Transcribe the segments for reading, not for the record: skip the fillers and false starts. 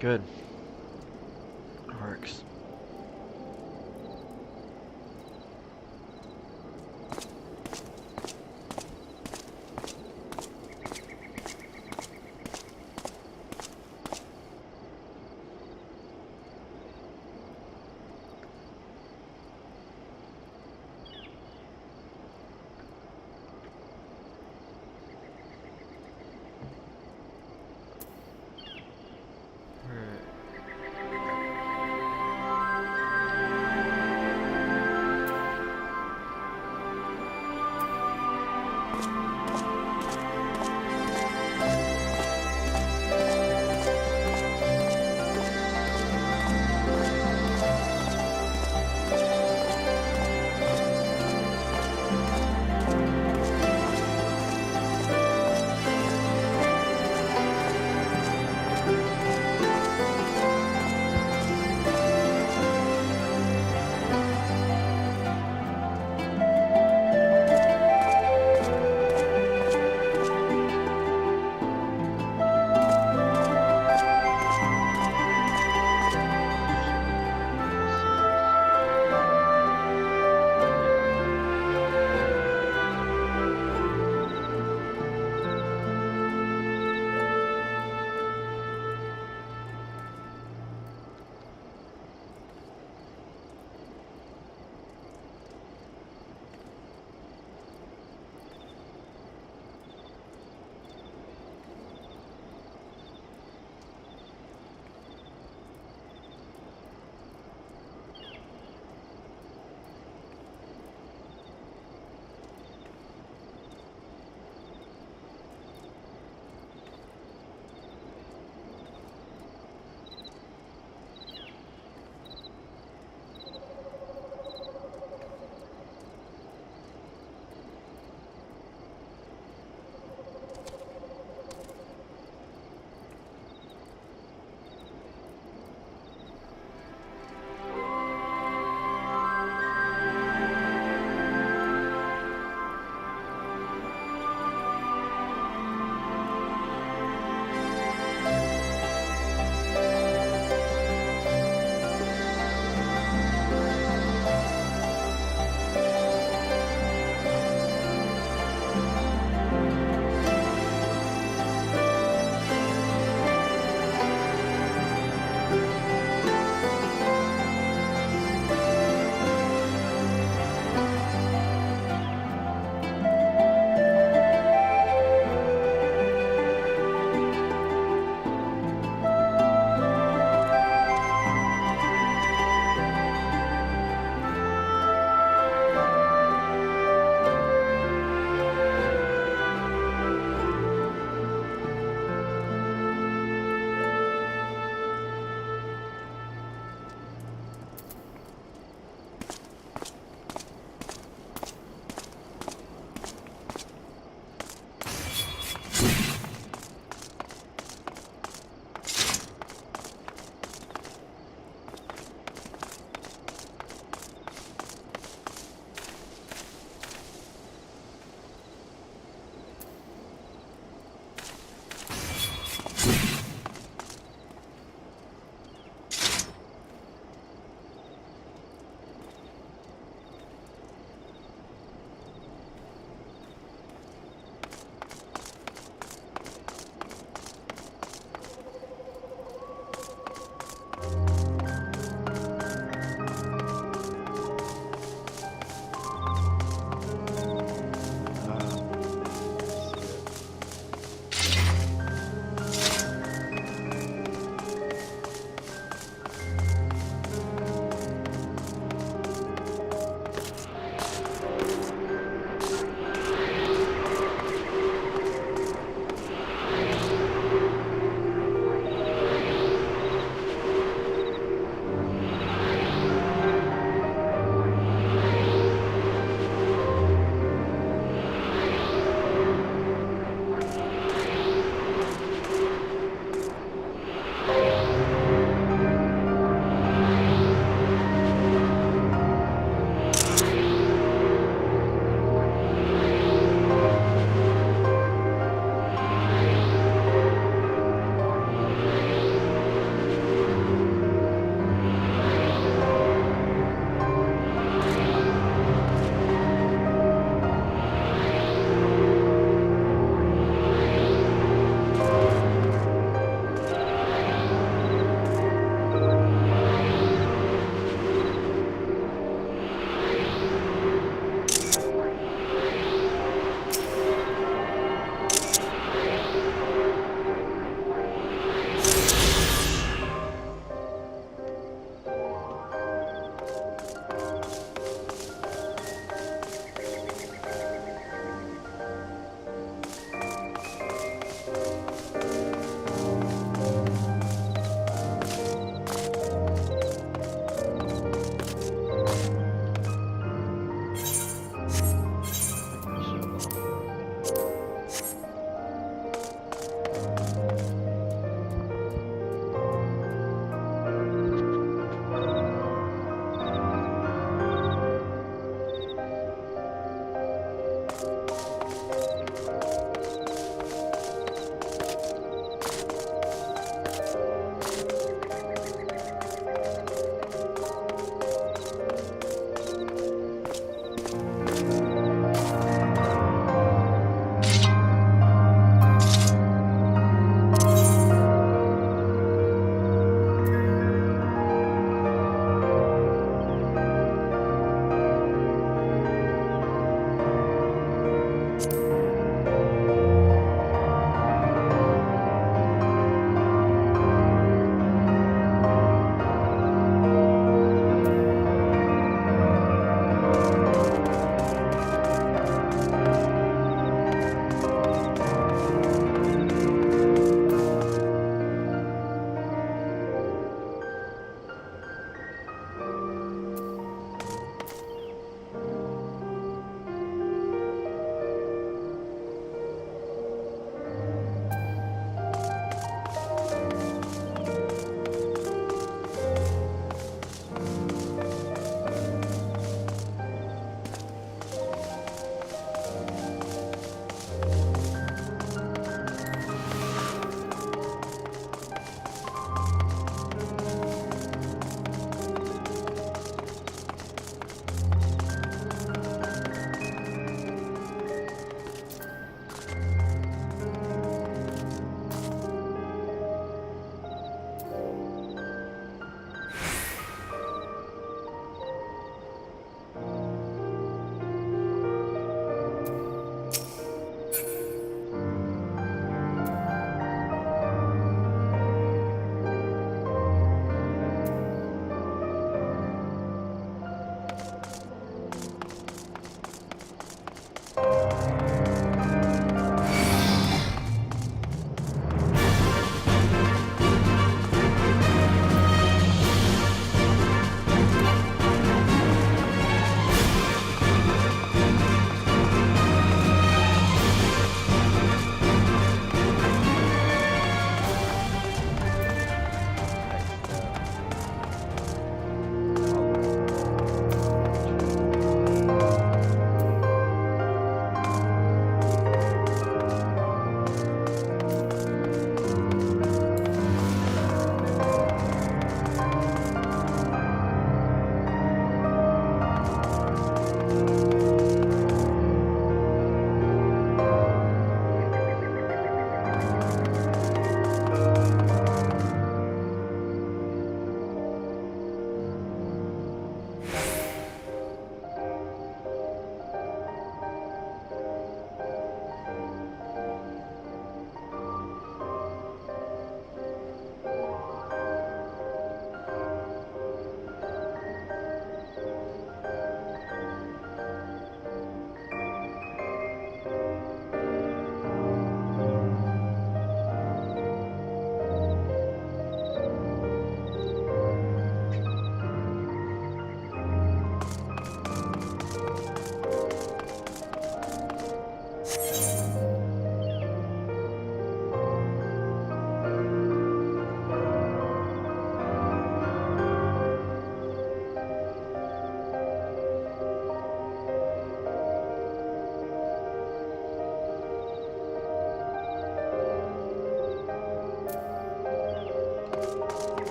Good. Works.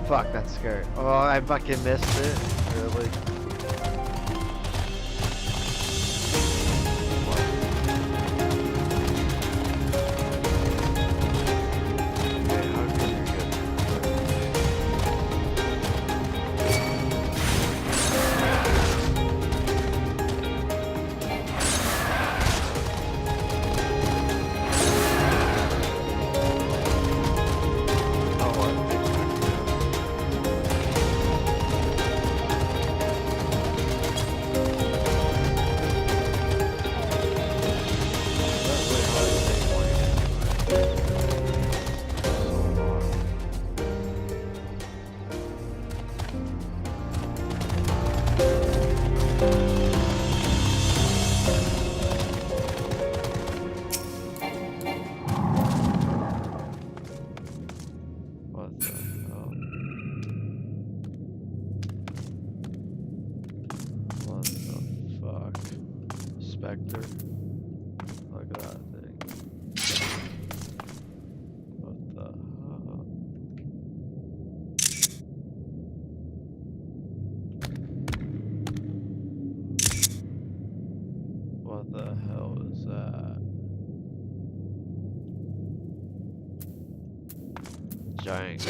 Fuck, that's scary. Oh, I fucking missed it. Really? Giant.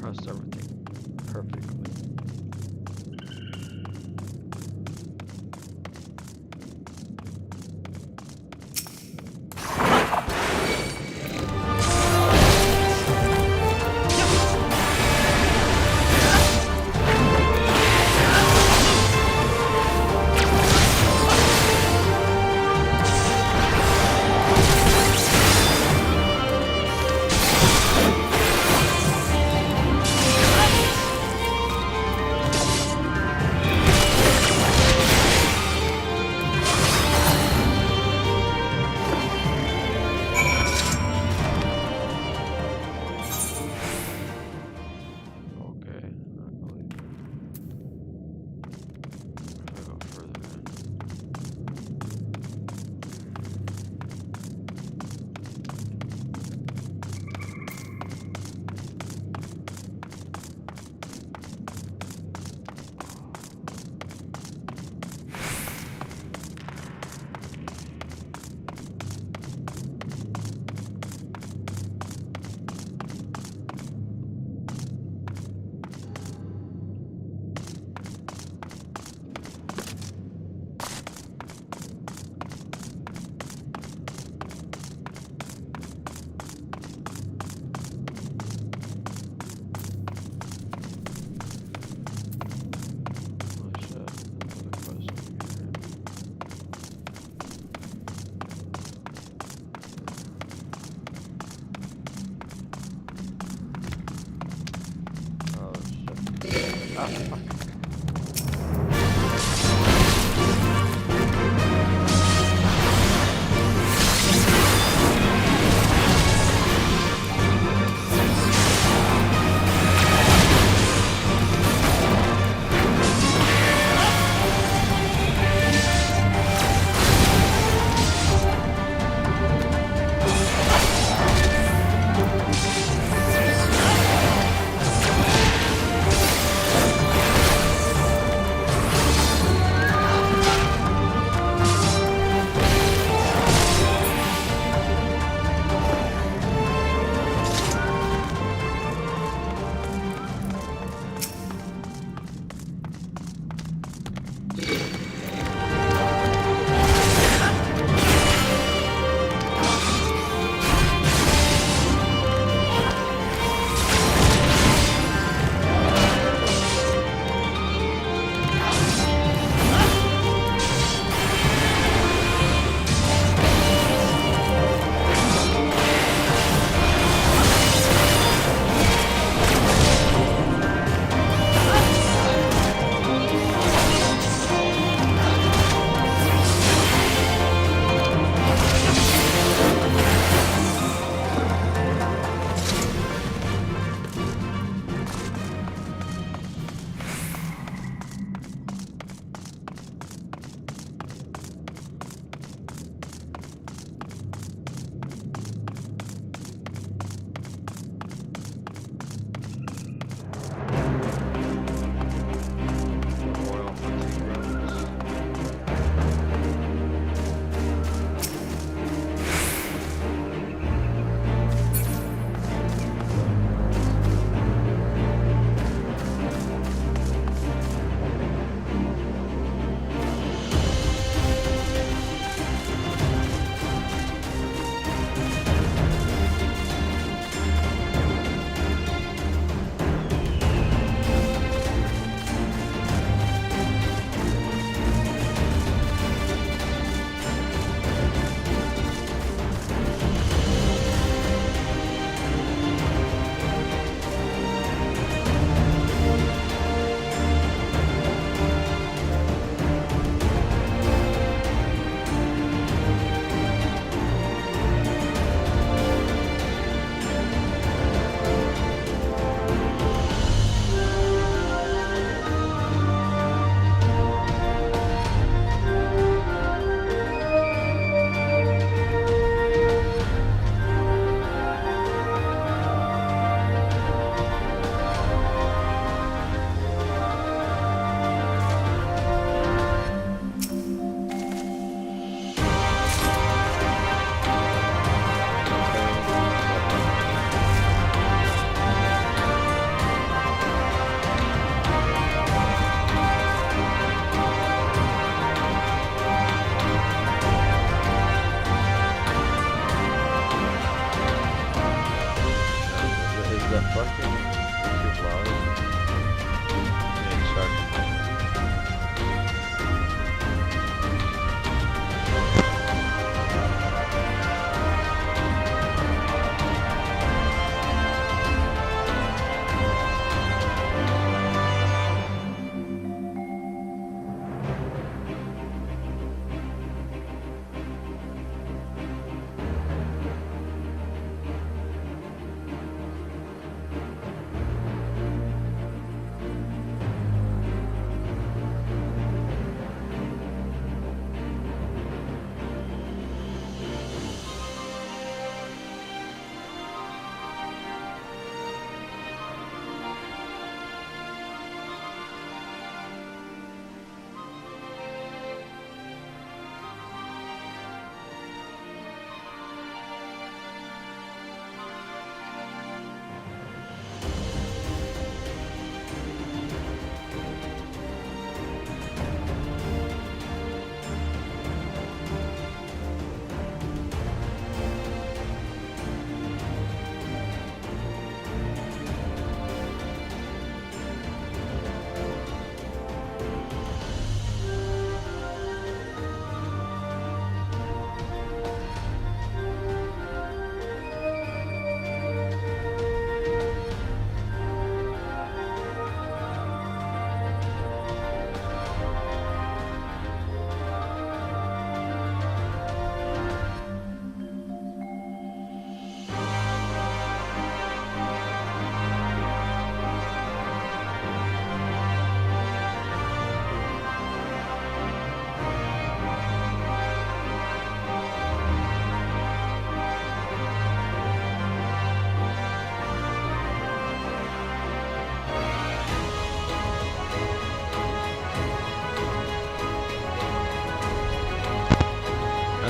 Pressed everything perfectly. Ah, fuck.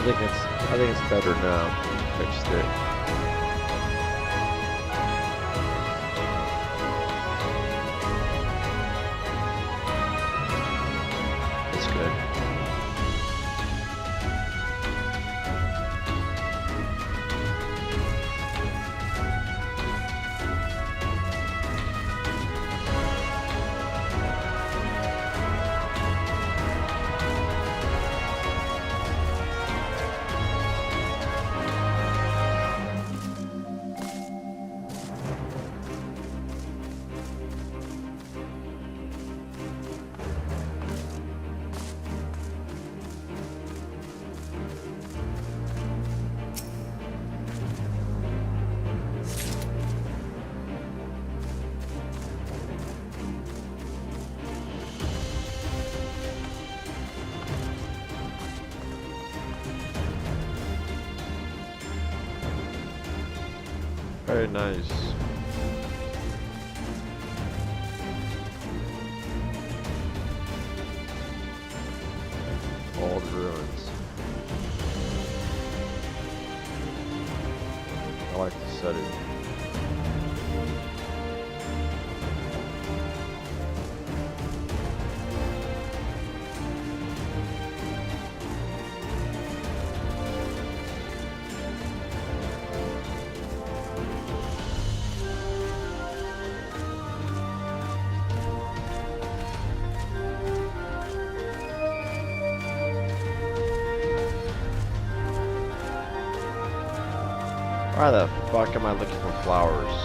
I think it's better now. Fixed it. It's good. Very nice. All the ruins. I like to set it. Why the fuck am I looking for flowers?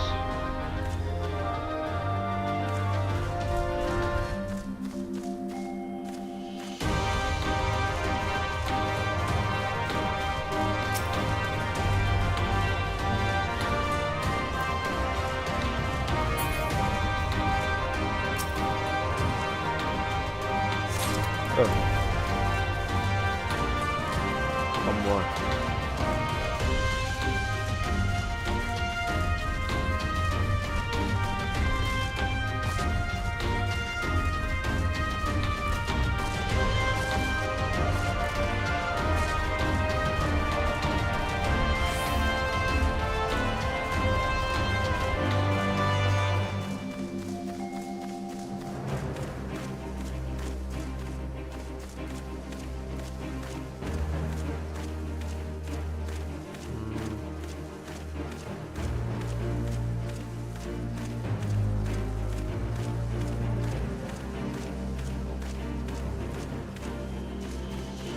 One more.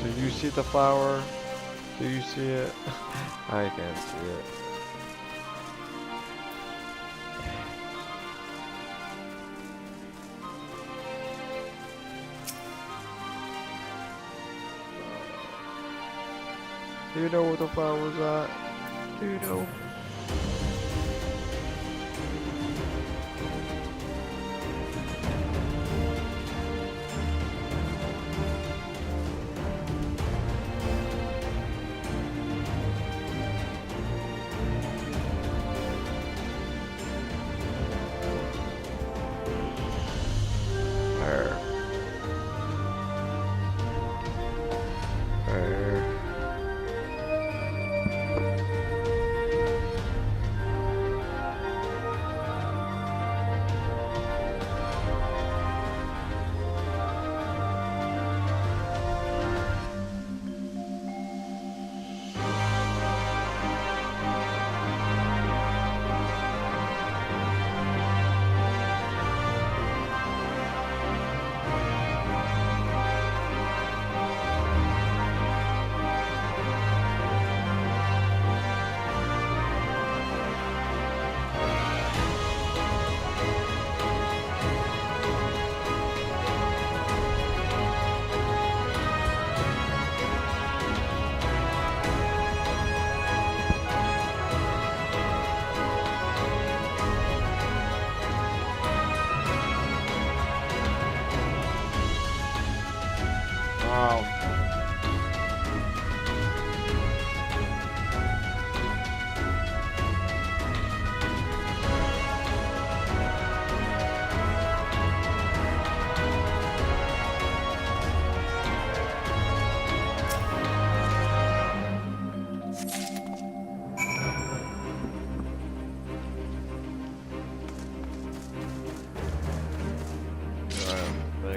Do you see the flower? Do you see it? I can't see it. Do you know where the flower's at? Do you know?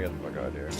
get the fuck out of here.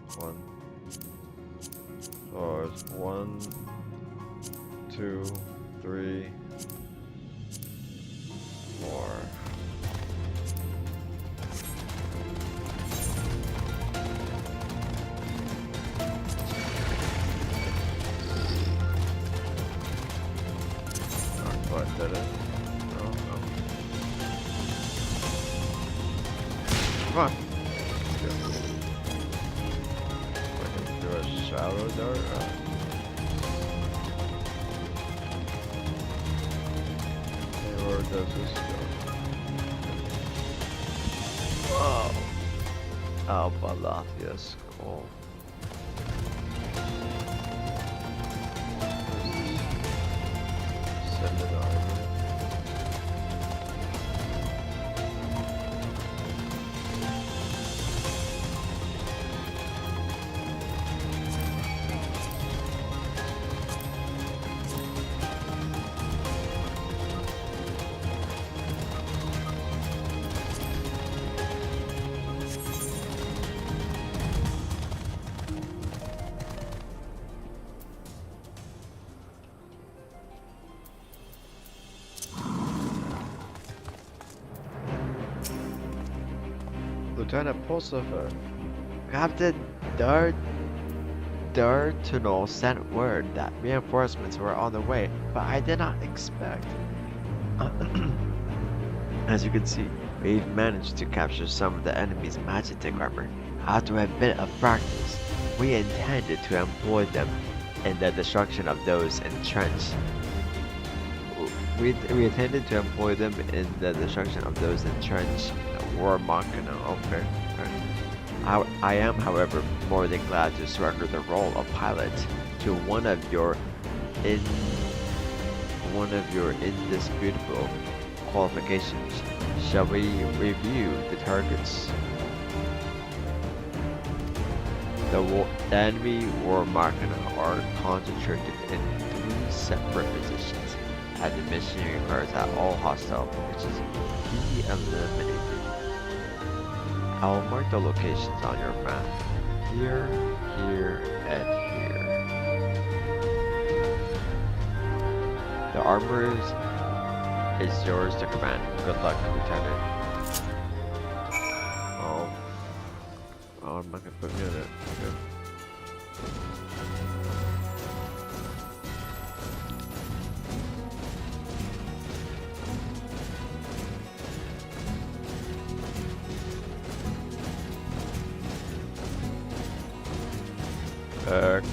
So it's 1, 2, 3, 4. Oh, I did it. No, no. Come on. Shallow dart? Okay, where does this go? Whoa! Alpha yes, cool. Send it over. Lieutenant Pulsifer. Captain Dartunal sent word that reinforcements were on the way, but I did not expect. As you can see, we've managed to capture some of the enemy's magnetic armor. After a bit of practice, we intended to employ them in the destruction of those entrenched. We intended to employ them in the destruction of those entrenched. War Machina, okay. I am, however, more than glad to surrender the role of pilot to one of your indisputable qualifications. Shall we review the targets? The enemy War Machina are concentrated in 3 separate positions, and the mission requires that all hostile positions be eliminated. I'll mark the locations on your map. Here, here, and here. The armor is yours to command. Good luck, Lieutenant. Oh, I'm not gonna put me in it. Okay.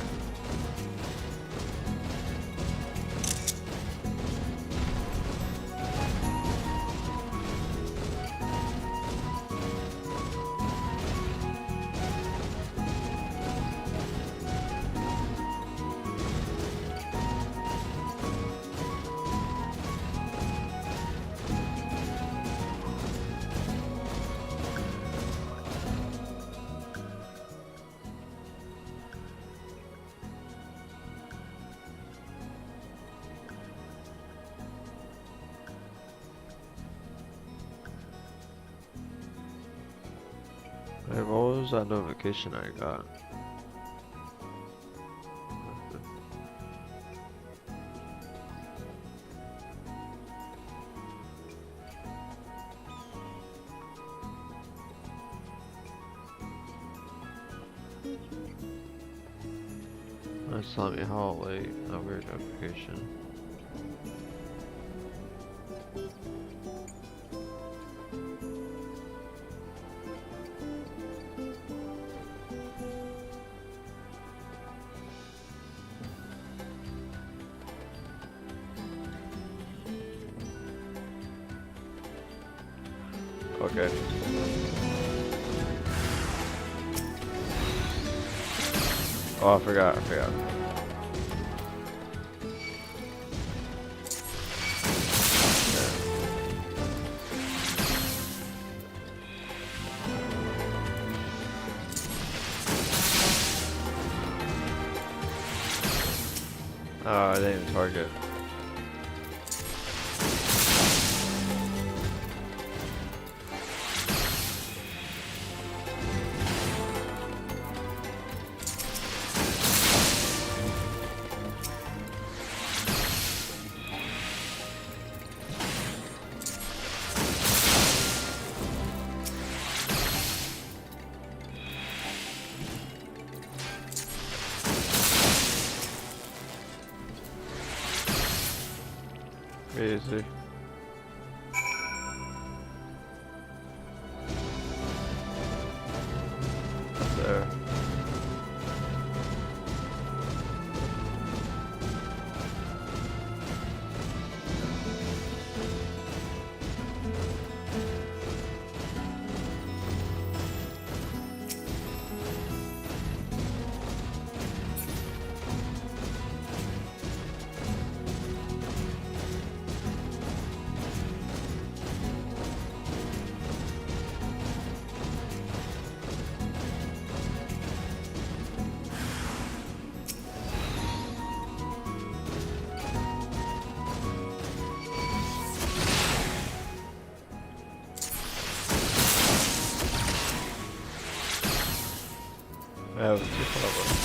Hey, what was that notification I got? it's telling me how late. A weird notification. Okay. Oh, I forgot. Oh, I didn't even target. Easy. There. That was too clever.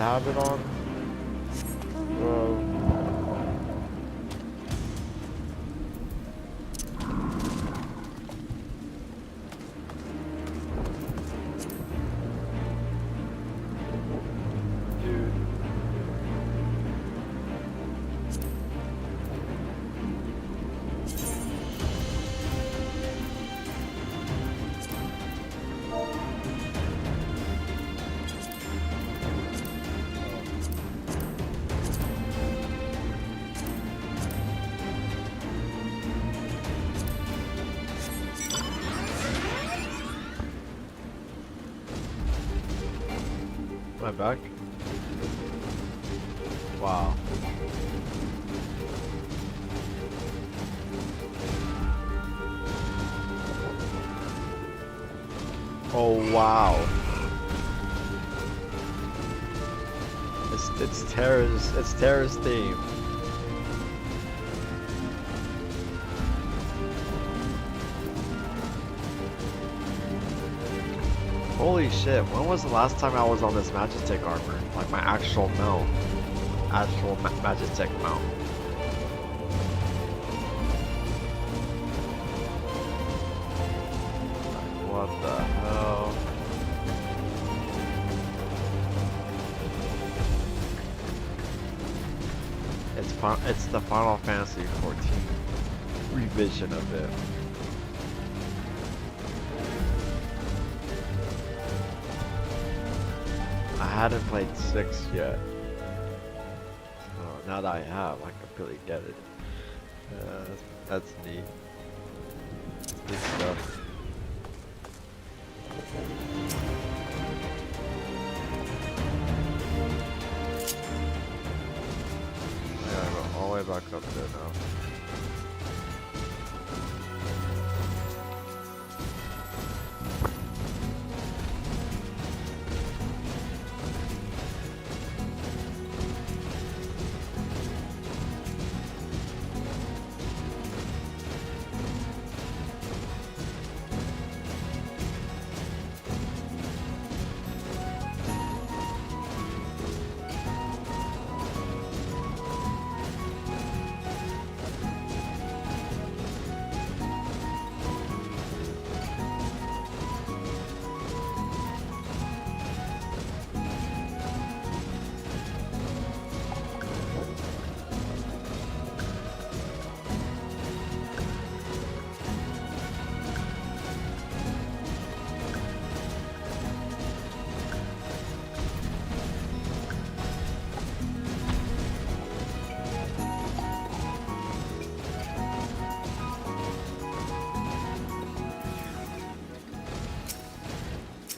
have it on. Dude. Am I back? Wow. Oh wow. It's terrorist theme. Holy shit, when was the last time I was on this Magitech armor? Like my actual mount. Actual Magitech mount. What the hell? It's the Final Fantasy 14 revision of it. I hadn't played 6 yet. So now that I have, I completely get it. That's neat. Neat stuff. Yeah, I go all the way back up there now.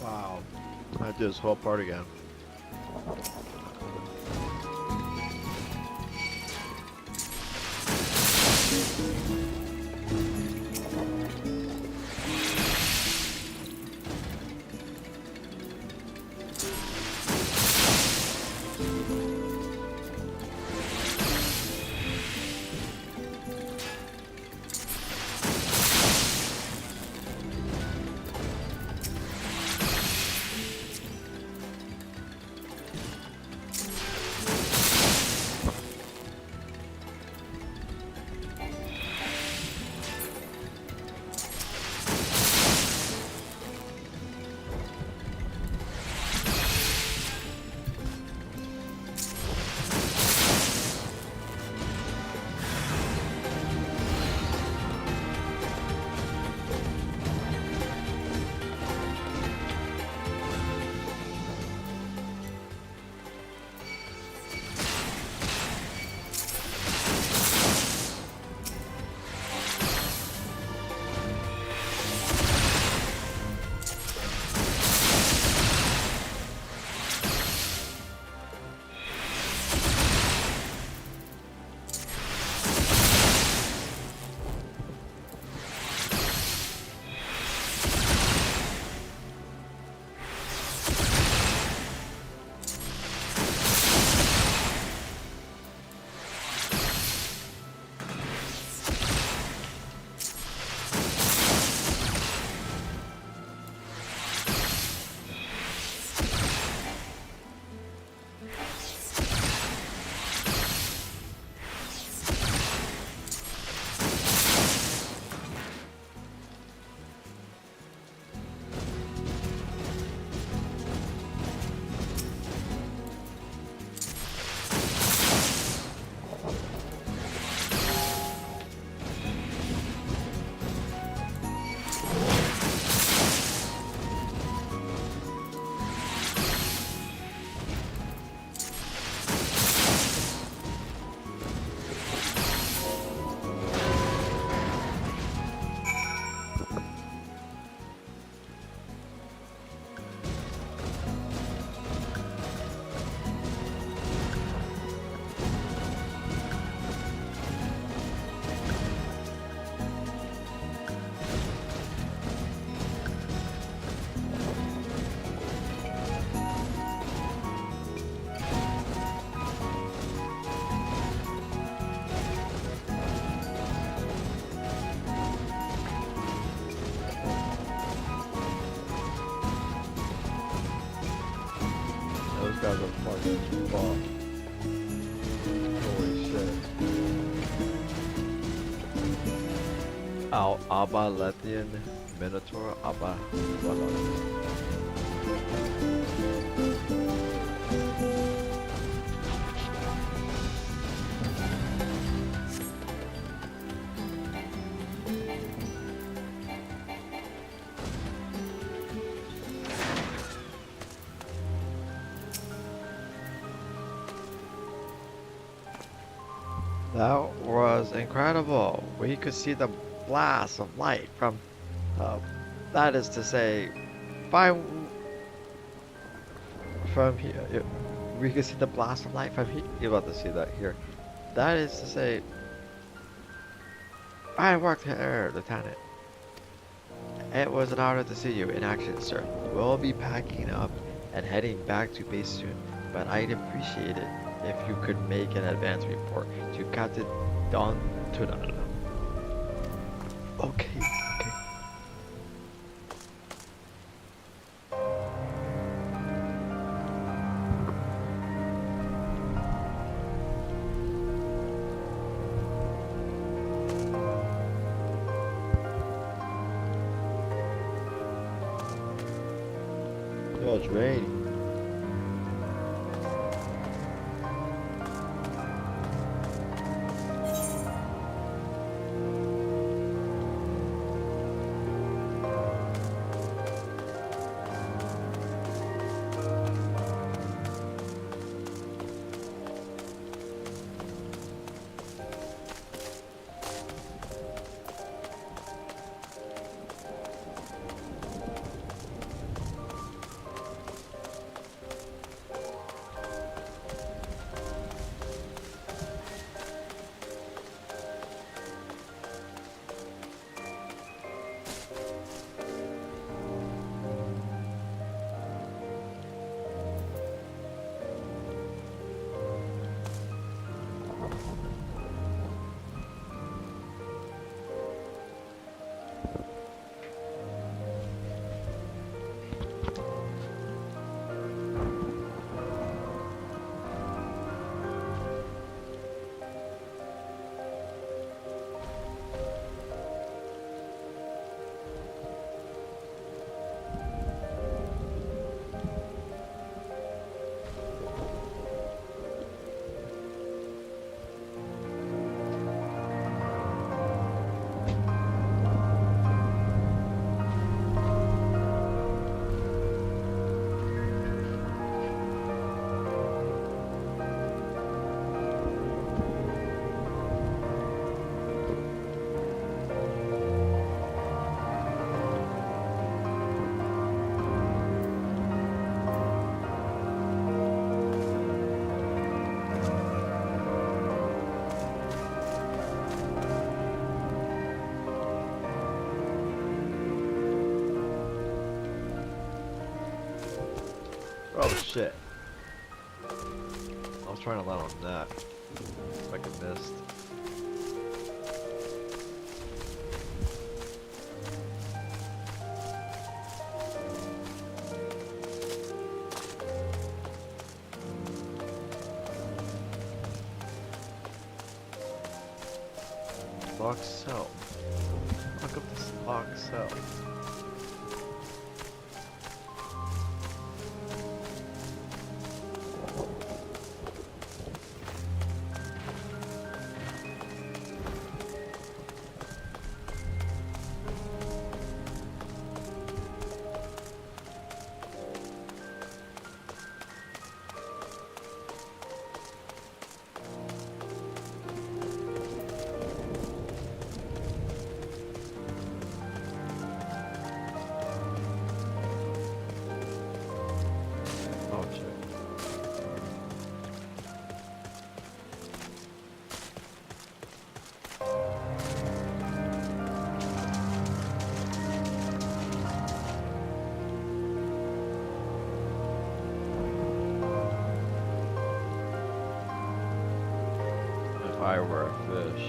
Wow. I do this whole part again. Fuck. Holy shit. Abba Lethian Minotaur Abba Wella. That was incredible. We could see the blast of light from, that is to say, from here. We could see the blast of light from here. You're about to see that here. That is to say, fine work here, Lieutenant. It was an honor to see you in action, sir. We'll be packing up and heading back to base soon, but I'd appreciate it if you could make an advance report to Captain Don Tuna. Okay, okay. Yo, it's raining. Oh shit. I was trying to land on that. If I could missed. Lock cell. Look up this lock cell. If I were a fish.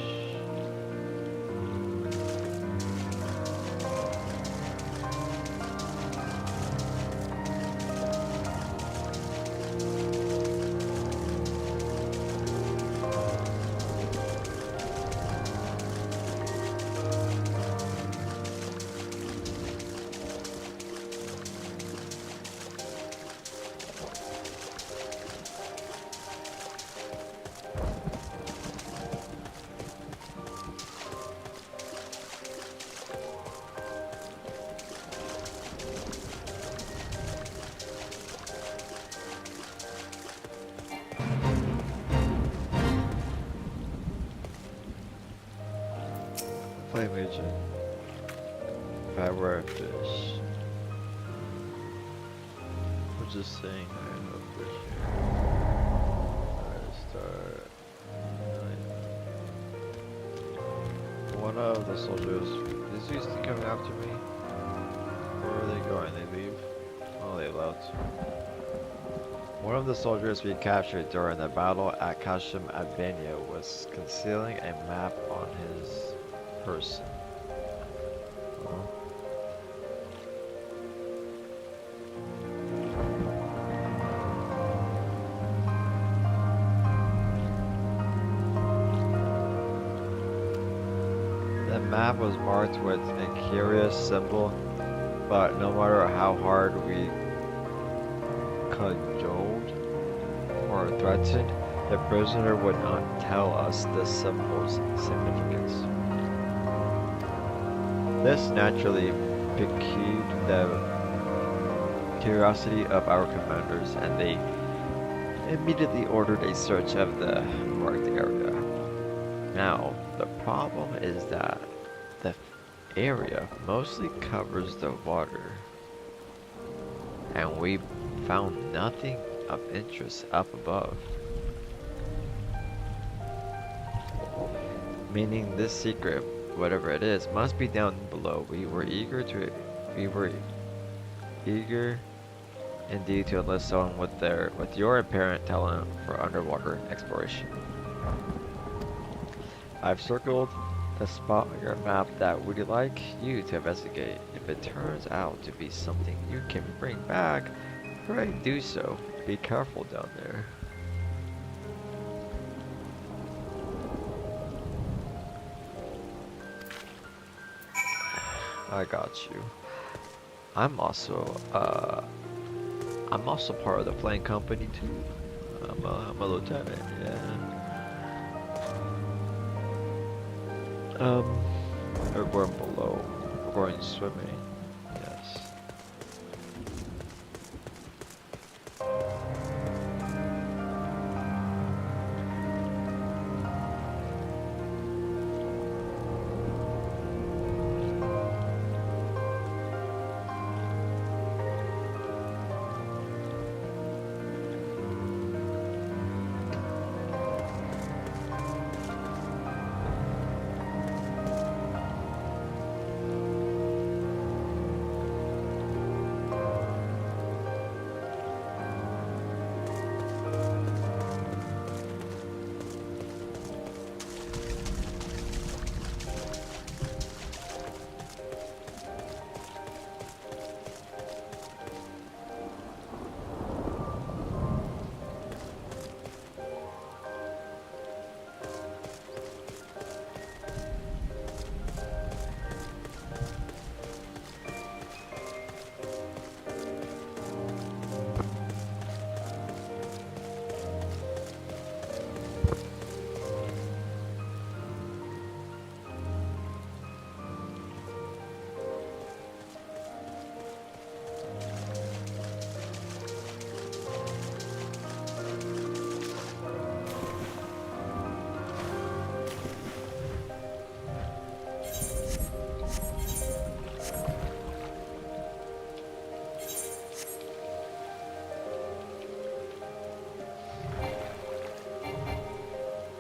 Flame agent. If I were a fish. I'm just saying I am a fish here. Alright, start. One of the soldiers. Is he still coming after me? Where are they going? They leave? Oh, they left. One of the soldiers we captured during the battle at Kashim, Albania was concealing a map on his person. Oh. The map was marked with a curious symbol, but no matter how hard we cajoled or threatened, the prisoner would not tell us the symbol's significance. This naturally piqued the curiosity of our commanders, and they immediately ordered a search of the marked area. Now, the problem is that the area mostly covers the water, and we found nothing of interest up above. Meaning this secret, whatever it is, must be down below. We were eager indeed to enlist someone with your apparent talent for underwater exploration. I've circled the spot on your map that would like you to investigate. If it turns out to be something you can bring back, pray do so. Be careful down there. I got you. I'm also part of the flying company too. I'm a lieutenant, yeah. We're going below. We're going swimming. Yes.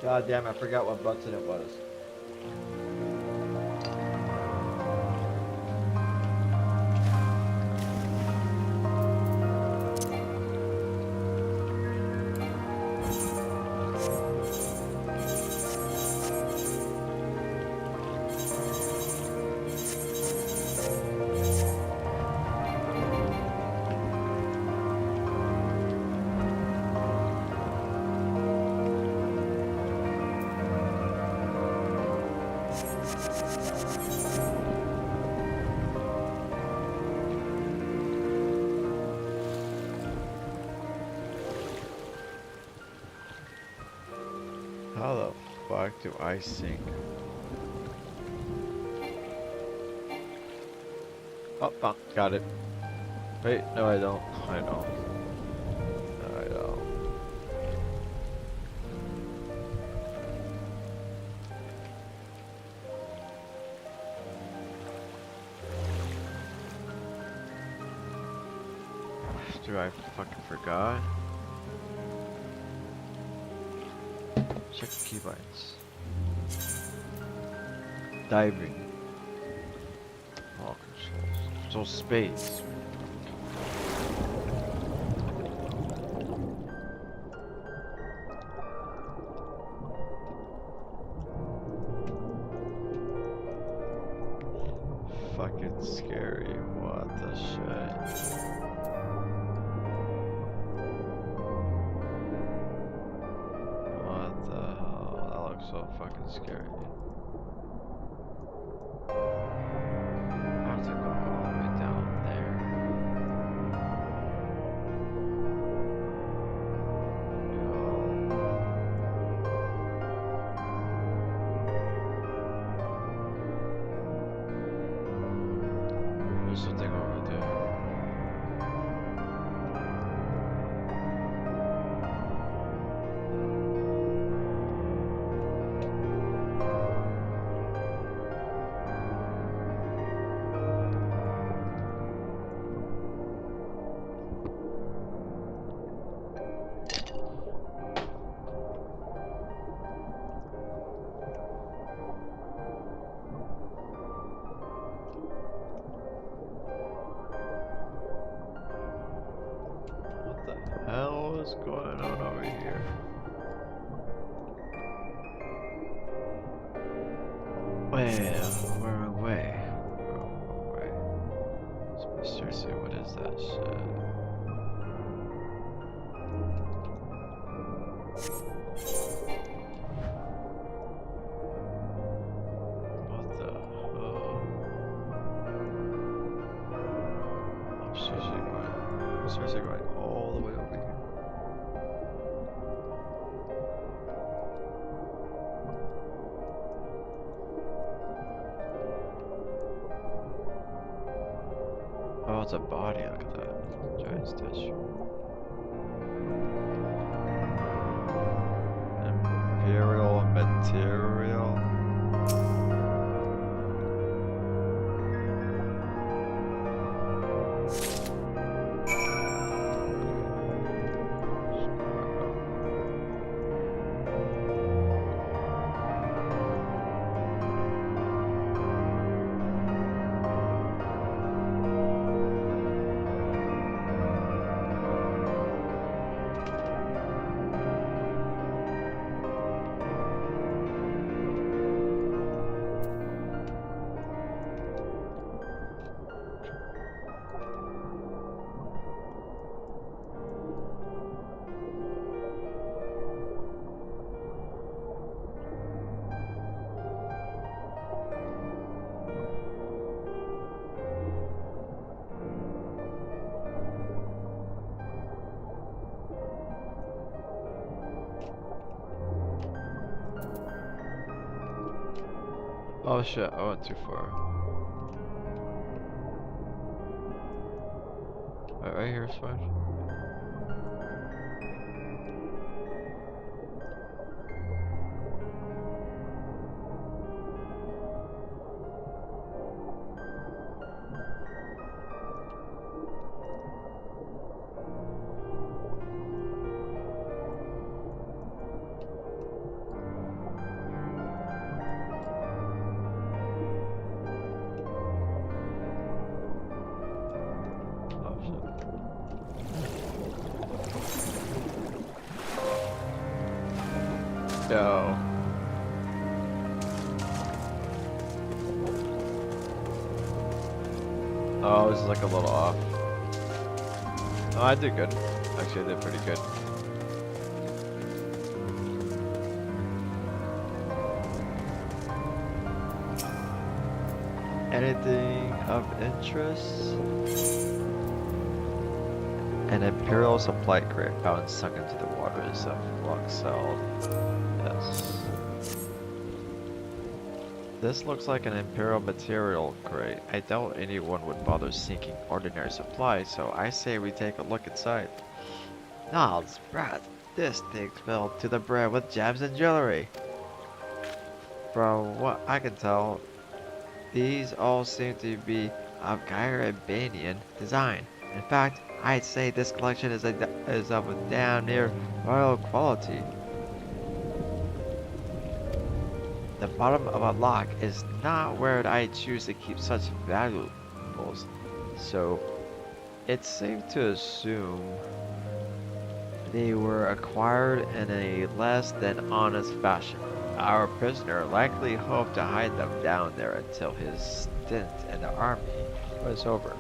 God damn, I forgot what button it was. How the fuck do I sync? Oh, got it. Wait, no I don't. I don't. No, I don't. too, I fucking forgot. Check the keybinds. Diving. All controls. Control space. Fucking scary. What the shit? What the hell? That looks so fucking scary. I have to go all the way down there. There's something over there. What the hell is going on over here? Well, we're away. We're away. Seriously, what is that shit? What the hell? I'm seriously going all the way over here. Oh, it's a body, look at that. Giant statue. Imperial material. Oh shit, I went too far. Right here is fine. Yo. Oh, this is like a little off. Oh, I did good. Actually, I did pretty good. Anything of interest? An Imperial supply crate found sunk into the waters of Luxeld. Yes. This looks like an Imperial material crate. I doubt anyone would bother sinking ordinary supplies, so I say we take a look inside. Niles, Brad, this thing's filled to the brim with gems and jewelry. From what I can tell, these all seem to be of Gyrabanian design. In fact, I'd say this collection is of a damn near royal quality. The bottom of a lock is not where I choose to keep such valuables, so it's safe to assume they were acquired in a less than honest fashion. Our prisoner likely hoped to hide them down there until his stint in the army was over.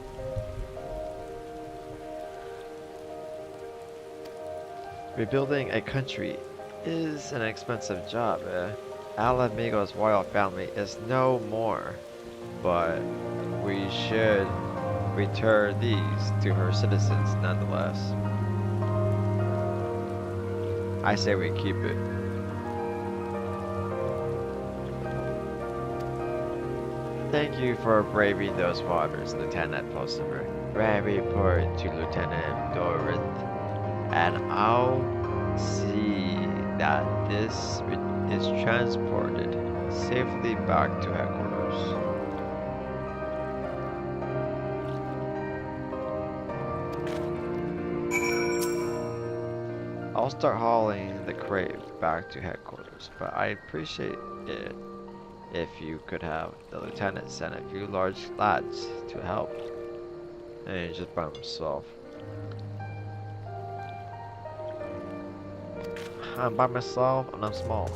Rebuilding a country is an expensive job. Alamigo's royal family is no more, but we should return these to her citizens nonetheless. I say we keep it. Thank you for braving those waters, Lieutenant Pls Sub. Report to Lieutenant Dorinth, and I'll see that this is transported safely back to headquarters. I'll start hauling the crate back to headquarters, but I'd appreciate it if you could have the lieutenant send a few large lads to help. And he's just by himself. I'm by myself and I'm small.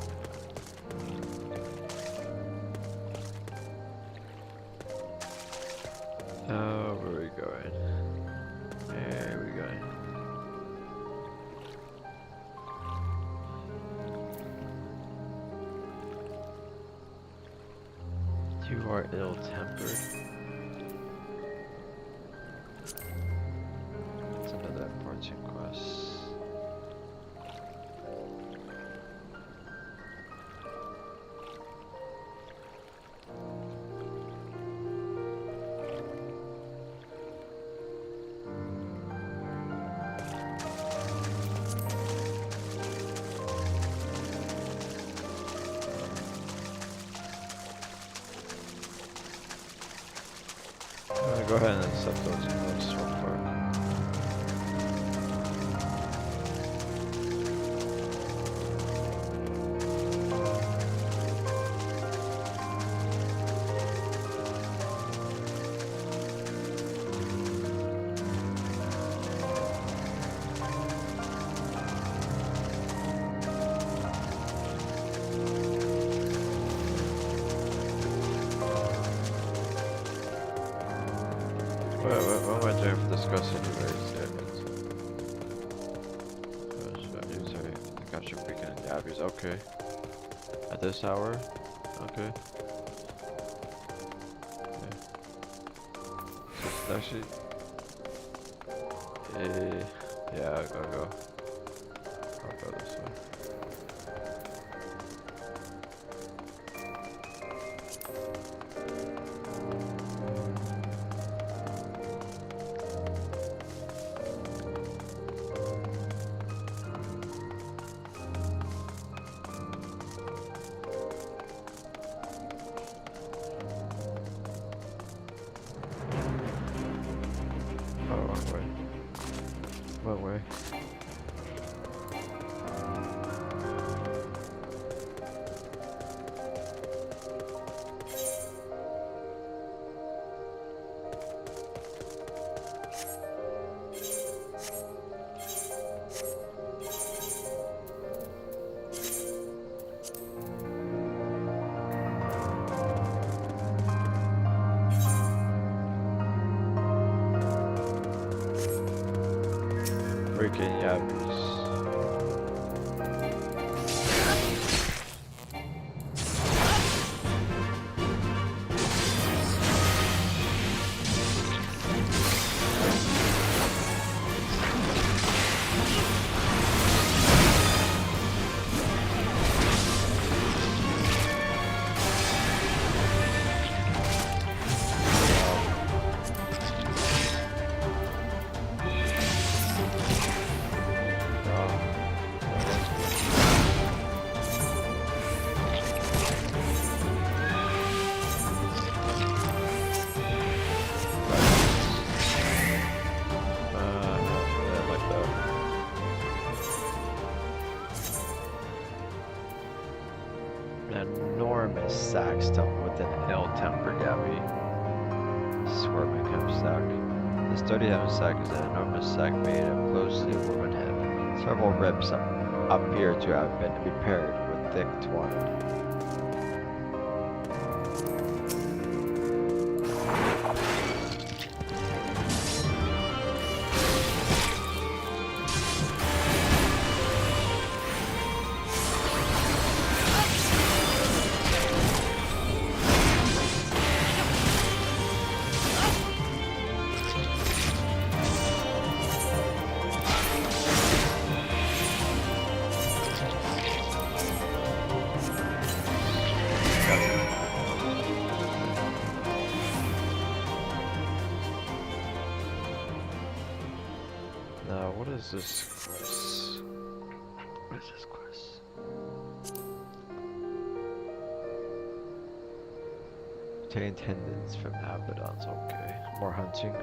Oh, where are we going? There we go. You are ill-tempered. That's another important quest. Go ahead and accept those quests real quick. What am I doing for this quest anyways? Capture beacon and Abby's. Okay. At this hour? Okay. Actually, yeah, I'll go this way. What way? Freaking yabbies. An enormous sack stuffed with an ill-tempered yappy. Squirming hemp sack. The sturdy hemp sack is an enormous sack made of closely woven hemp. Several ribs appear to have been repaired with thick twine. Now, what is this quest? What is this quest? Obtain tendons from Abaddons, okay. More hunting.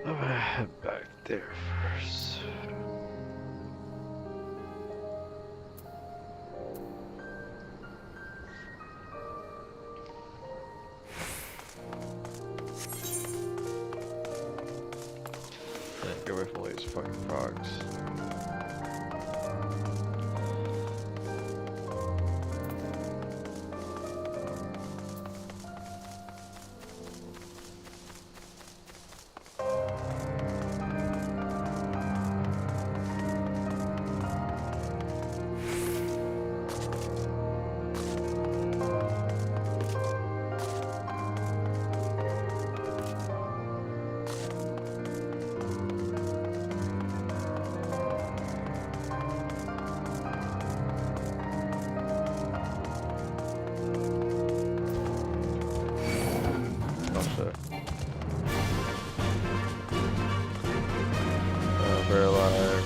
I'm gonna head back there first. And get away from all these fucking frogs. Very large.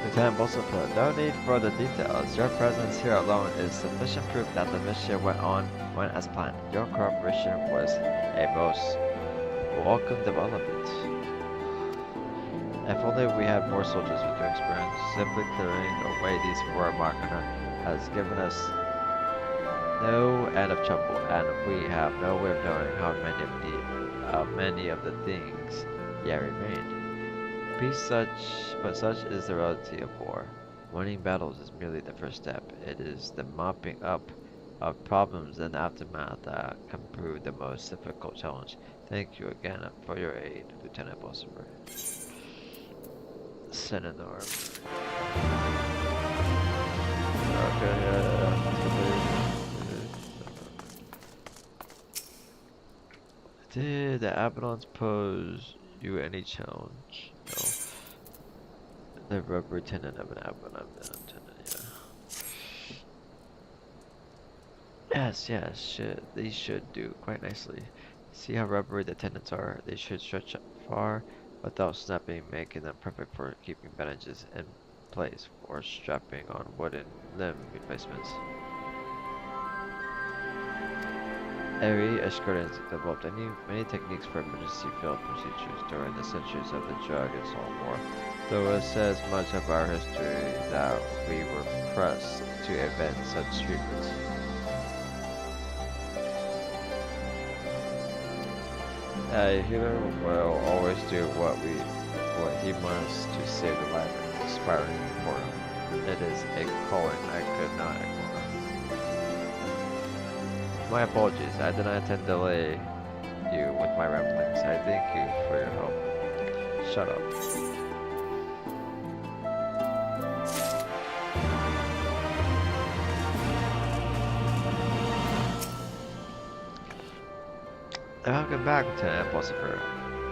Lieutenant Bolson put, no need for the details. Your presence here alone is sufficient proof that the mission went as planned. Your cooperation was a most welcome development. If only we had more soldiers with your experience. Simply clearing away these four Machina has given us no end of trouble, and we have no way of knowing how many of the things yet remain. But such is the reality of war. Winning battles is merely the first step. It is the mopping up of problems in the aftermath that can prove the most difficult challenge. Thank you again for your aid, Lieutenant Bolsover. Send an arm. Did the Abaddons pose you any challenge? No. The rubber tenant of an Abaddon antenna, yeah. Yes, these should do quite nicely. See how rubbery the tendons are? They should stretch far without snapping, making them perfect for keeping bandages in place or strapping on wooden limb replacements. Every escort has developed many techniques for emergency field procedures during the centuries of the Dragon Salt War, though it says much of our history that we were pressed to invent such treatments. A healer will always do what he must to save the life of an aspiring portal. It is a calling I could not ignore. My apologies, I did not intend to delay you with my ramblings. I thank you for your help. Shut up. Welcome back, Lieutenant Pulsifer.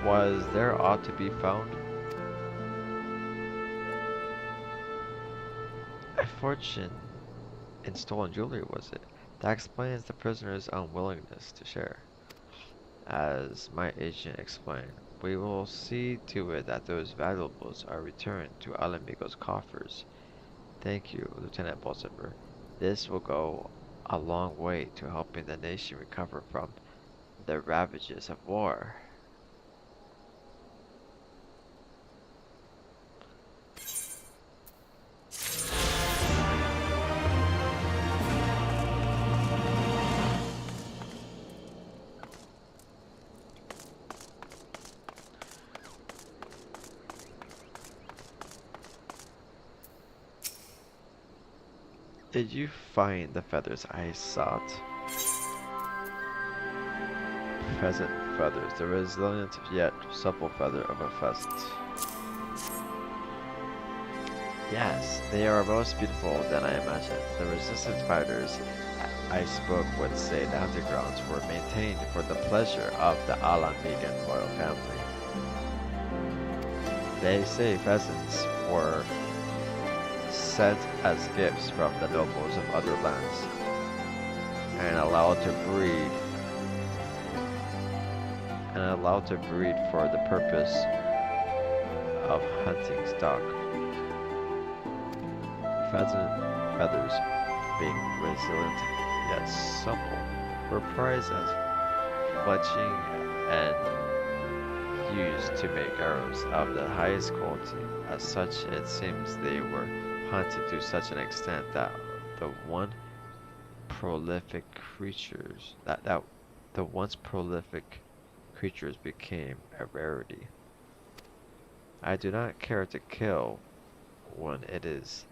Was there aught to be found? A fortune in stolen jewelry, was it? That explains the prisoner's unwillingness to share. As my agent explained, we will see to it that those valuables are returned to Alamigo's coffers. Thank you, Lieutenant Pulsifer. This will go a long way to helping the nation recover from the ravages of war. Did you find the feathers I sought? Pheasant feathers, the resilient yet supple feather of a pheasant. Yes, they are most beautiful than I imagined. The resistance fighters I spoke would say the undergrounds were maintained for the pleasure of the Alamigan royal family. They say pheasants were sent as gifts from the nobles of other lands and allowed to breed for the purpose of hunting stock. Pheasant feathers, being resilient yet supple, were prized as fletching and used to make arrows of the highest quality. As such, it seems they were hunted to such an extent that the once prolific creatures became a rarity. I do not care to kill when it is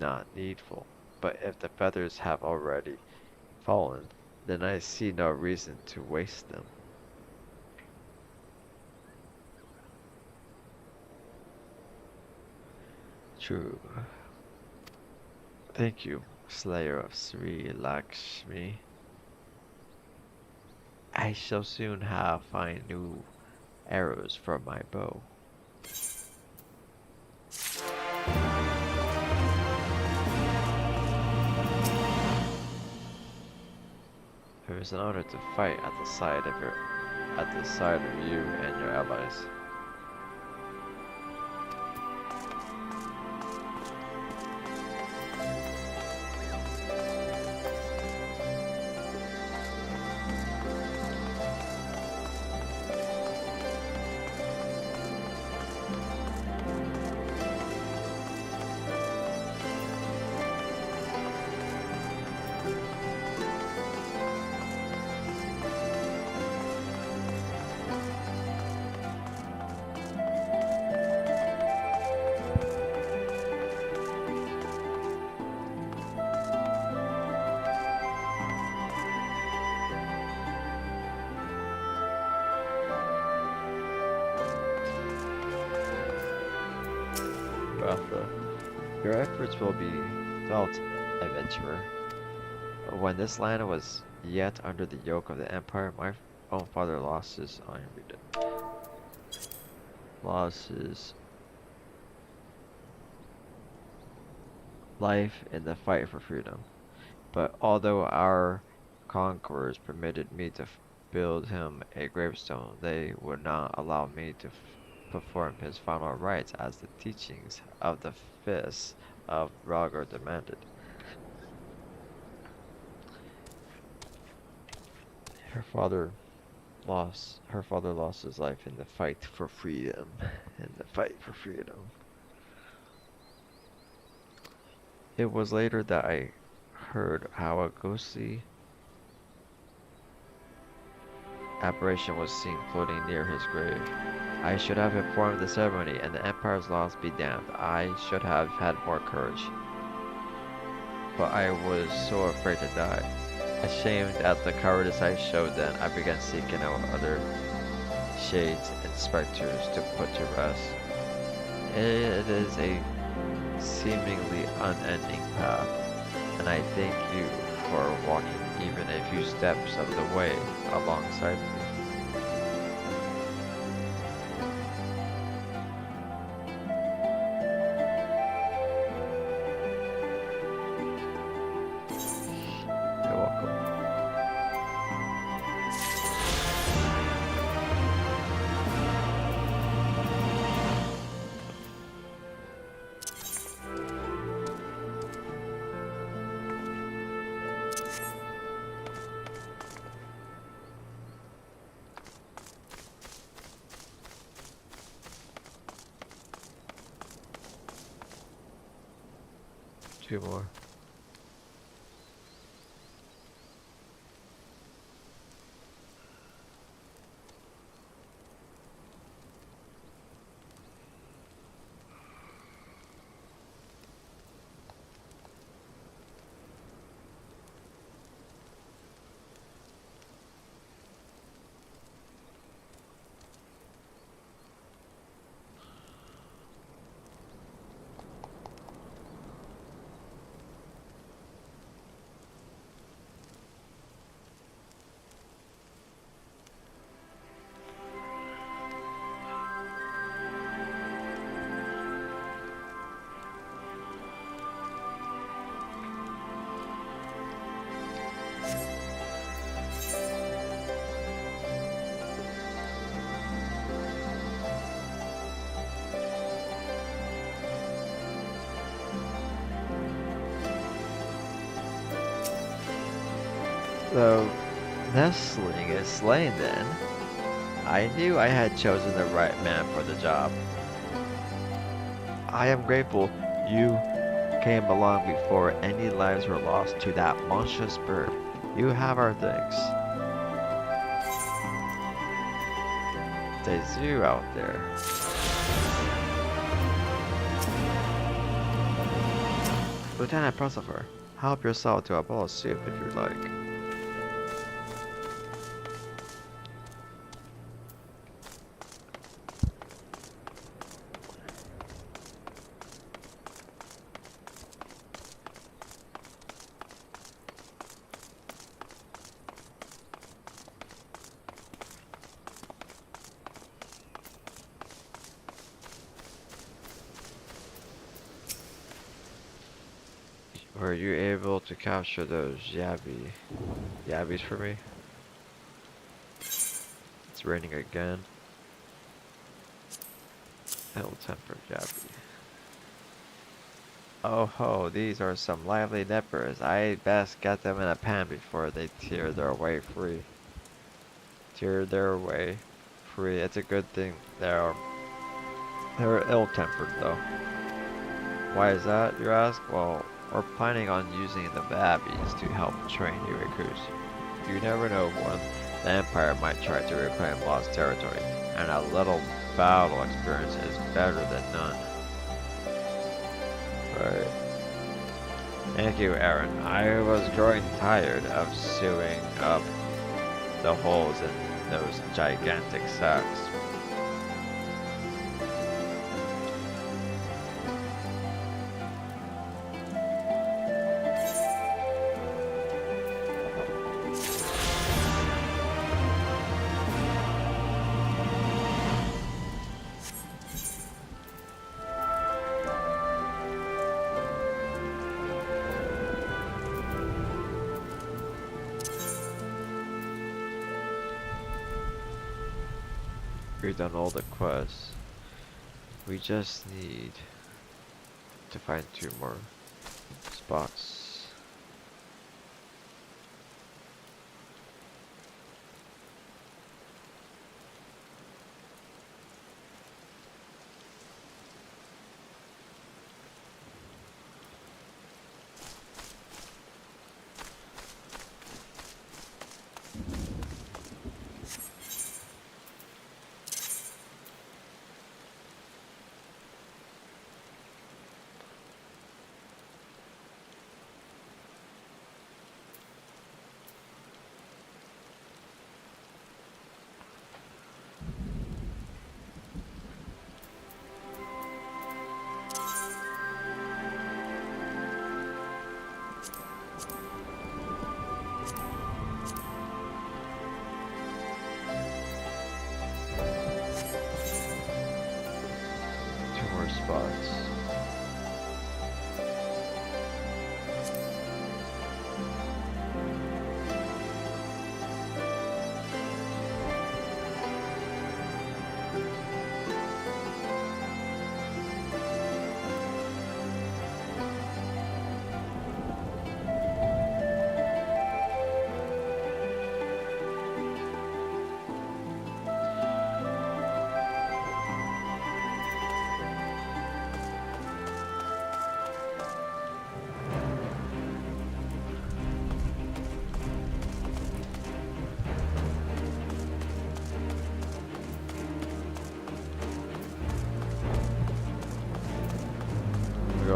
not needful, but if the feathers have already fallen, then I see no reason to waste them. True. Thank you, Slayer of Sri Lakshmi. I shall soon find new arrows for my bow. It was an honor to fight at the side of you and your allies. Your efforts will be felt, adventurer. When this land was yet under the yoke of the Empire, my own father lost his life in the fight for freedom. But although our conquerors permitted me to build him a gravestone, they would not allow me to perform his final rites as the teachings of the fists of Ragar demanded. Her father lost his life in the fight for freedom. It was later that I heard how a ghostly apparition was seen floating near his grave. I should have informed the ceremony, and the Empire's laws be damned. I should have had more courage. But I was so afraid to die. Ashamed at the cowardice I showed then, I began seeking out other shades and specters to put to rest. It is a seemingly unending path, and I thank you for walking even a few steps of the way alongside me. 2 more. So, nestling is slain then. I knew I had chosen the right man for the job. I am grateful you came along before any lives were lost to that monstrous bird. You have our thanks. There's you out there. Lieutenant Pulsifer, help yourself to a bowl of soup if you like. Were you able to capture those yabbies for me? It's raining again. Ill-tempered yabby. Oh ho, these are some lively nippers. I best get them in a pan before they tear their way free. Tear their way free. It's a good thing they're ill-tempered though. Why is that, you ask? Well, we're planning on using the babbies to help train new recruits. You never know when the Empire might try to reclaim lost territory, and a little battle experience is better than none. Right. Thank you, Aaron. I was growing tired of sewing up the holes in those gigantic sacks. We've done all the quests. We just need to find 2 more spots.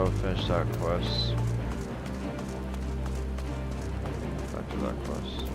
go finish that quest. Back to that quest.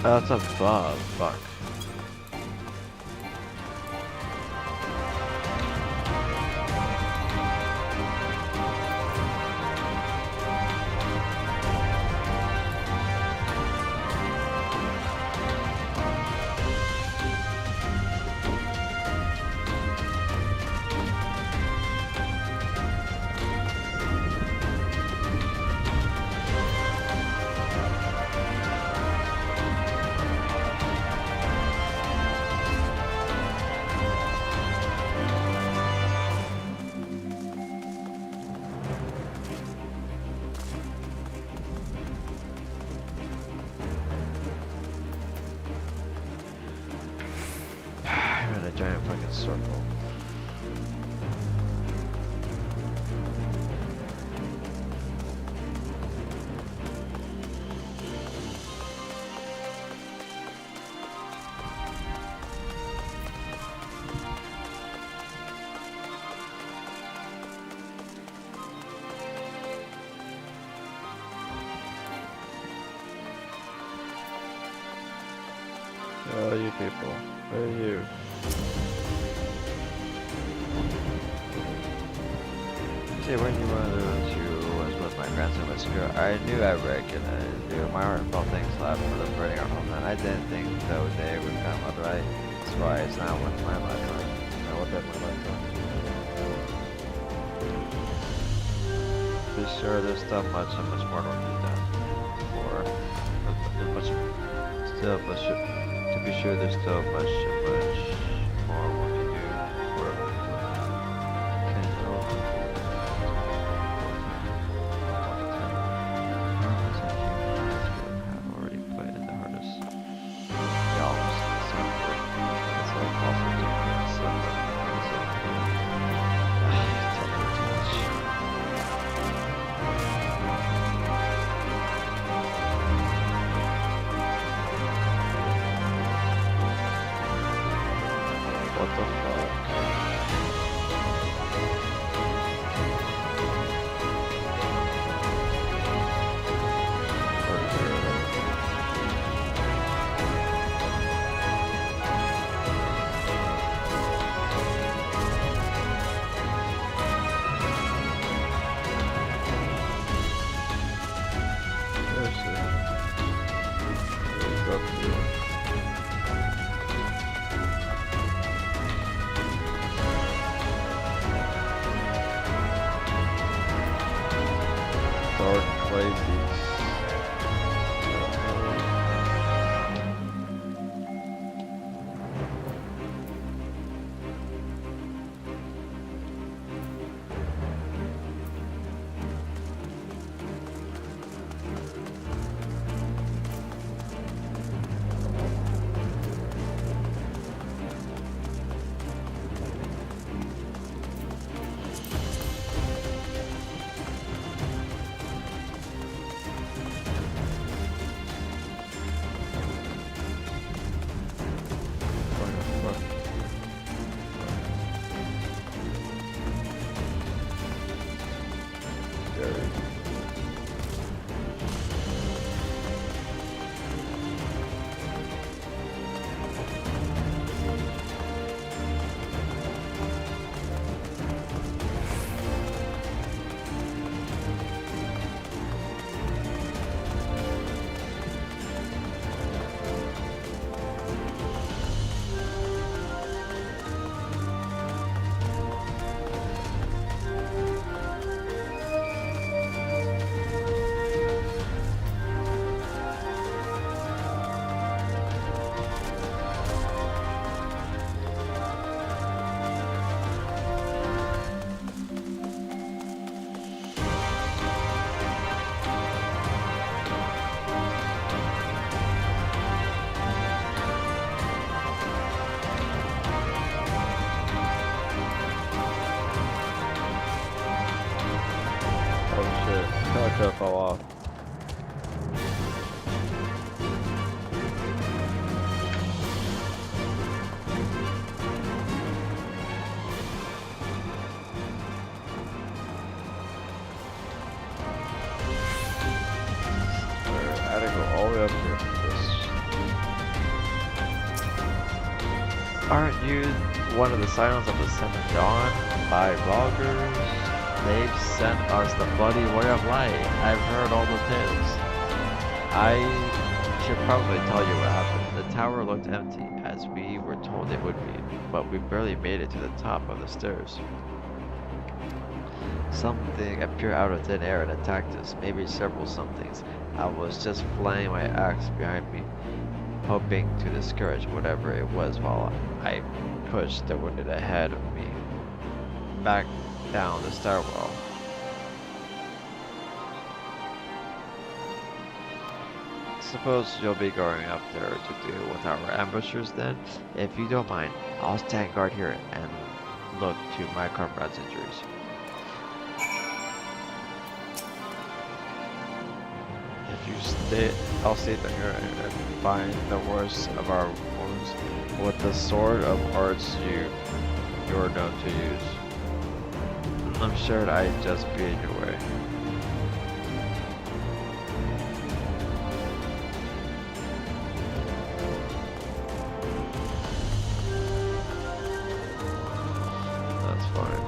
Oh, that's a bug. Fuck. Giant fucking circle. Where are you people? Where are you? When you were was with my grandson was secure, I knew I recognized you. My heart felt things left for the burning our homeland. I didn't think though they would come out right. That's why it's not worth my lifetime. I will bet my lifetime. Be sure there's still much and much more to be done. To be sure there's still much and much more work to do for stairs. Teleco fell off. I had to go all the way up here for this. Aren't you one of the Silence of the Seventh Dawn by vloggers? They've sent us the bloody way of light. I've heard all the tales. I should probably tell you what happened. The tower looked empty, as we were told it would be, but we barely made it to the top of the stairs. Something appeared out of thin air and attacked us, maybe several somethings. I was just flaying my axe behind me, hoping to discourage whatever it was while I pushed the wounded ahead of me back down the stairwell. Suppose you'll be going up there to deal with our ambushers then? If you don't mind, I'll stand guard here and look to my comrades' injuries. If you stay, I'll stay down here and find the worst of our wounds with the sword of arts you're known to use. I'm sure I'd just be in your way. That's fine.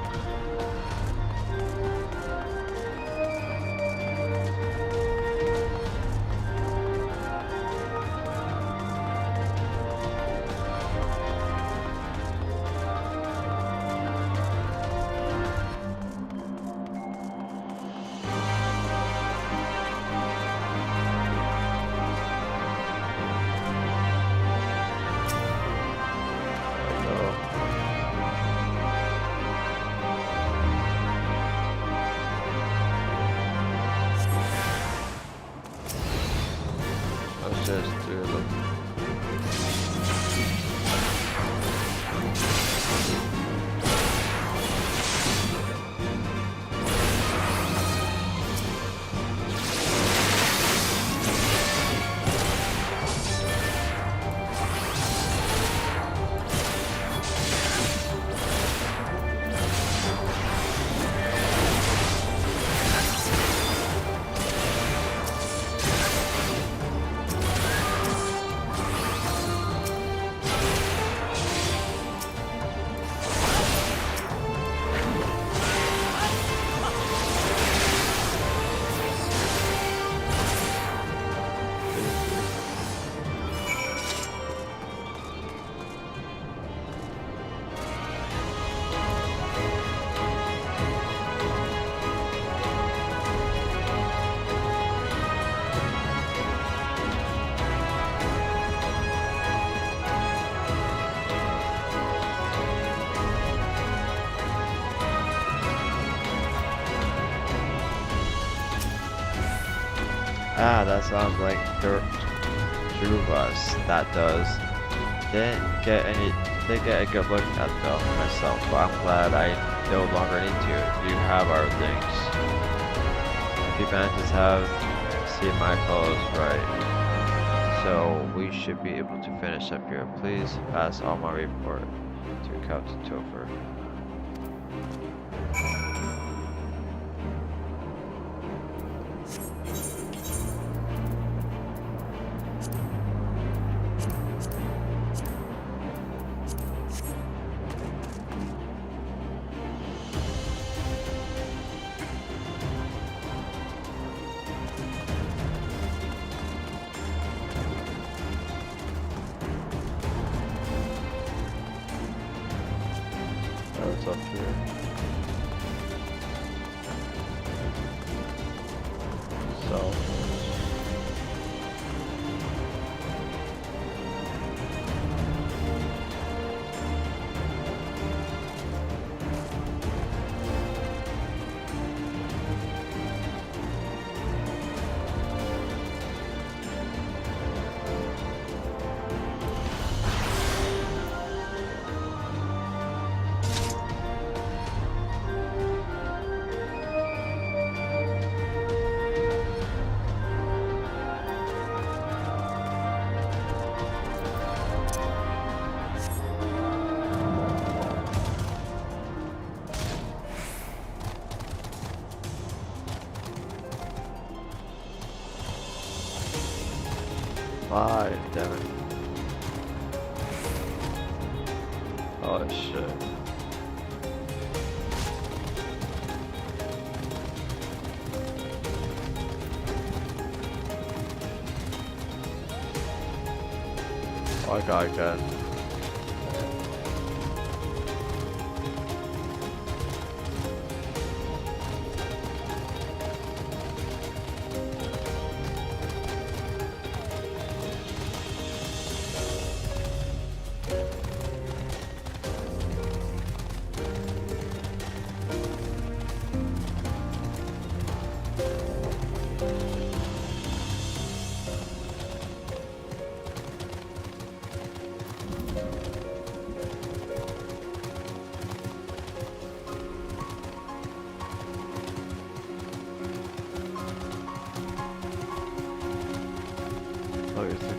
Just do it. Ah, that sounds like dirt to us. That does. Didn't get a good look at them myself, but I'm glad I no longer need to. You have our things. If you manage to have see my fellows right, so we should be able to finish up here. Please pass on my report to Captain Topher. so. Five, damn it. Oh shit. Oh, I got good. Oh, you're so good.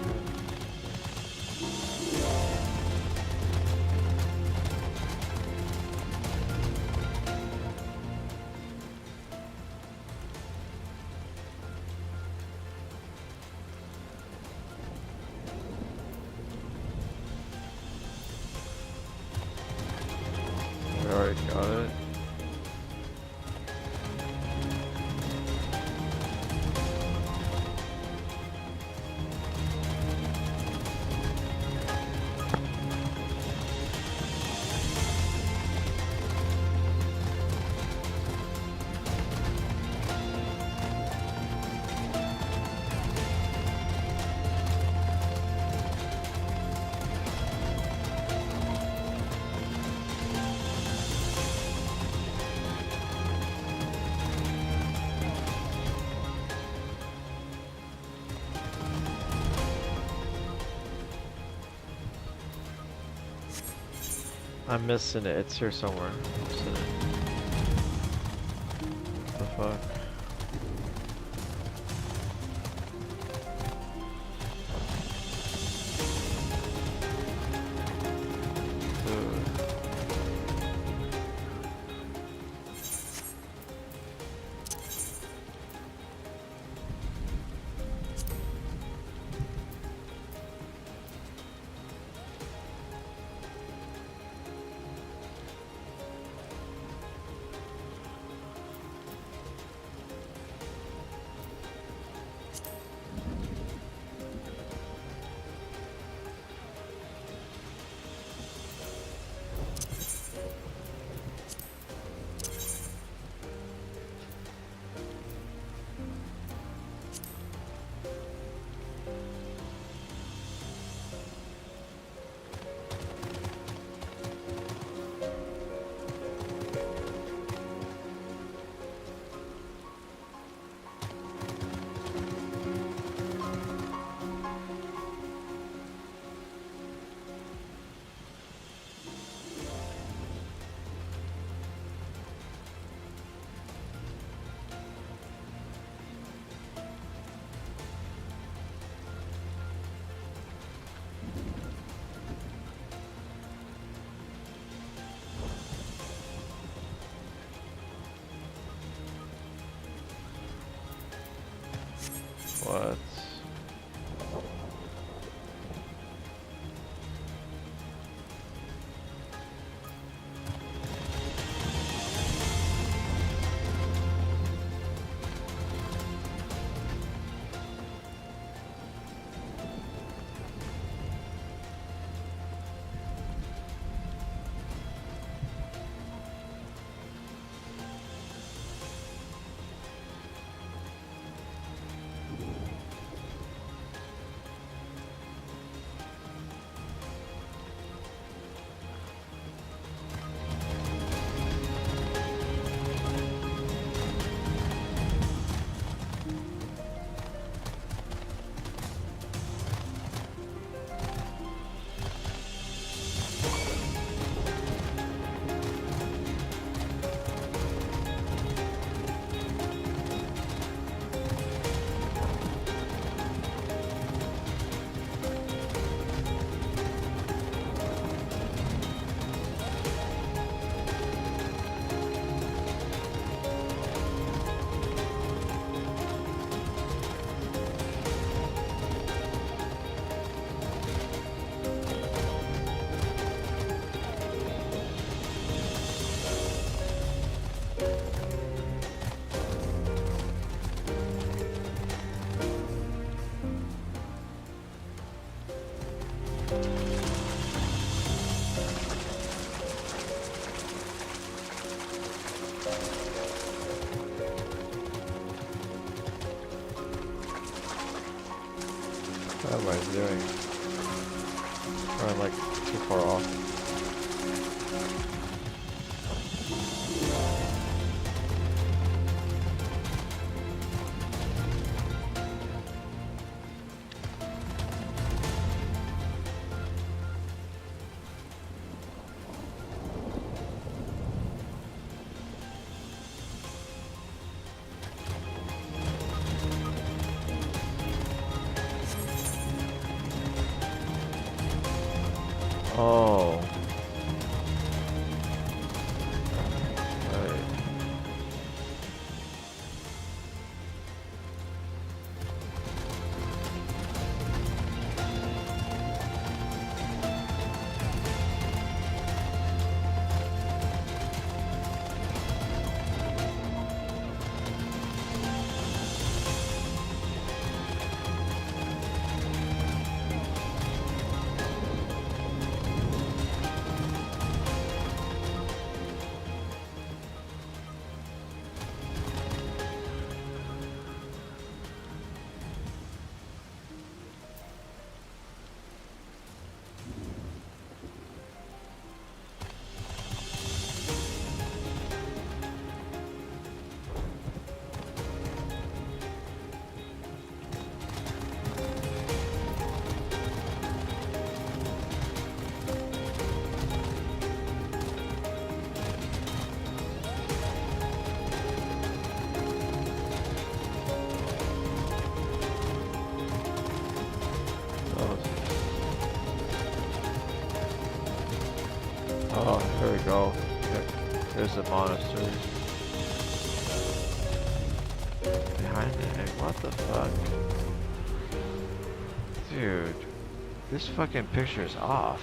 We already got it. I'm missing it. It's here somewhere. I'm missing it. What the fuck? Dude. What? What am I doing? Or I'm like too far off. Oh. Right. Oh, here we go. There's the monitors. Behind it, and what the fuck? Dude, this fucking picture is off.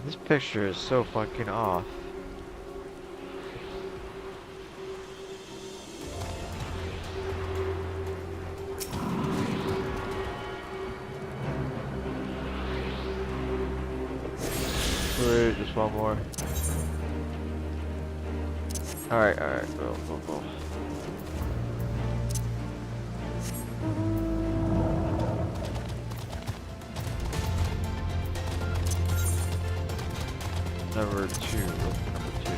This picture is so fucking off. Wait, just one more. Alright, go. Number 2, look at number 2.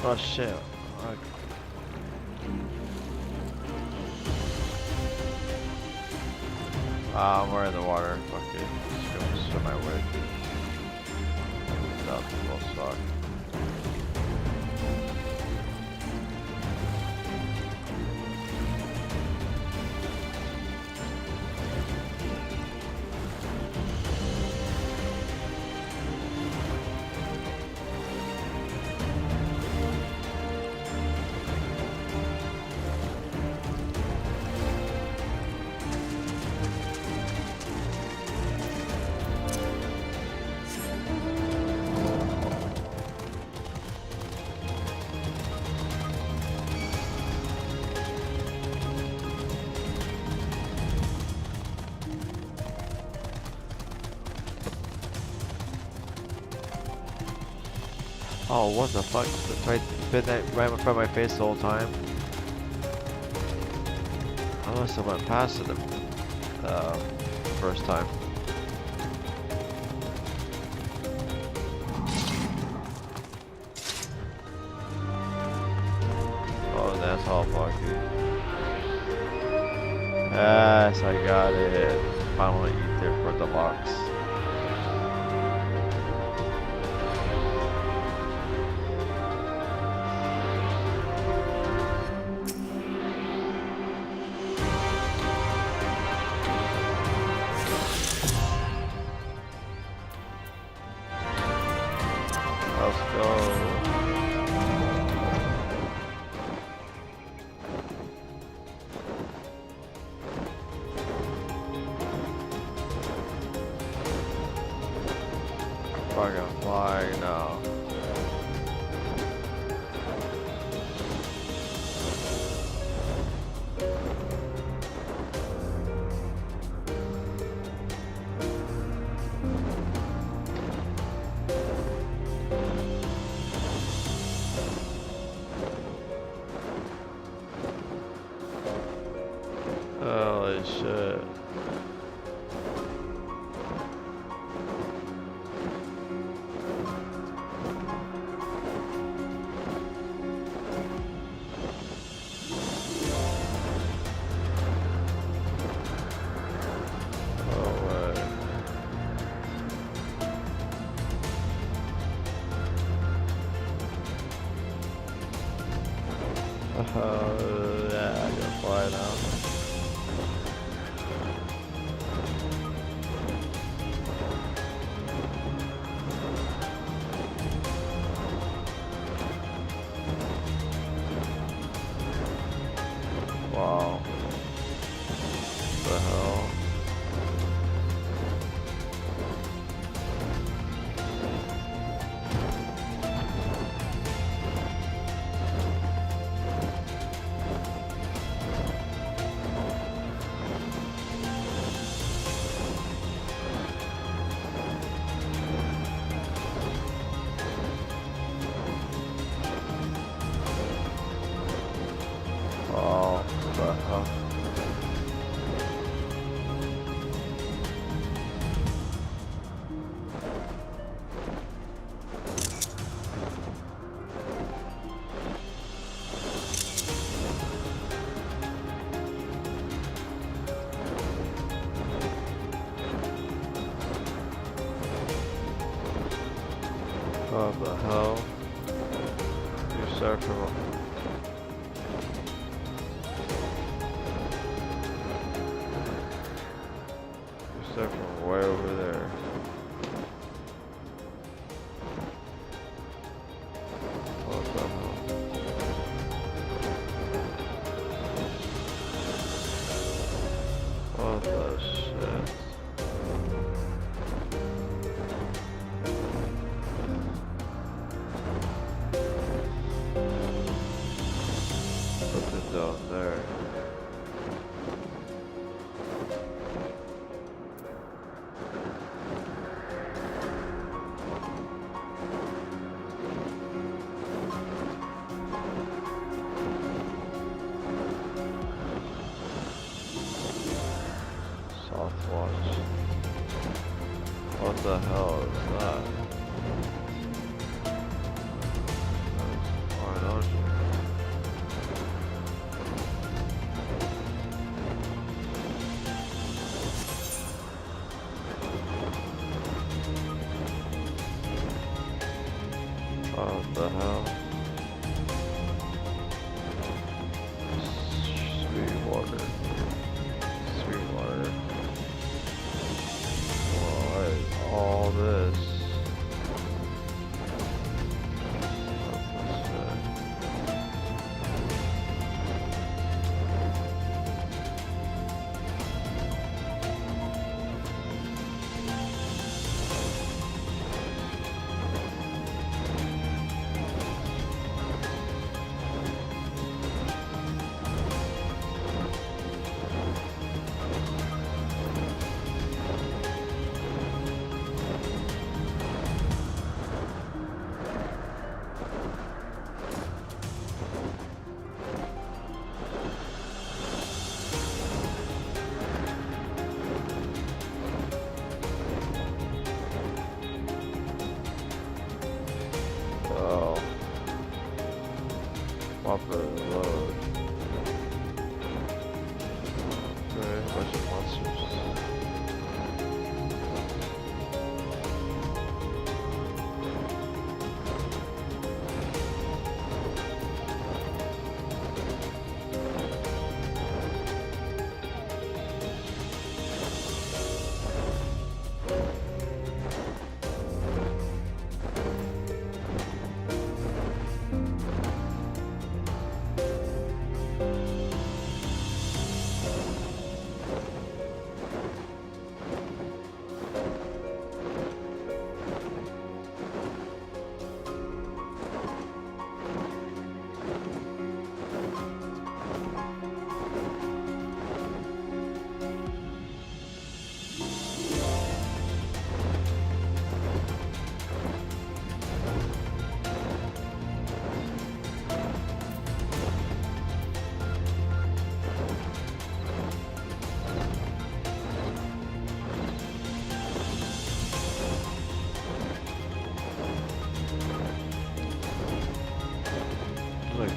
Oh shit. Alright. I'm wearing the water. Fuck it. Just go swim my way. That will suck. Oh, what the fuck? Been right in front of my face the whole time. I must have went past it the first time. Oh, that's all fucky. Yes, I got it. Finally eat there for the box. fucking flying now. Holy shit. Oh, yeah, I can fly now. Wow. What the hell? Oh, what the hell? What the hell? You start from way over there. What the hell? What the shit? What's it down there? Southwatch. What the hell is that? Why don't you? What the hell? Sweetwater. Sweetwater. What is all this? What the shit?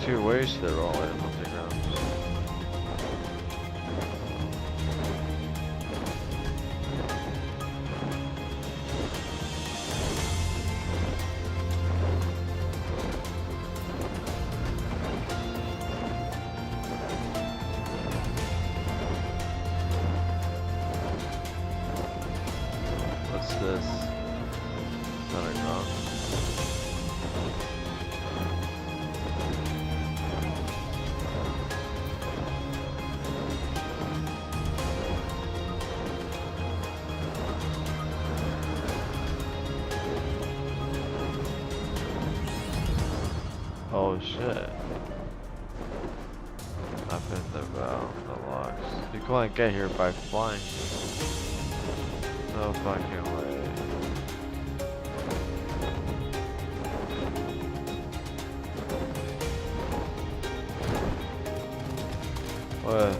2 wasted all in multi-grams. What's this? Thunderbolt. Oh shit. Up in the valve, the locks. You couldn't get here by flying. No fucking way. What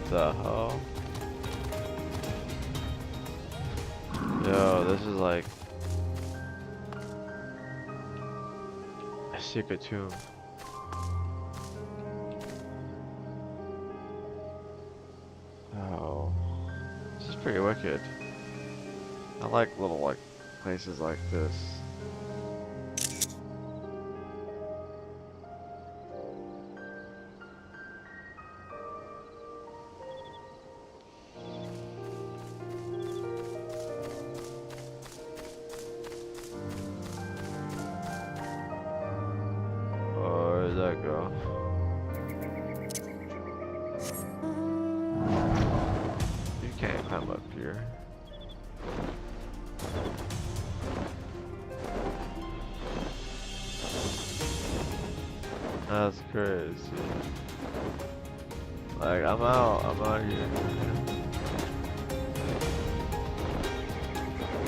the hell? Yo, this is like a secret tomb. Oh, this is pretty wicked. I like little like places like this. Where'd that go? You can't climb up here. That's crazy. Like, I'm out here.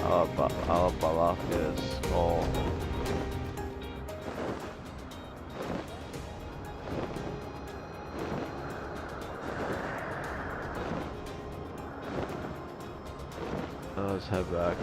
I'll fall off this skull. Let's head back.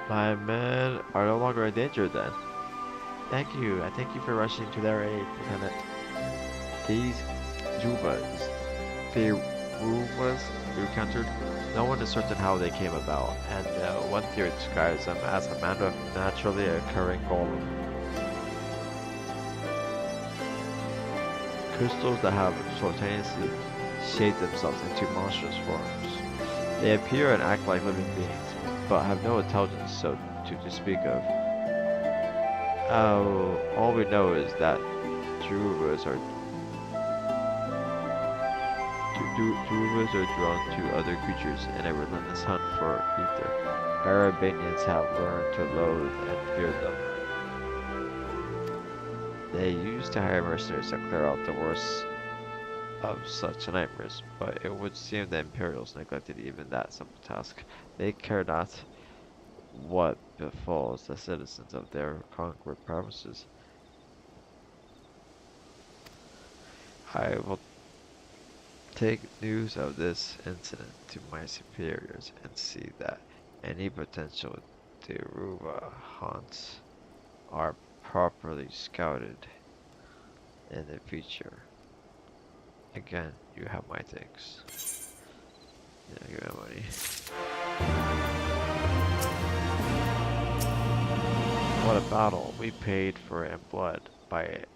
My men are no longer in danger then. Thank you. I thank you for rushing to their aid, Lieutenant. These Juvas, the rumors you encountered, no one is certain how they came about, and one theory describes them as a matter of naturally occurring golem. Crystals that have spontaneously shaped themselves into monstrous forms. They appear and act like living beings, but have no intelligence so to speak of. All we know is that Juvas are drawn to other creatures in a relentless hunt for ether. Carabinians have learned to loathe and fear them. They used to hire mercenaries to clear out the worst of such nightmares, but it would seem the Imperials neglected even that simple task. They care not what befalls the citizens of their conquered provinces. I will take news of this incident to my superiors and see that any potential Deruva haunts are properly scouted in the future. Again, you have my thanks. Yeah, give me money. What a battle we paid for in blood, but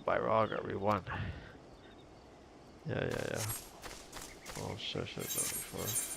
by Raga we won. Yeah. Oh shit, I should have done it before.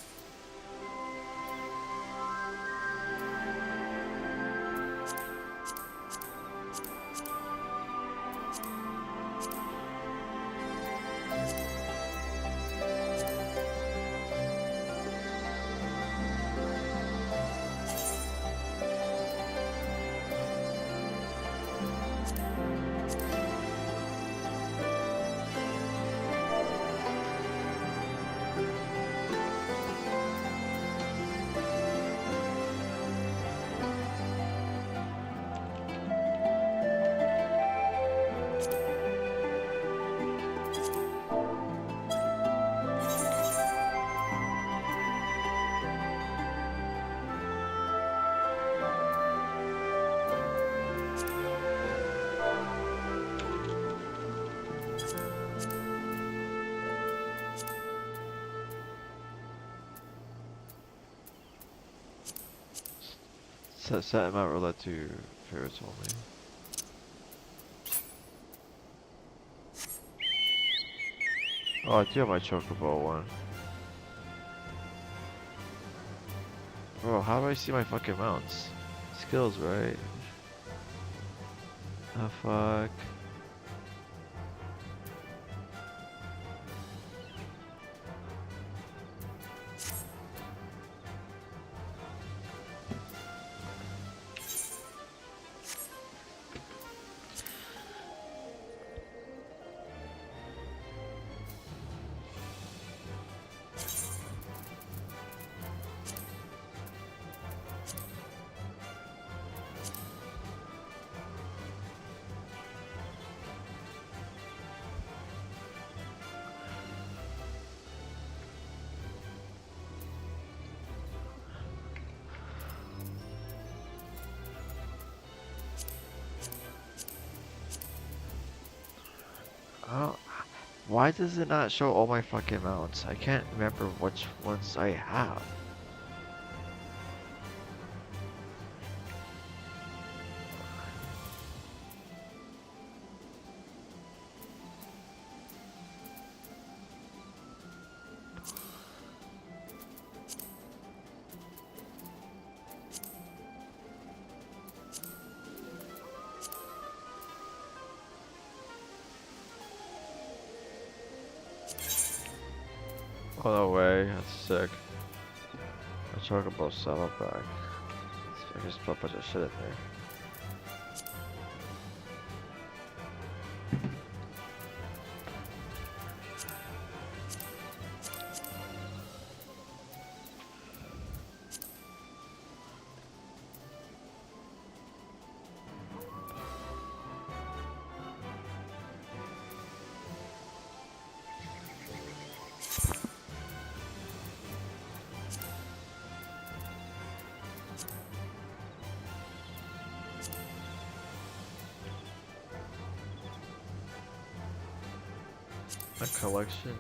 Set my roulette to favorites only. Oh, I do have my chocobo one. Bro, how do I see my fucking mounts? Skills, right? Oh fuck. Oh, why does it not show all my fucking mounts? I can't remember which ones I have. Oh no way, that's sick. I talk about Sub back. I just put a bunch of shit in there. A collection.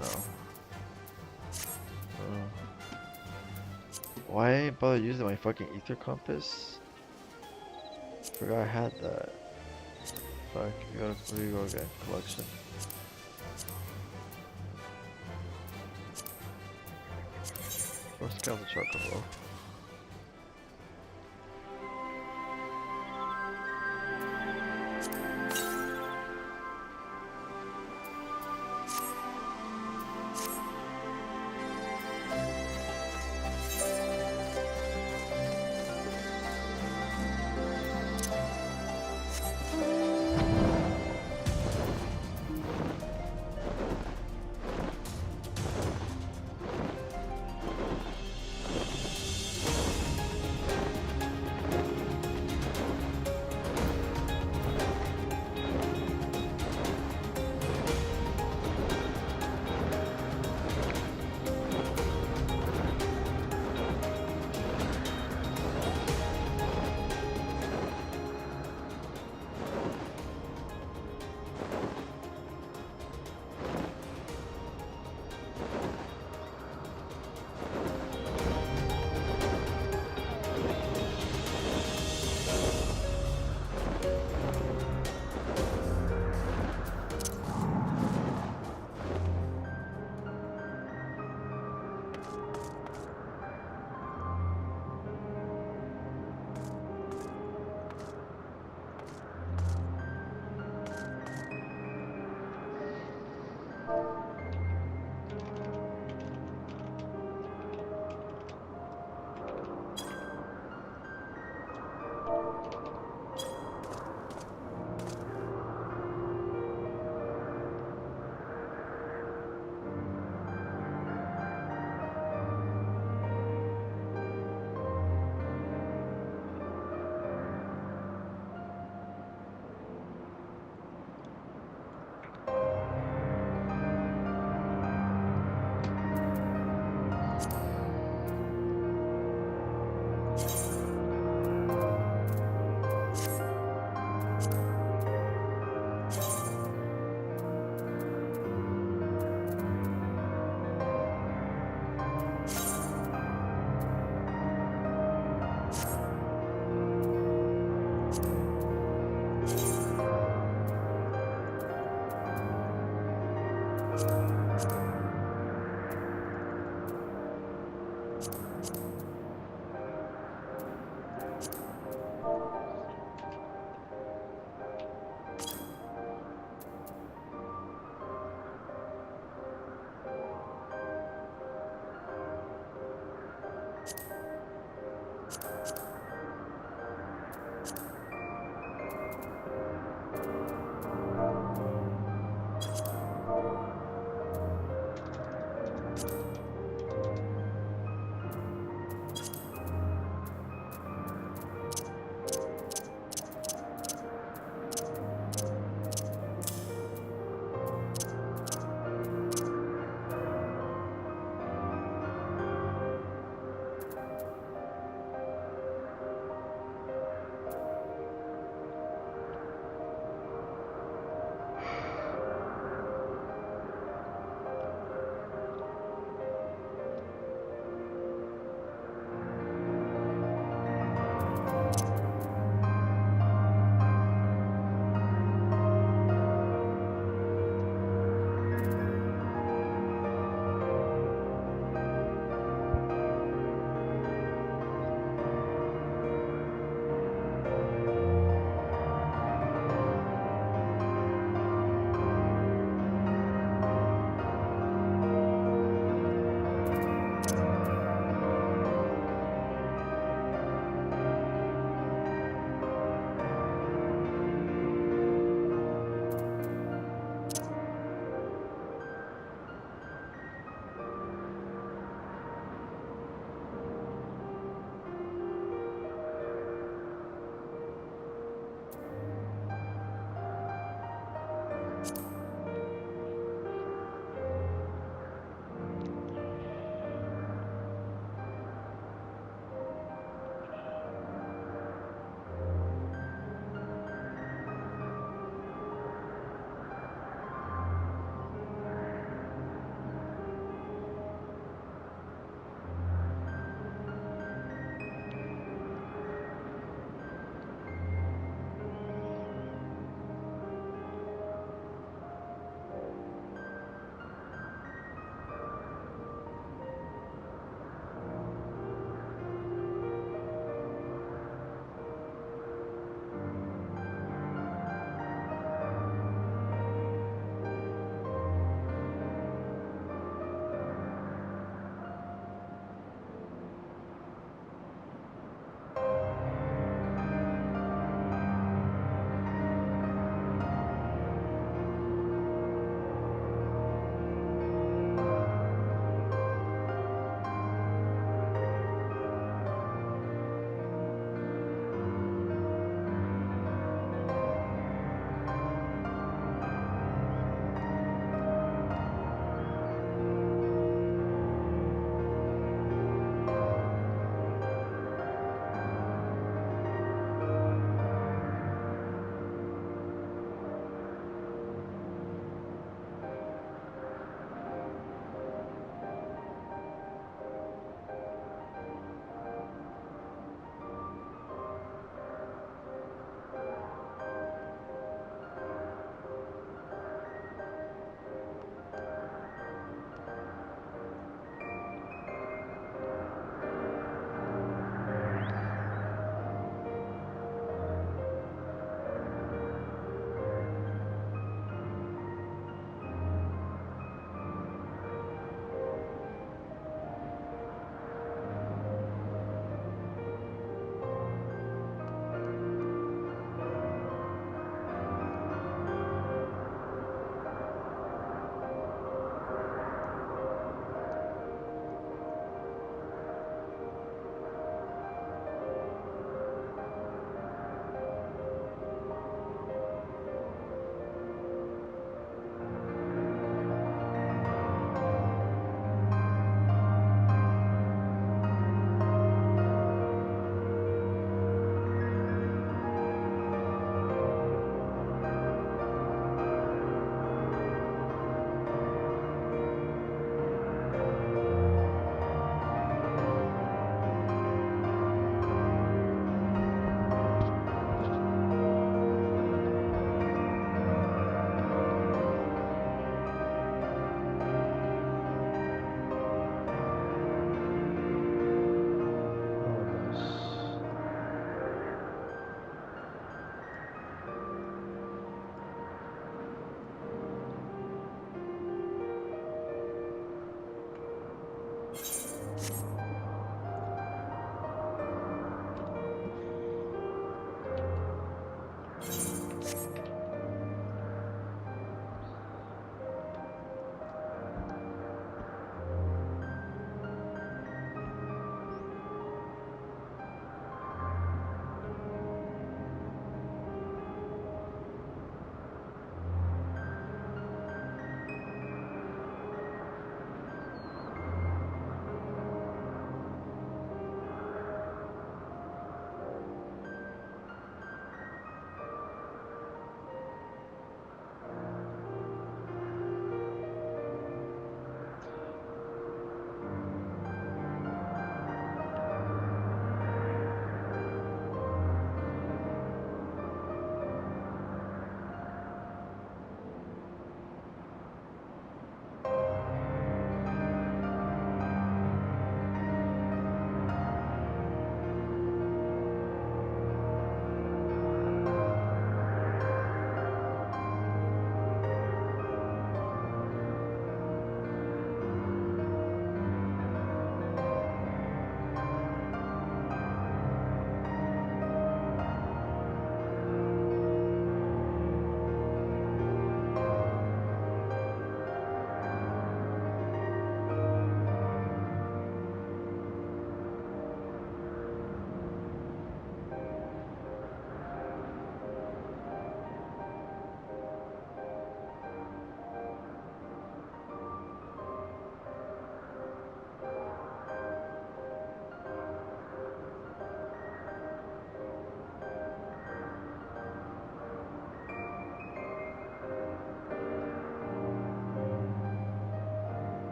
No. Why ain't bother using my fucking ether compass? Forgot I had that. Fuck, where do you go again? Collection. First count the chocobo.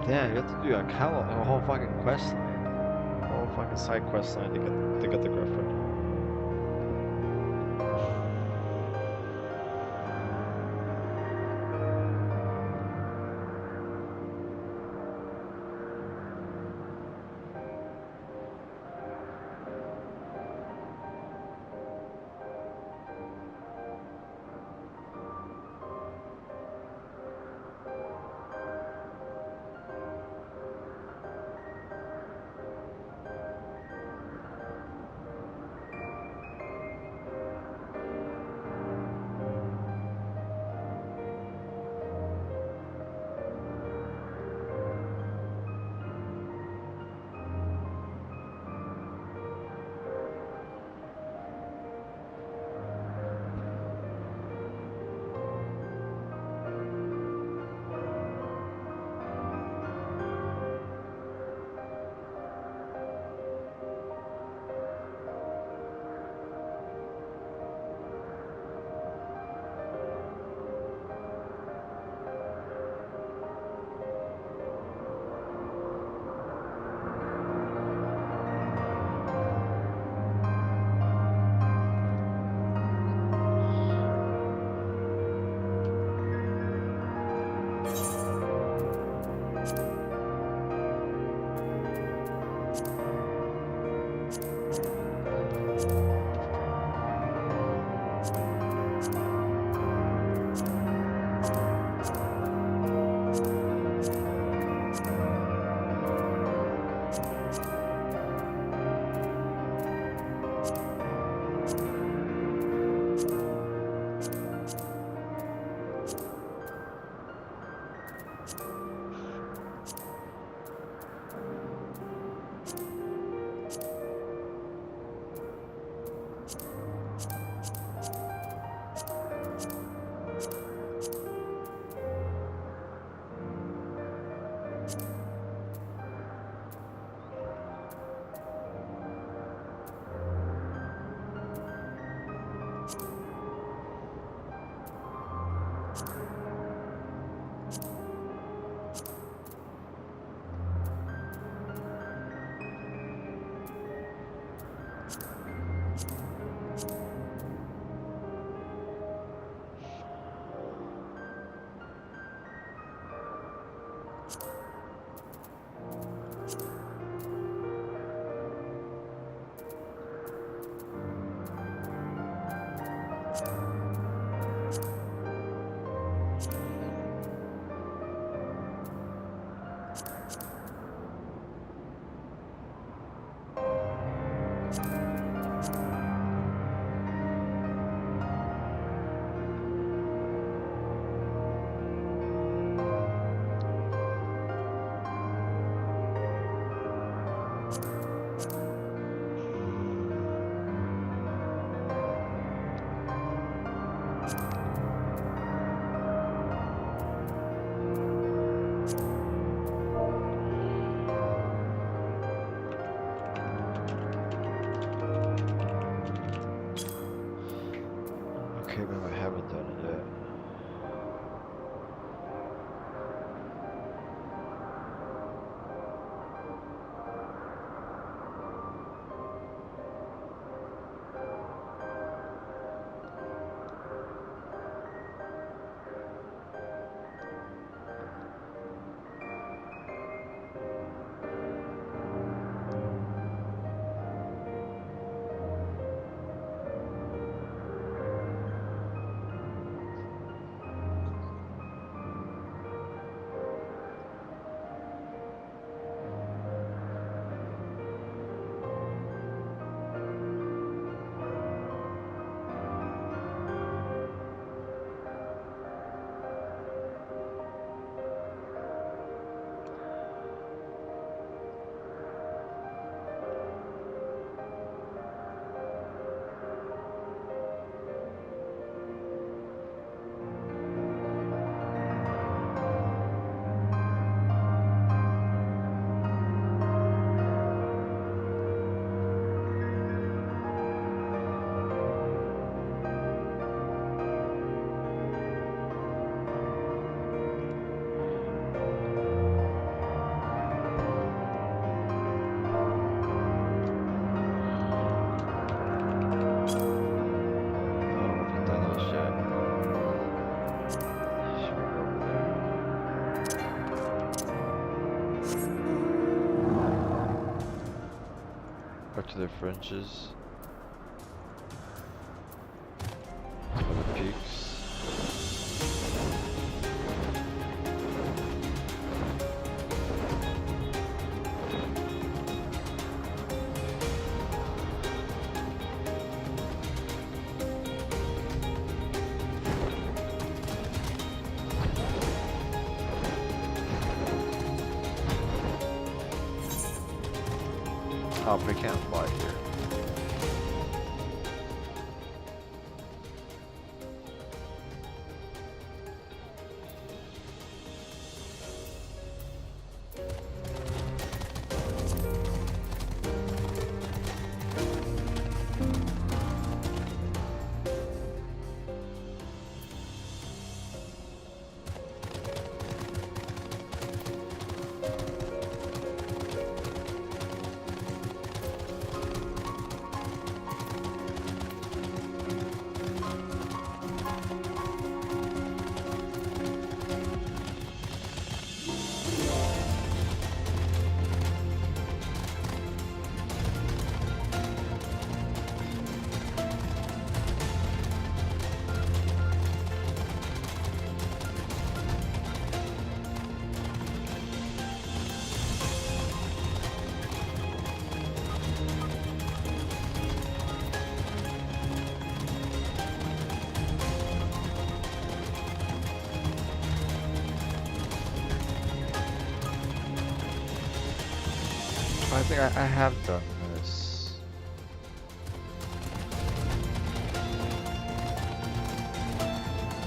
Damn, you have to do a whole fucking quest line. A whole fucking side quest line to get the Griffin. to the fringes. Or the peaks. We can't fly here. I think I have done this. I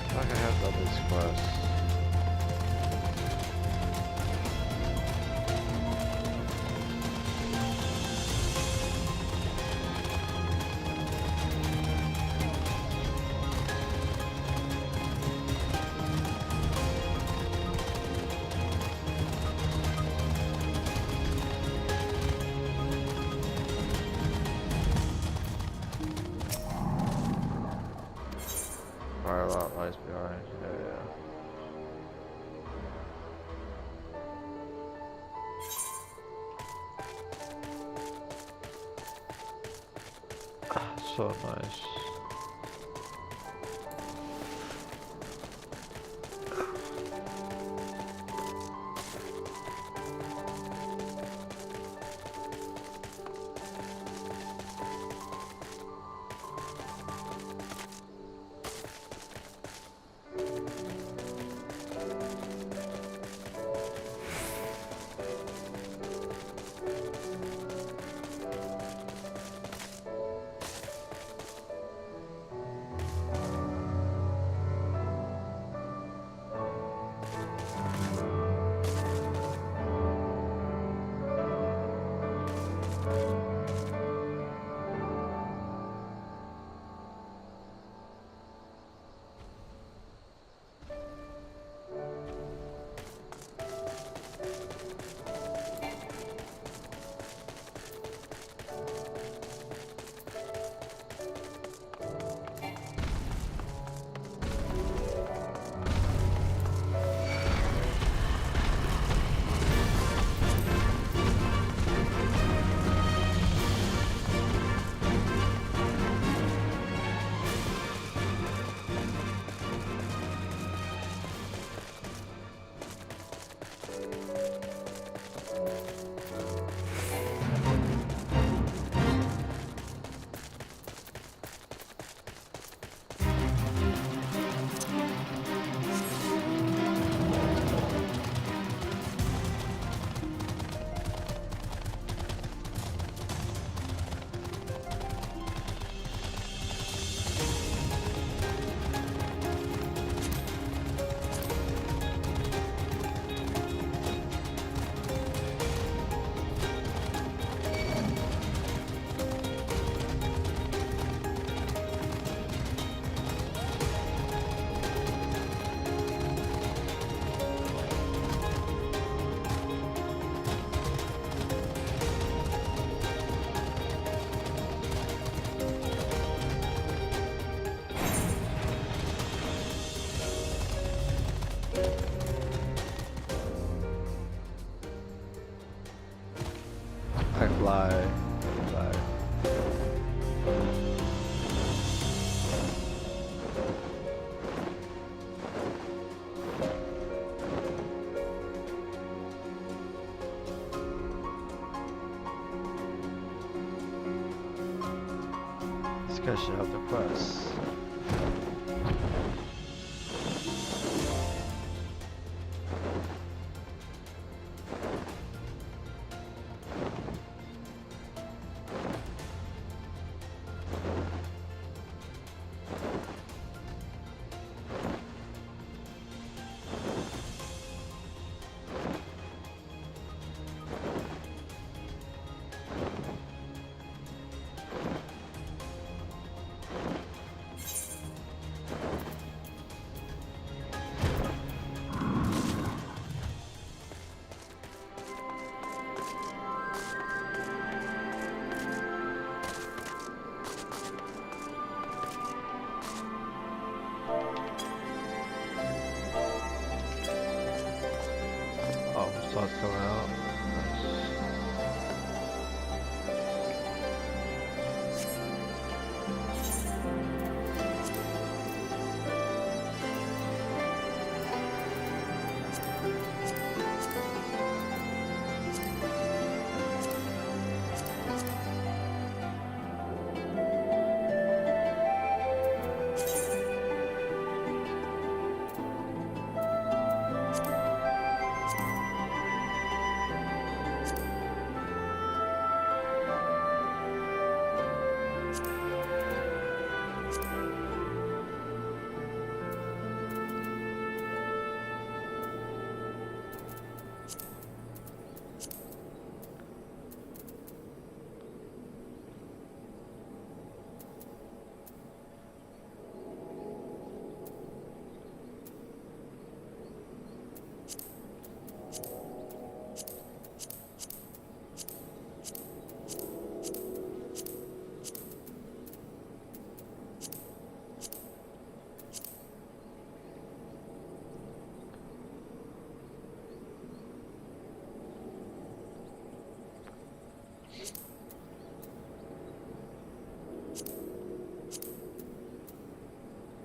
feel like I have done this quest. Fire lot lies behind. Yeah. So nice. I fly. discussion of the quest. Starts coming out.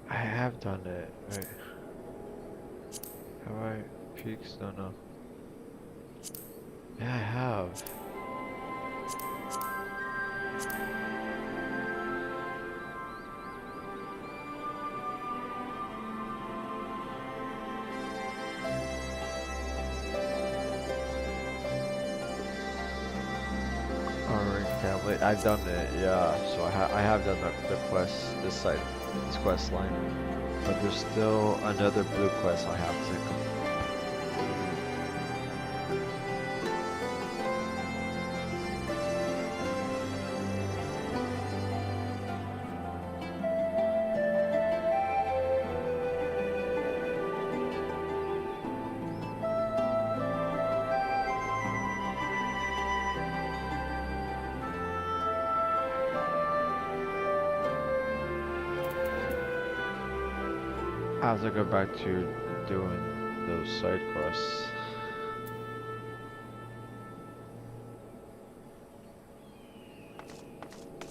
I have done it. Wait. Have I peaks? No. Yeah, I have. Alright, tablet. I've done it. Yeah. So I have done the quest. This quest line. But there's still another blue quest I have to complete. I have to go back to doing those side quests.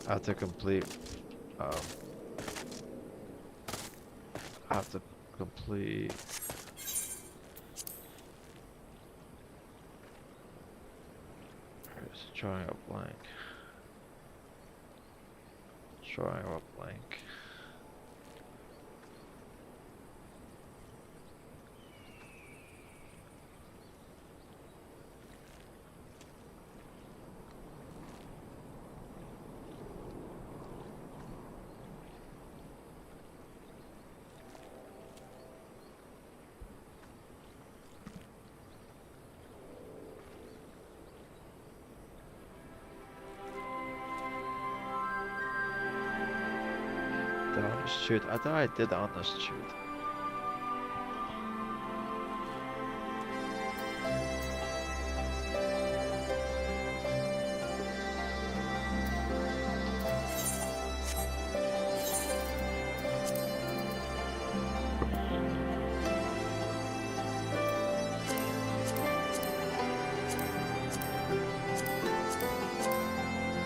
I have to complete. I have to complete. It's drawing a blank. Drawing a blank. The honest truth. I thought I did the honest truth.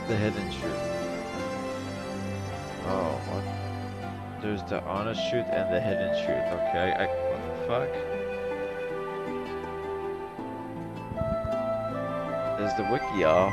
The hidden truth. Oh, what? There's the honest truth and the hidden truth. Okay, what the fuck? Is the wiki off?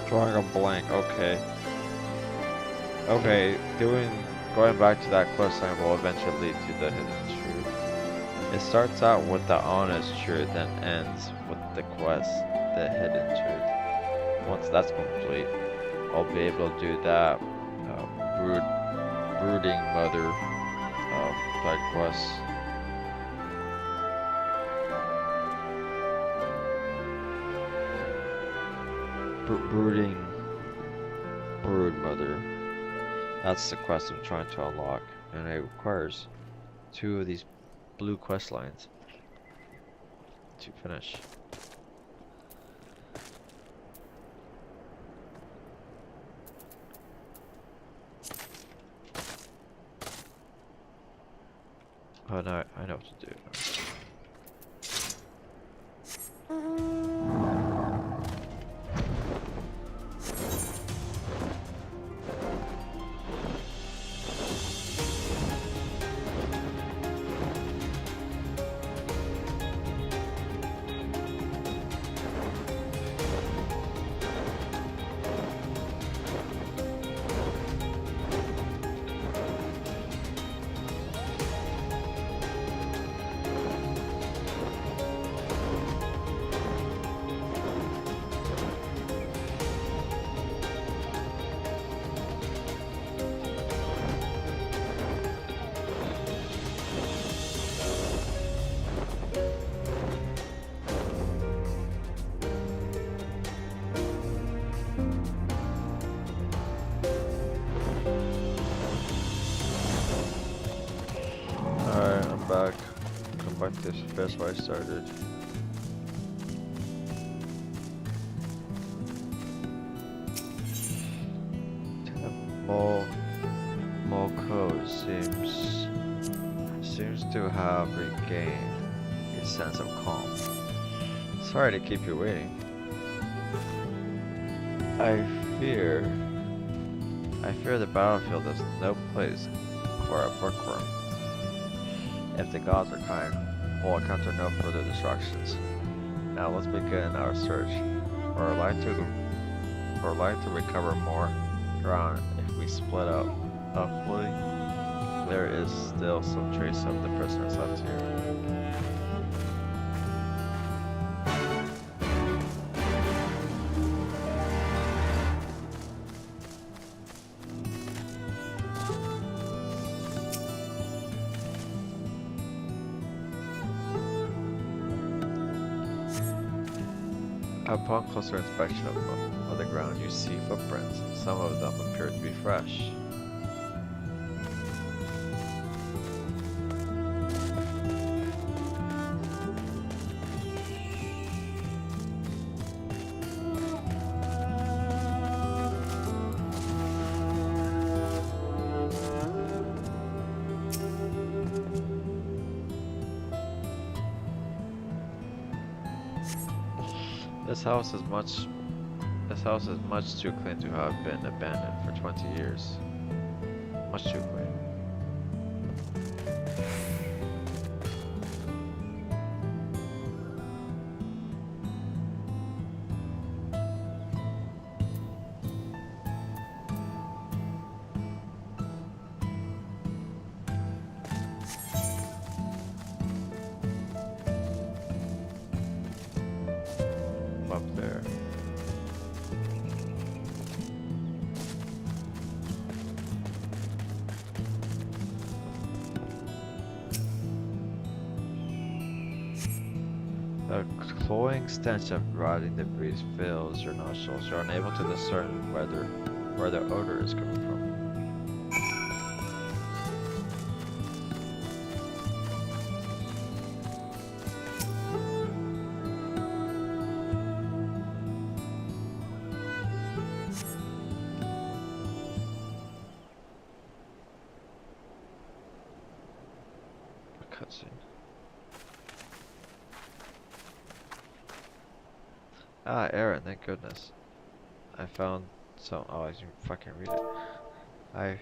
Drawing a blank, okay. Okay, going back to that quest line will eventually lead to the hidden truth. It starts out with the honest truth and ends with the quest, the hidden truth. Once that's complete, I'll be able to do that brooding mother side quest. Brooding brood mother. That's the quest I'm trying to unlock, and it requires 2 of these blue quest lines to finish. Oh no, I know what to do. Alright, I'm back. Come back to this where I started. Molko seems to have regained a sense of calm. Sorry to keep you waiting. I fear the battlefield is no place for a bookworm. If the gods are kind, we'll encounter no further distractions. Now let's begin our search. For our life to recover more ground if we split up upwardly, there is still some trace of the prisoners left here. Upon closer inspection of the ground, you see footprints. Some of them appear to be fresh. This house is much too clean to have been abandoned for 20 years. Much too clean. Up there. A cloying stench of rotting debris fills your nostrils. You're unable to discern where the odor is coming from. Cutscene. Ah, Aaron, thank goodness. I found some. Oh, you fucking read it. I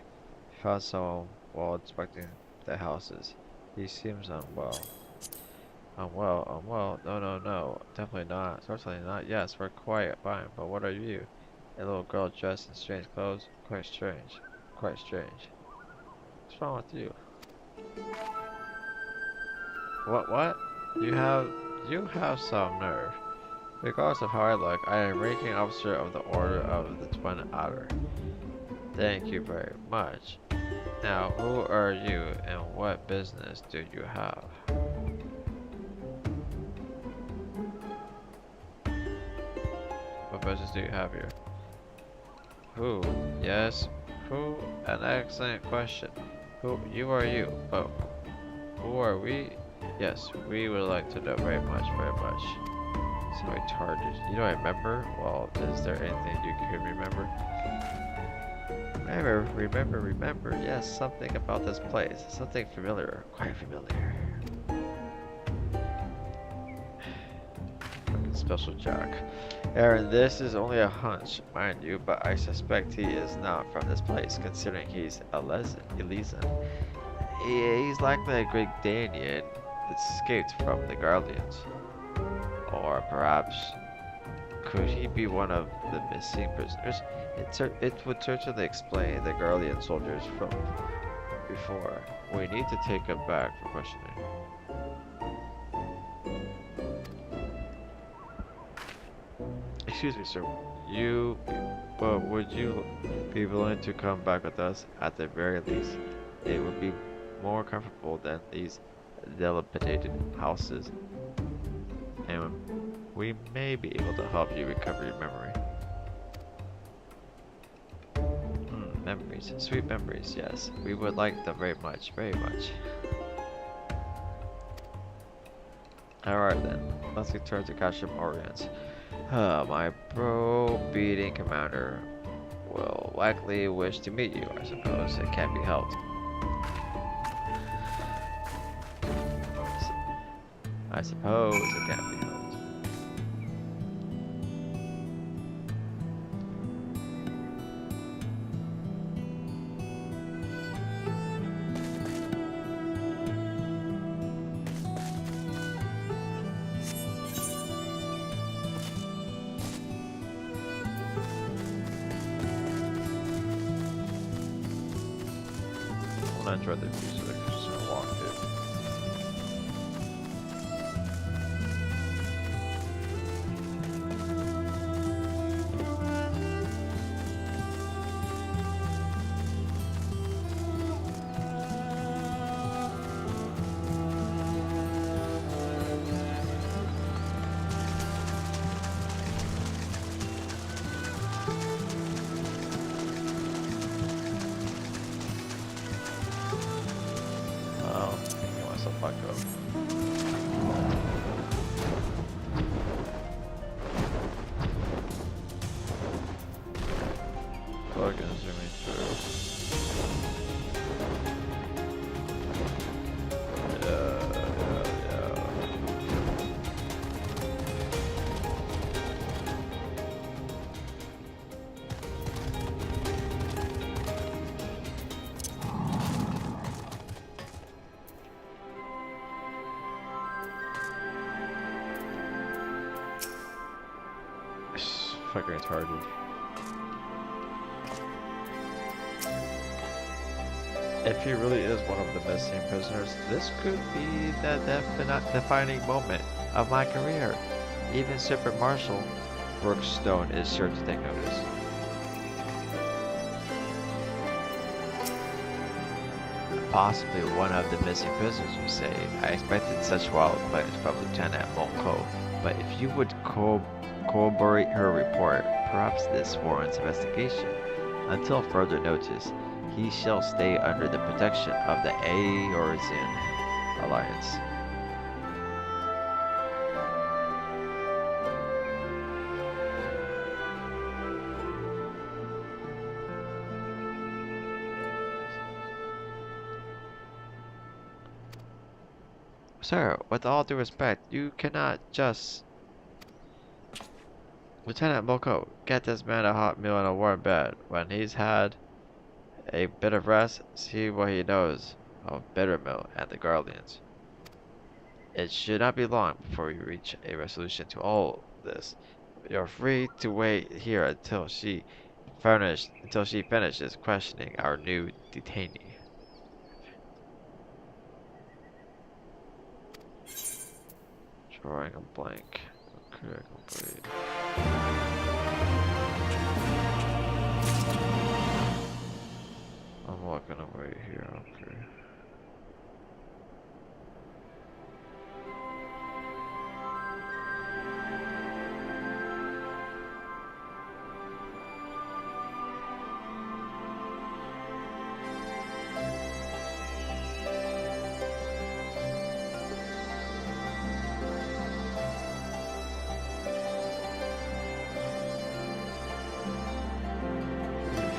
found someone while inspecting the houses. He seems unwell. Unwell? No. Definitely not. Certainly not. Yes, we're quiet, fine. But what are you? A little girl dressed in strange clothes. Quite strange. Quite strange. What's wrong with you? What? You have some nerve. Regardless of how I look, I am ranking officer of the Order of the Twin Otter. Thank you very much. Now, who are you and what business do you have? What business do you have here? Who? Yes. Who? An excellent question. Who? You are you, but who are we? Yes, we would like to know very much, very much. So retarded. You don't remember? Well, is there anything you can remember? Remember. Yes, something about this place. Something familiar. Quite familiar. Fucking Special Jack. Aaron, this is only a hunch, mind you, but I suspect he is not from this place, considering he's Elysian. He's likely a Great Danian that escaped from the Guardians. Or perhaps, could he be one of the missing prisoners? It would certainly explain the Guardian soldiers from before. We need to take him back for questioning. Excuse me, sir. But would you be willing to come back with us at the very least? It would be more comfortable than these dilapidated houses, and we may be able to help you recover your memory. Memories, sweet memories, yes. We would like them very much, very much. Alright then, let's return to Kashim Orients. My bro-beating commander will likely wish to meet you. I suppose it can't be helped. I suppose it can't be helped. I enjoyed the view, so they're just gonna walk through. Fuck up. Fucking zooming through. Yeah. Fucking retarded. If he really is one of the missing prisoners, this could be the defining moment of my career. Even Super Marshal Brookstone is sure to take notice. Possibly one of the missing prisoners, you say. I expected such wild claims from Lieutenant Monko, but if you would corroborate her report, perhaps this warrants investigation. Until further notice, he shall stay under the protection of the Eorzean Alliance. Sir, with all due respect, you cannot just... Lieutenant Moko, get this man a hot meal and a warm bed. When he's had a bit of rest, see what he knows of Bittermill and the Guardians. It should not be long before we reach a resolution to all this. You're free to wait here until she finishes questioning our new detainee. Drawing a blank. Okay, complete. I'm walking away here, okay.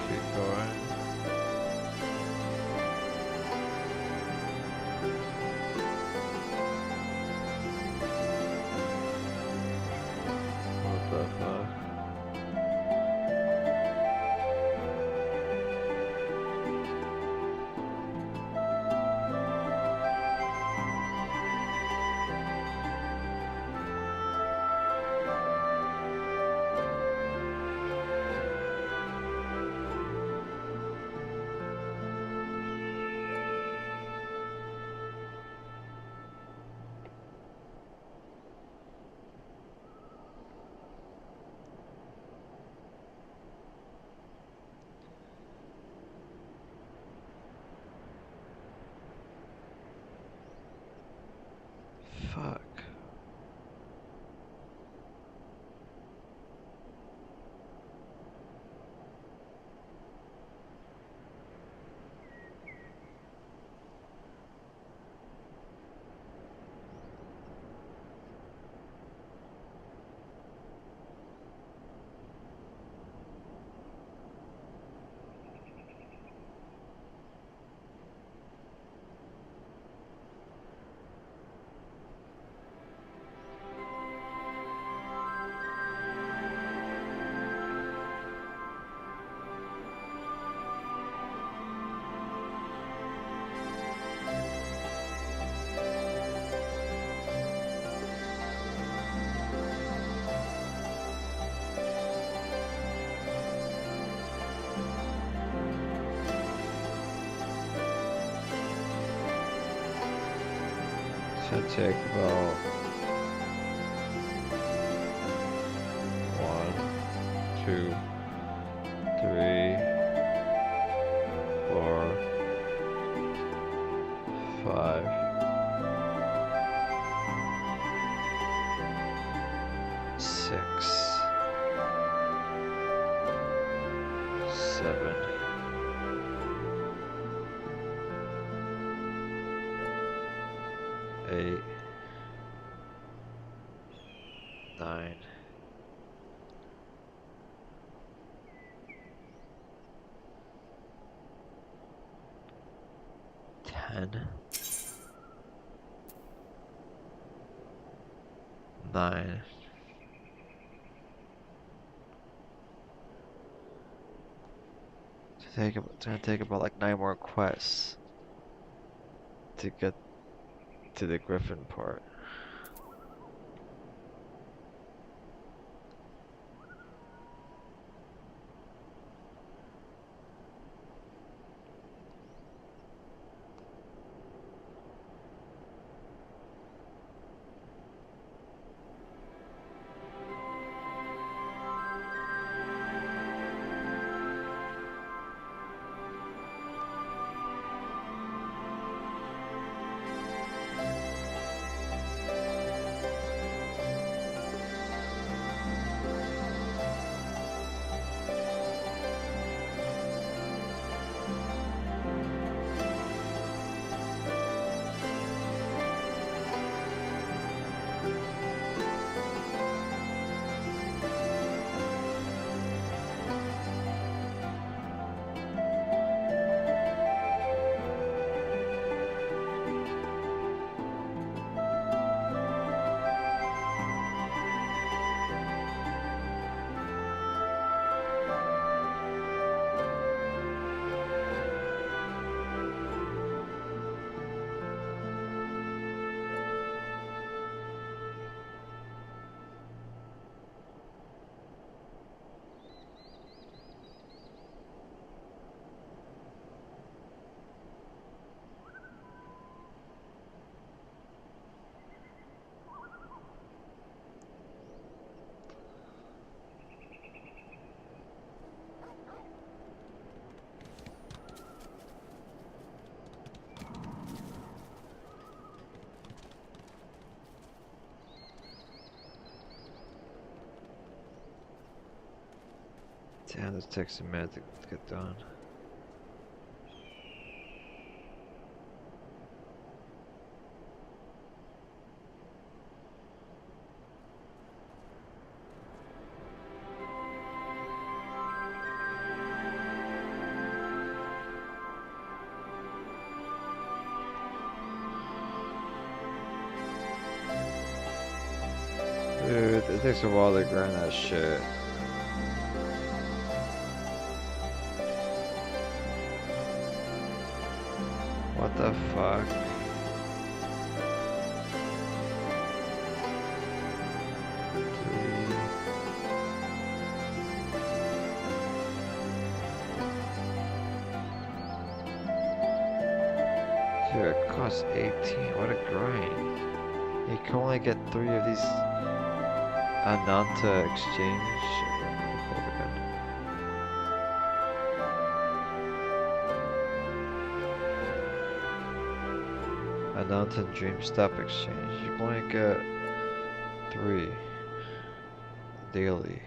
Keep going. What the fuck? Fuck. Should take about 1, 2, 3, 4, 5, 6, 7, 8, 9, 10, 9, 'It's gonna take about like 9 more quests to get to the Griffin part. Damn, this takes a minute to get done. Dude, it takes a while to grind that shit. What the fuck? Dude, it costs 18. What a grind. You can only get 3 of these Ananta exchange. Ananta Dream Step exchange. You can only get 3 daily.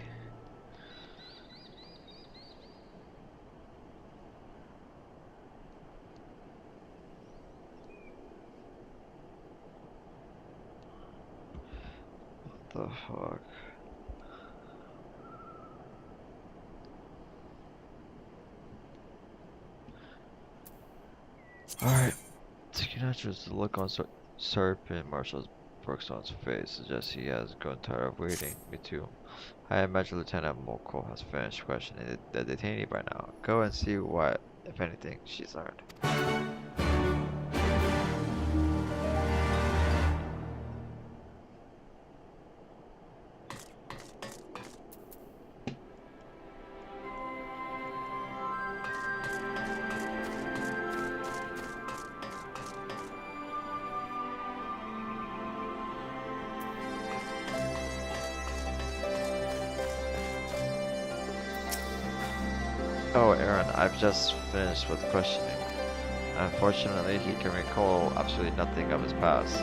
What the fuck? Alright. Taking out just the look on Serpent Marshall's Brookson's face suggests he has grown tired of waiting. Me too. I imagine Lieutenant Moko has finished questioning the detainee by now. Go and see what, if anything, she's learned. Oh, Aaron, I've just finished with questioning. Unfortunately, he can recall absolutely nothing of his past.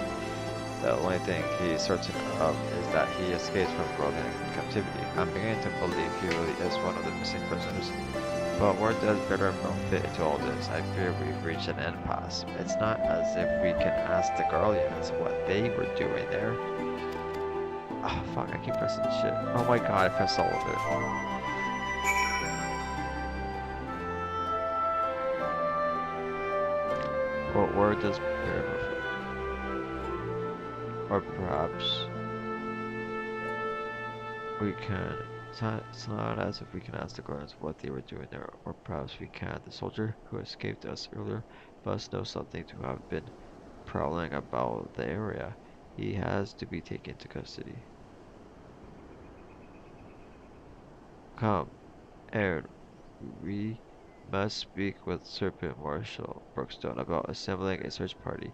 The only thing he's certain of is that he escaped from Berlin captivity. I'm beginning to believe he really is one of the missing prisoners. But where does Bittermill fit into all this? I fear we've reached an impasse. It's not as if we can ask the Guardians what they were doing there. Oh fuck, I keep pressing shit. Oh my god, I pressed all of it. But where does Bittermill fit? Or perhaps we can. It's not as if we can ask the guards what they were doing there, or perhaps we can. The soldier who escaped us earlier must know something to have been prowling about the area. He has to be taken into custody. Come, Aaron, we must speak with Serpent Marshal Brookstone about assembling a search party.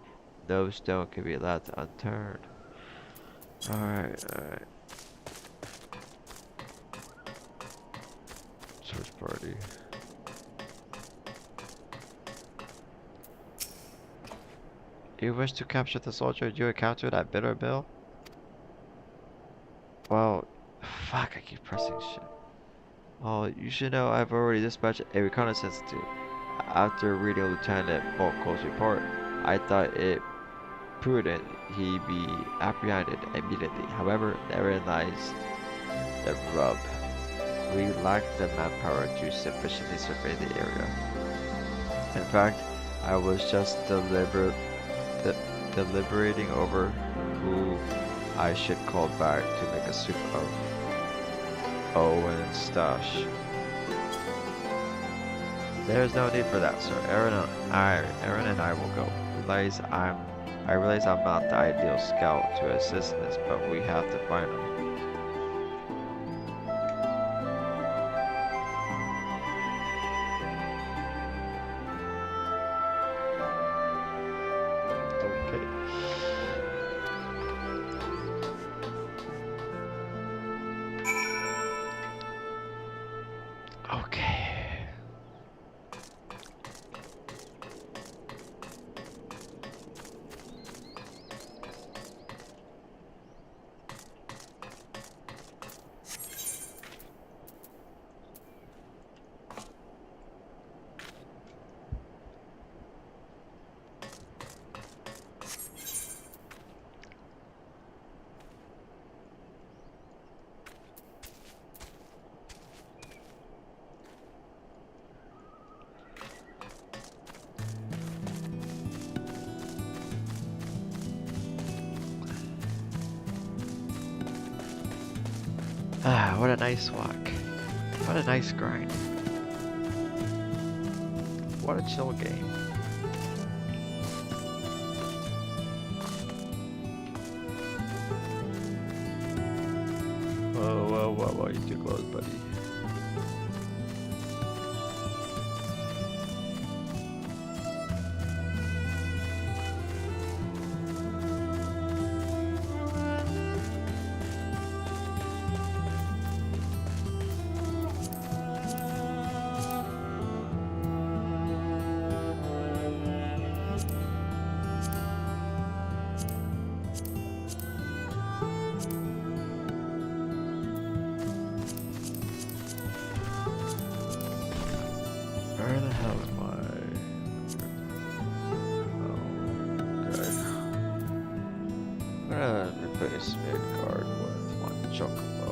No stone can be left unturned. Alright. Search party. You wish to capture the soldier you encountered at Bittermill? Well, fuck, I keep pressing shit. Oh, you should know I've already dispatched a reconnaissance team. After reading Lieutenant Bolko's report, I thought it prudent he be apprehended immediately. However, therein lies the rub. We lack the manpower to sufficiently survey the area. In fact, I was just deliberating over who I should call back to make a soup of Owen Stash. There's no need for that, sir. Aaron and I will go. I realize I'm not the ideal scout to assist this, but we have to find him. What a nice walk. What a nice grind. What a chill game. Whoa, you too close, buddy. Where the hell am I? Oh, okay. I'm gonna replace mid-guard with one chocobo.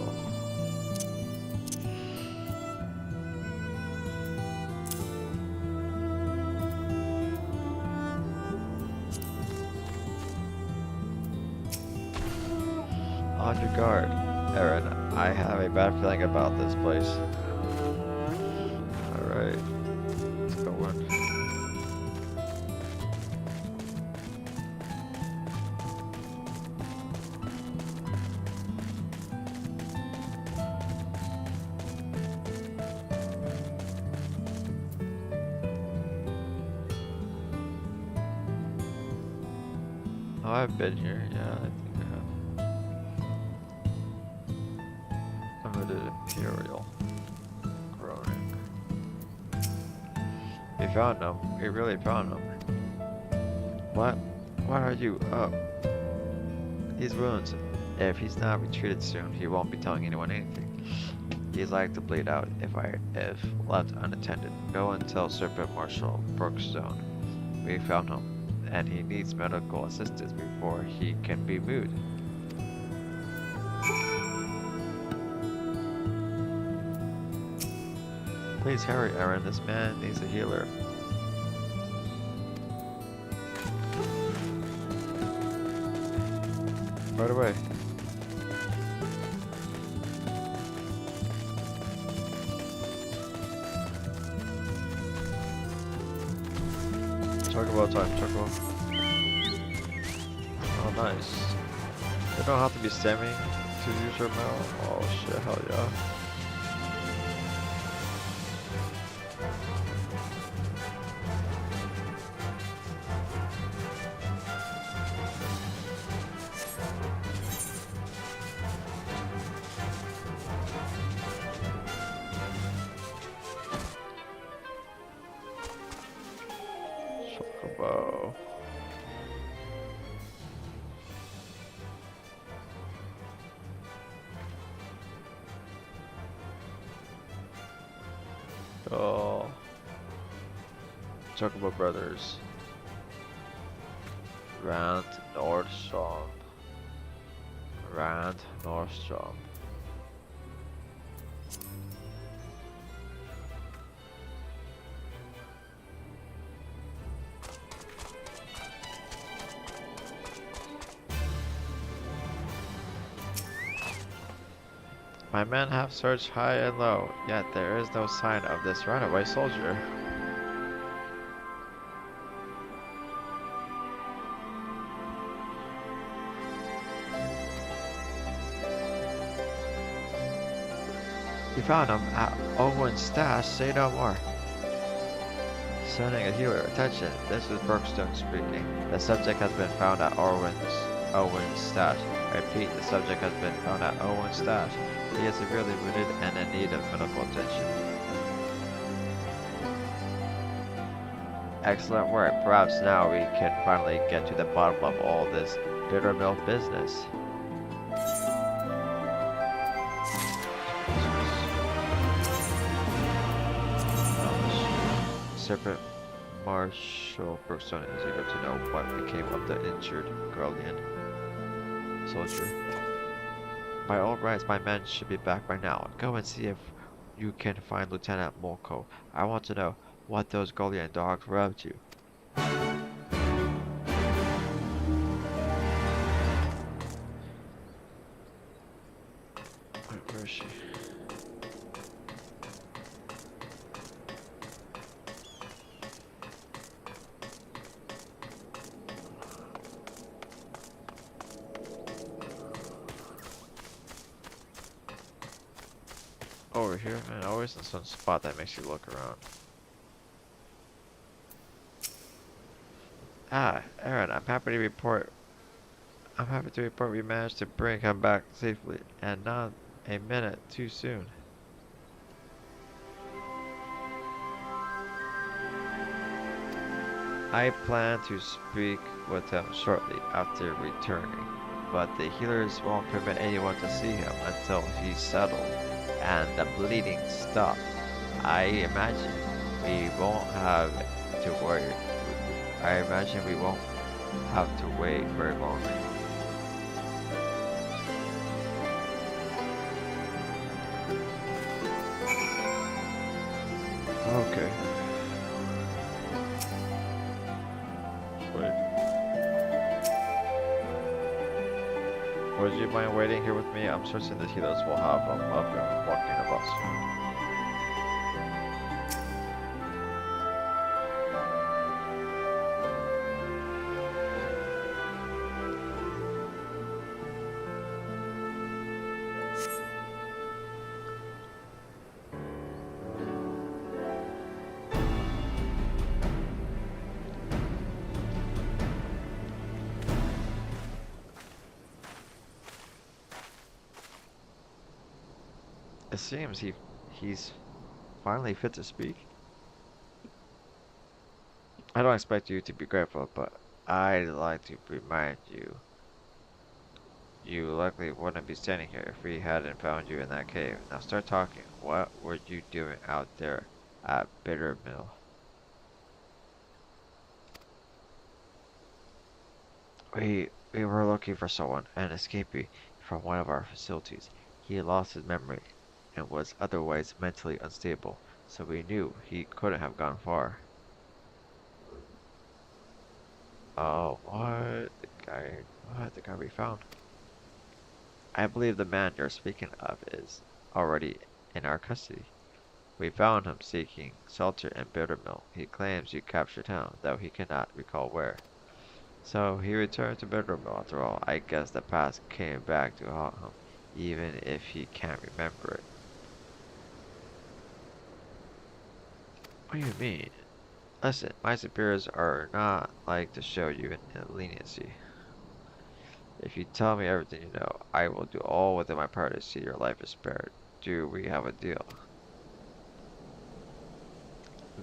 On your guard, Aaron. I have a bad feeling about this place. Alright. Oh, I've been here. Yeah, I think I have. Limited Imperial. Groaning. We found them. We really found them. What? What are you? Oh. These wounds. If he's not retreated soon, he won't be telling anyone anything. He's like to bleed out if left unattended. Go and tell Serpent Marshal Brookstone. We found him, and he needs medical assistance before he can be moved. Please hurry, Aaron. This man needs a healer. Right away. Chocobo time, Chocobo. Oh, nice. You don't have to be stemming to use your mouth. Oh shit, hell yeah. Chocobo. Oh. Chocobo Brothers. Rand Nordstrom. Rand Nordstrom. My men have searched high and low, yet there is no sign of this runaway soldier. You found him at Owen's stash, say no more. Sending a healer, attention, this is Brookstone speaking. The subject has been found at Owen's stash. I repeat, the subject has been found at Owen's stash. He is severely wounded and in need of medical attention. Excellent work. Perhaps now we can finally get to the bottom of all this bitter milk business. Serpent Marshal Brookstone is eager to know what became of the injured Gurlian soldier. By all rights, my men should be back by now. Go and see if you can find Lieutenant Molko. I want to know what those Golian dogs were up to. Where is she? Over here, man, always in some spot that makes you look around. Ah, Aaron, I'm happy to report we managed to bring him back safely, and not a minute too soon. I plan to speak with him shortly after returning, but the healers won't permit anyone to see him until he's settled and the bleeding stopped. I imagine we won't have to worry. I imagine we won't have to wait very long. Okay. Wait. Would you mind waiting here with me? I'm certain the healers will have him up and walking about soon. It seems he's finally fit to speak. I don't expect you to be grateful, but I'd like to remind you, you likely wouldn't be standing here if we hadn't found you in that cave. Now start talking. What were you doing out there at Bittermill? We were looking for someone, an escapee from one of our facilities. He lost his memory and was otherwise mentally unstable, so we knew he couldn't have gone far. Oh, what? The guy we found? I believe the man you're speaking of is already in our custody. We found him seeking shelter in Bittermill. He claims you captured him, though he cannot recall where. So he returned to Bittermill after all. I guess the past came back to haunt him, even if he can't remember it. What do you mean? Listen, my superiors are not like to show you any leniency. If you tell me everything you know, I will do all within my power to see your life is spared. Do we have a deal?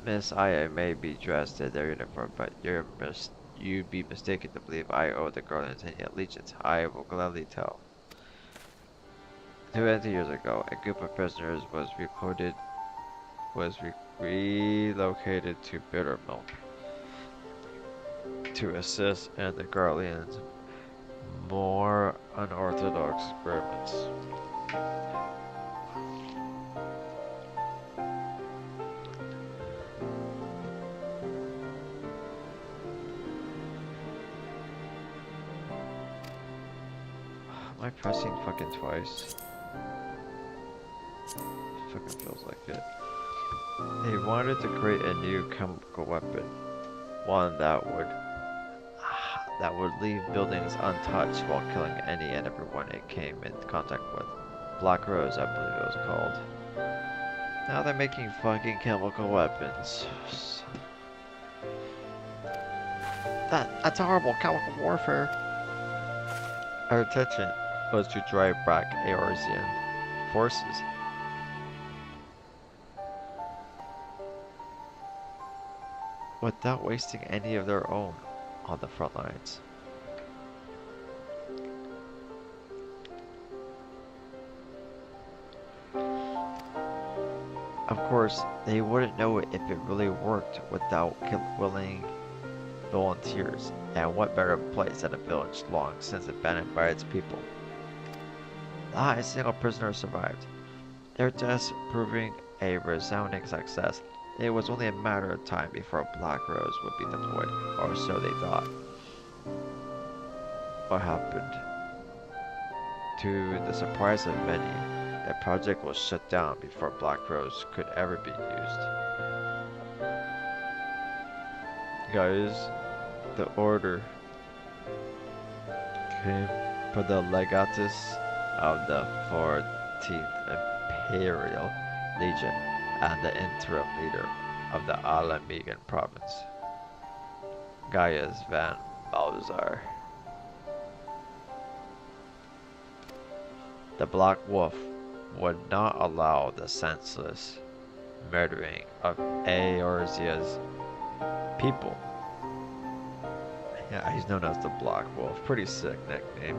Miss Aya may be dressed in their uniform, but you'd be mistaken to believe I owe the Guardians any allegiance. I will gladly tell. 20 years ago, a group of prisoners was relocated to Bittermilk to assist in the Guardians' more unorthodox experiments. Am I pressing fucking twice? Fucking feels like it. They wanted to create a new chemical weapon, one that would leave buildings untouched while killing any and everyone it came in contact with. Black Rose, I believe it was called. Now they're making fucking chemical weapons. That's horrible chemical warfare. Our intention was to drive back Eorzean forces. Without wasting any of their own on the front lines. Of course, they wouldn't know if it really worked without willing volunteers, and what better place than a village long since abandoned by its people. Not a single prisoner survived, their deaths proving a resounding success. It was only a matter of time before Black Rose would be deployed, or so they thought. What happened? To the surprise of many, the project was shut down before Black Rose could ever be used. Guys, the order came for the legatus of the 14th Imperial Legion and the interim leader of the Alamigan province, Gaius van Balthazar. The Black Wolf would not allow the senseless murdering of Eorzea's people. Yeah, he's known as the Black Wolf. Pretty sick nickname.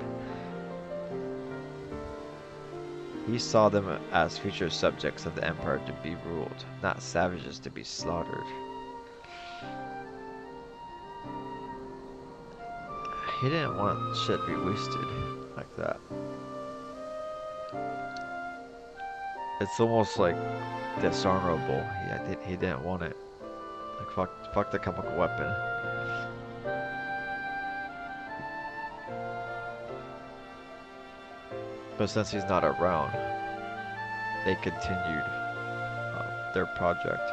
He saw them as future subjects of the Empire to be ruled, not savages to be slaughtered. He didn't want shit to be wasted like that. It's almost like dishonorable. He didn't want it. Like fuck the chemical weapon. But since he's not around, they continued their project.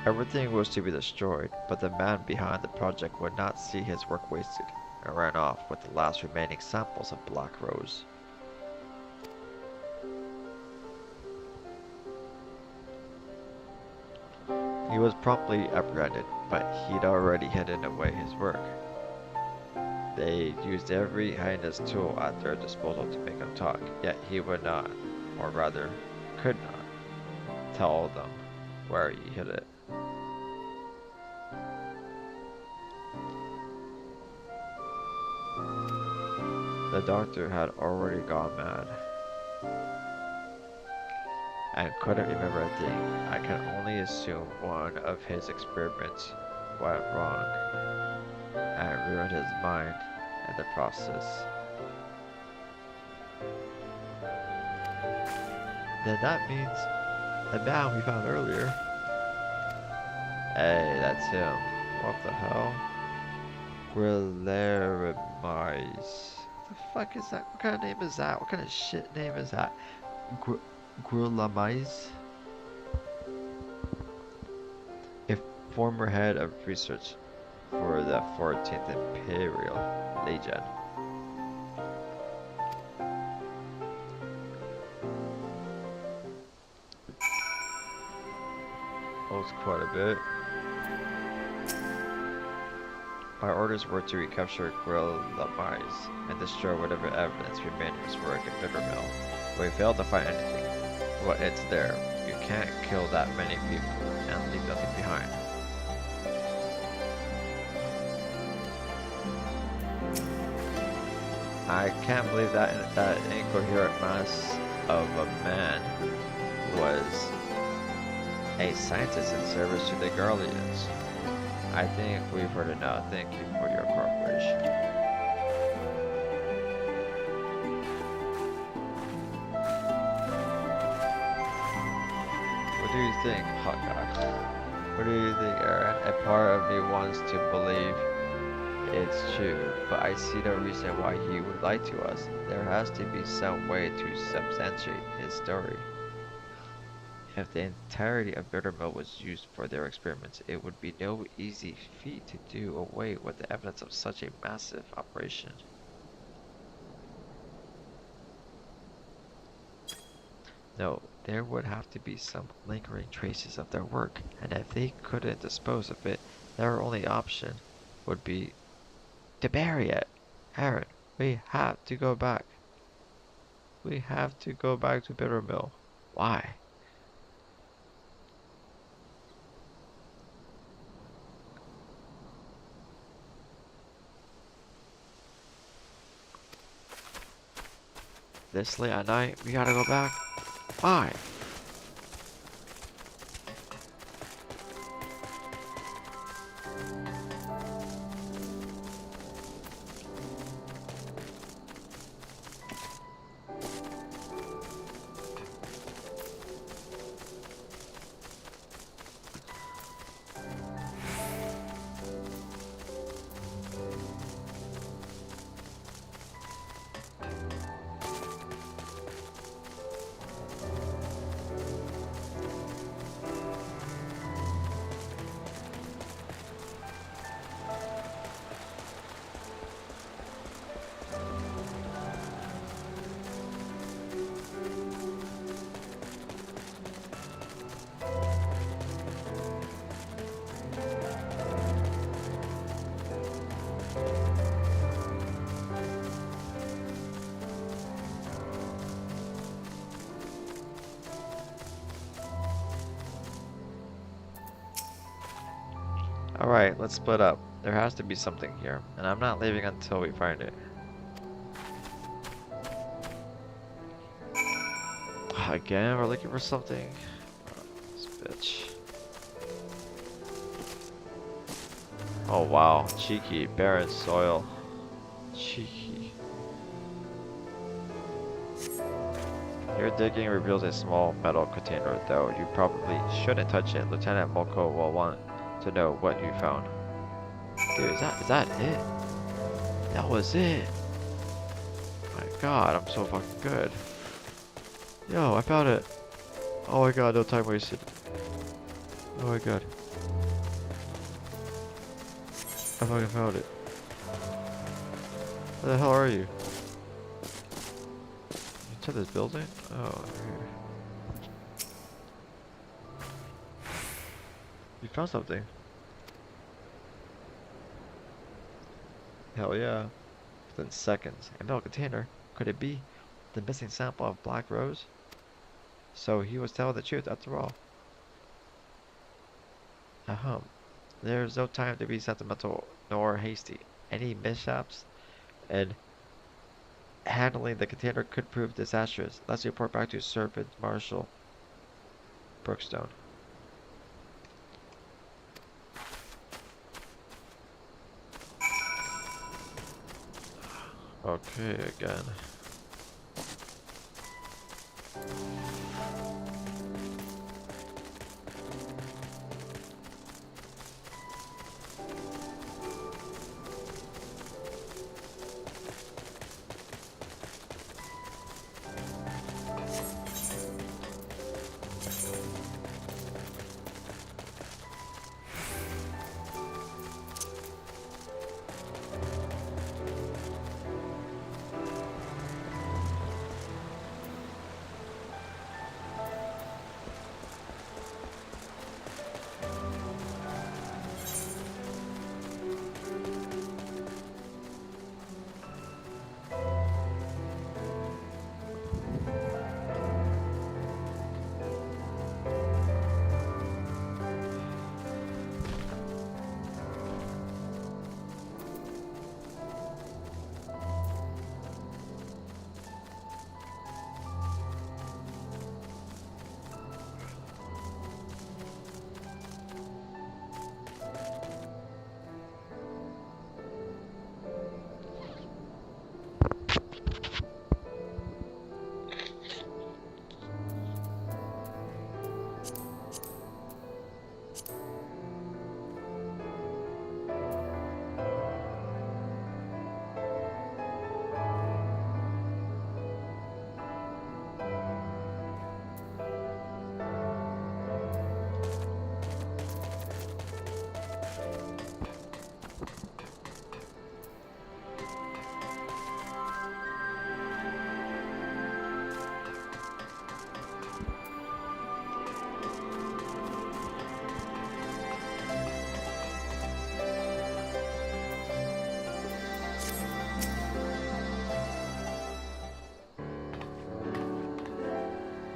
Everything was to be destroyed, but the man behind the project would not see his work wasted and ran off with the last remaining samples of Black Rose. He was promptly apprehended, but he'd already hidden away his work. They used every heinous tool at their disposal to make him talk, yet he would not, or rather, could not, tell them where he hid it. The doctor had already gone mad and couldn't remember a thing. I can only assume one of his experiments went wrong and ruined his mind in the process. Then that means the man we found earlier. Hey, that's him. What the hell? Grillerimize. What the fuck is that? What kind of name is that? What kind of shit name is that? Grillerimize? A former head of research for the 14th Imperial Legion. That was quite a bit. My orders were to recapture Grillerimize and destroy whatever evidence remained of his work at Bittermill. But we failed to find anything. Well, it's there. You can't kill that many people and leave nothing behind. I can't believe that that incoherent mass of a man was a scientist in service to the Guardians. I think we've heard enough. Thank you for your cooperation. What do you think, hot God? What do you think, Aaron? A part of me wants to believe it's true, but I see no reason why he would lie to us. There has to be some way to substantiate his story. If the entirety of Bittermill was used for their experiments, it would be no easy feat to do away with the evidence of such a massive operation. No, there would have to be some lingering traces of their work, and if they couldn't dispose of it, their only option would be to bury it. Aaron, we have to go back. We have to go back to Bittermill. Why? This late at night, we gotta go back? Why? Alright, let's split up. There has to be something here, and I'm not leaving until we find it. Again, we're looking for something. This bitch. Oh wow, cheeky, barren soil. Cheeky. Your digging reveals a small metal container, though you probably shouldn't touch it. Lieutenant Moko will want to know what you found. Dude, is that it? That was it. My god, I'm so fucking good. Yo, I found it. Oh my god, no time wasted. Oh my god. I fucking found it. Where the hell are you? Inside this building? Oh, here. You found something. Hell yeah. Within seconds. A metal container. Could it be the missing sample of Black Rose? So he was telling the truth after all. Ahem. There's no time to be sentimental nor hasty. Any mishaps and handling the container could prove disastrous. Let's report back to Sergeant Marshal Brookstone. Okay, again.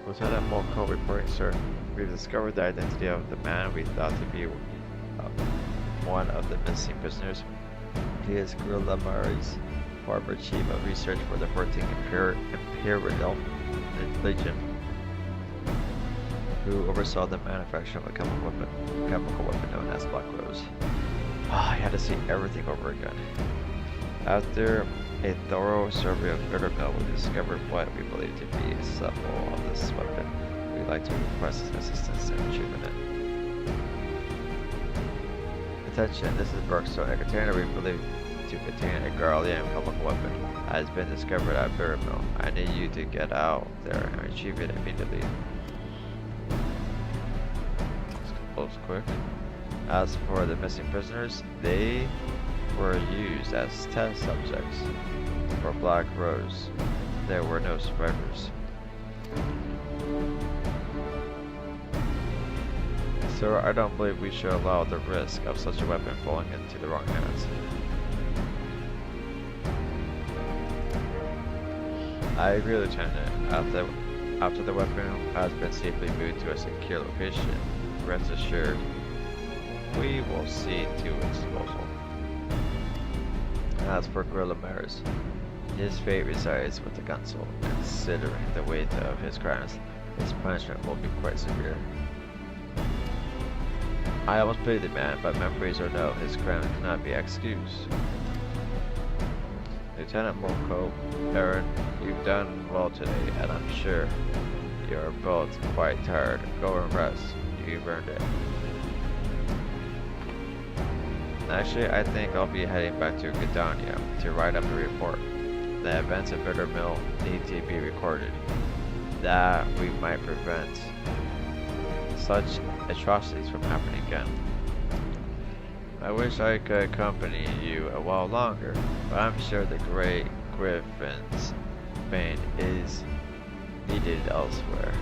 Lieutenant Molko reporting, sir. We've discovered the identity of the man we thought to be one of the missing prisoners. He is Gorilla Murray's former chief of research for the 14th Imperial Legion, who oversaw the manufacture of a chemical weapon known as Black Rose. I had to see everything over again. After a thorough survey of Thunderbolt, we discovered what we believe to be a sample of this weapon. We'd like to request his assistance in retrieving it. Attention, this is Brookstone. A container we believe to contain a Garlean chemical weapon has been discovered at Bitrate. I need you to get out there and retrieve it immediately. Let's close quick. As for the missing prisoners, they were used as test subjects for Black Rose. There were no survivors. Sir, I don't believe we should allow the risk of such a weapon falling into the wrong hands. I agree, Lieutenant. After the weapon has been safely moved to a secure location, rest assured we will see to its disposal. As for Gorilla Maris, his fate resides with the console. Considering the weight of his crimes, his punishment will be quite severe. I almost pity the man, but memories or no, his crimes cannot be excused. Lieutenant Morco, Aaron, you've done well today, and I'm sure you're both quite tired. Go and rest. You've earned it. Actually, I think I'll be heading back to Gdania to write up the report. The events at Bitter Mill need to be recorded. That we might prevent such atrocities from happening again. I wish I could accompany you a while longer, but I'm sure the Great Griffin's bane is needed elsewhere.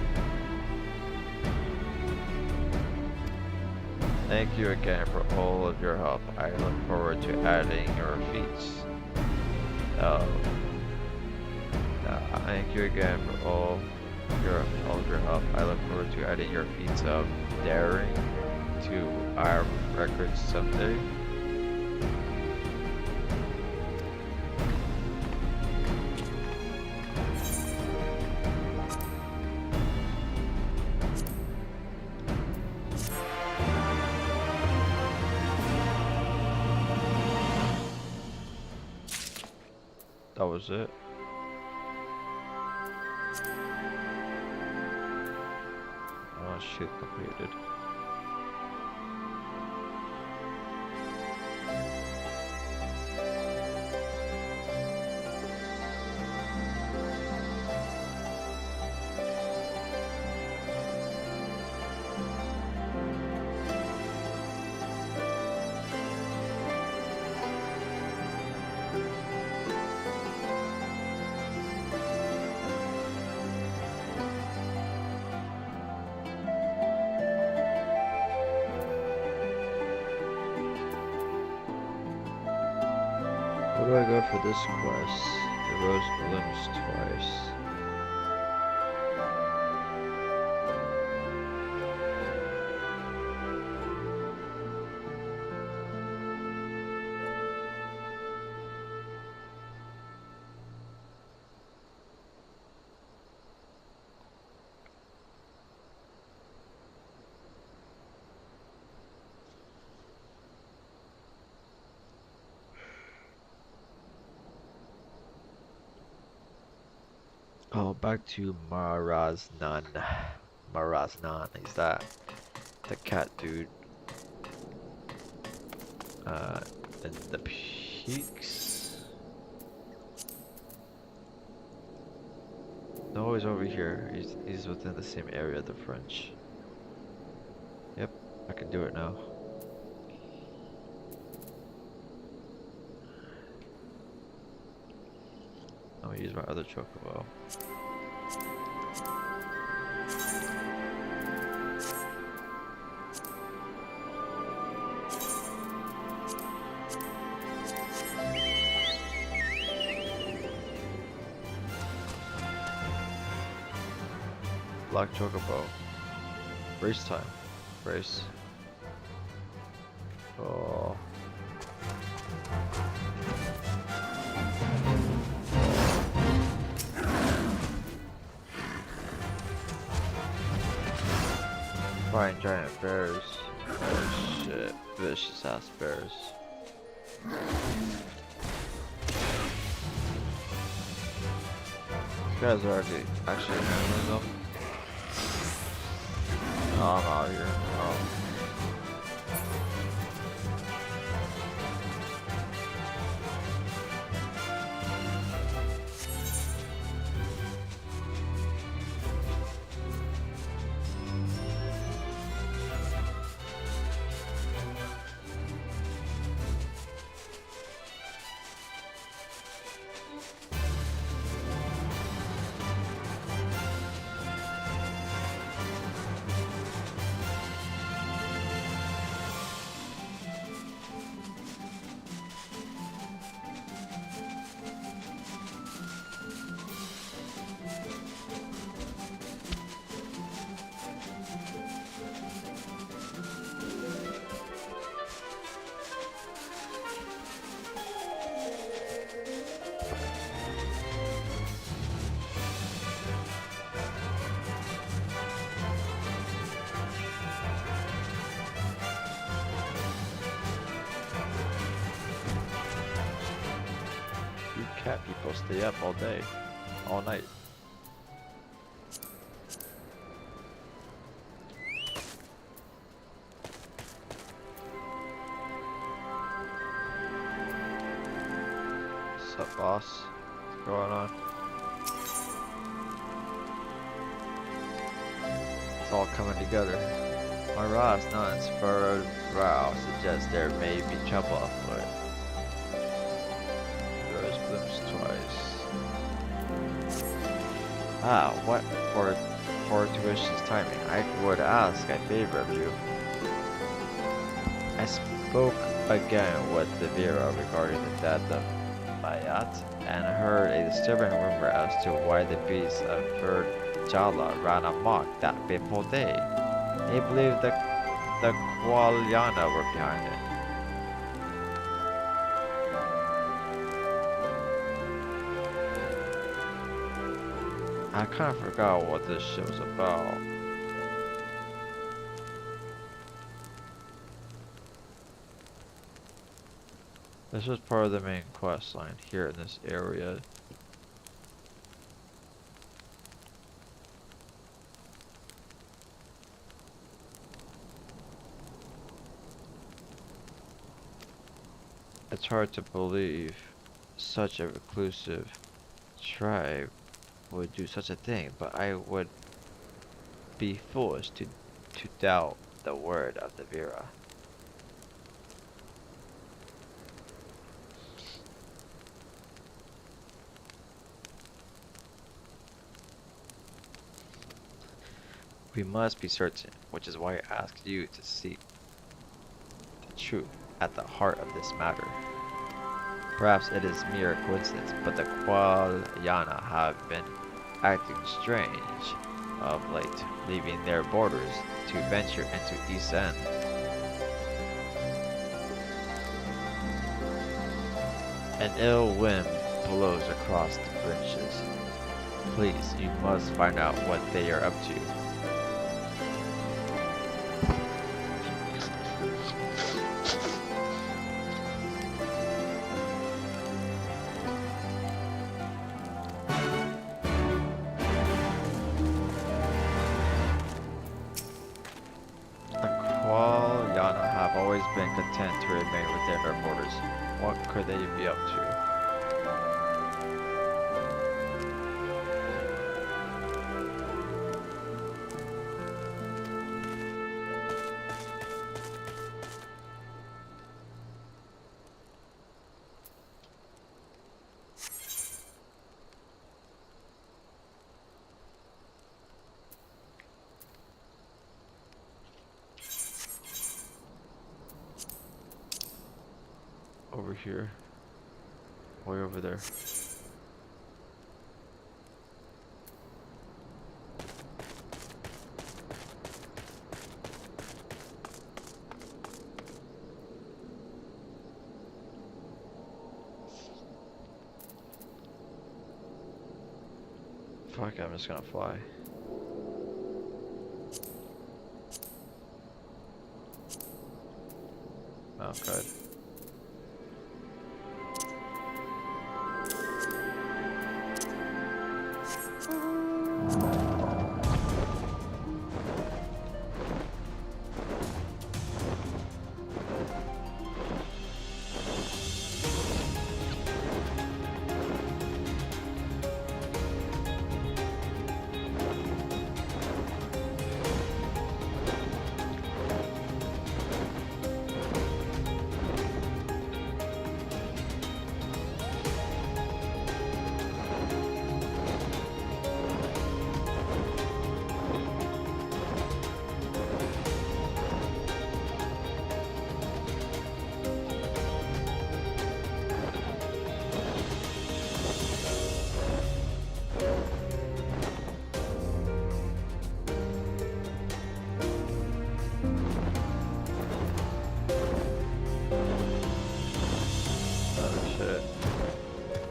Thank you again for all of your help. I look forward to adding your feats. Thank you again for all of your help. I look forward to adding your feats of daring to our records someday. That was it. Oh shit, completed. Where do I go for this quest? The rose blooms twice. Oh, back to Maraznan. Maraznan, is that the cat dude? And the peaks? No, he's over here. He's within the same area of the French. Yep, I can do it now. I'm gonna use my other chocobo. Black chocobo. Race time. Race. Oh. Flying giant bears. Oh shit. Vicious ass bears. These guys are actually handling them. Oh, I'm out of here. Oh. cat people stay up all day, all night. What's up, boss? What's going on? It's all coming together. My Ross nuns furrowed brow suggests there may be trouble afoot. Rose blooms twice. Ah, what fortuitous timing. I would ask a favor of you. I spoke again with the Vera regarding the death of Bayat and heard a disturbing rumor as to why the beasts of Jala ran amok that fateful day. They believed the Qualyana were behind it. I kind of forgot what this shit was about. This was part of the main quest line here in this area. It's hard to believe such a reclusive tribe would do such a thing, but I would be foolish to doubt the word of the Vera. We must be certain, which is why I asked you to seek the truth at the heart of this matter. Perhaps it is mere coincidence, but the Qualyana have been acting strange of late, leaving their borders to venture into East End. An ill wind blows across the branches. Please, you must find out what they are up to. Been content to remain within our borders. What could they be up to? Over here. Way over there. Fuck, I'm just gonna fly. Oh, good.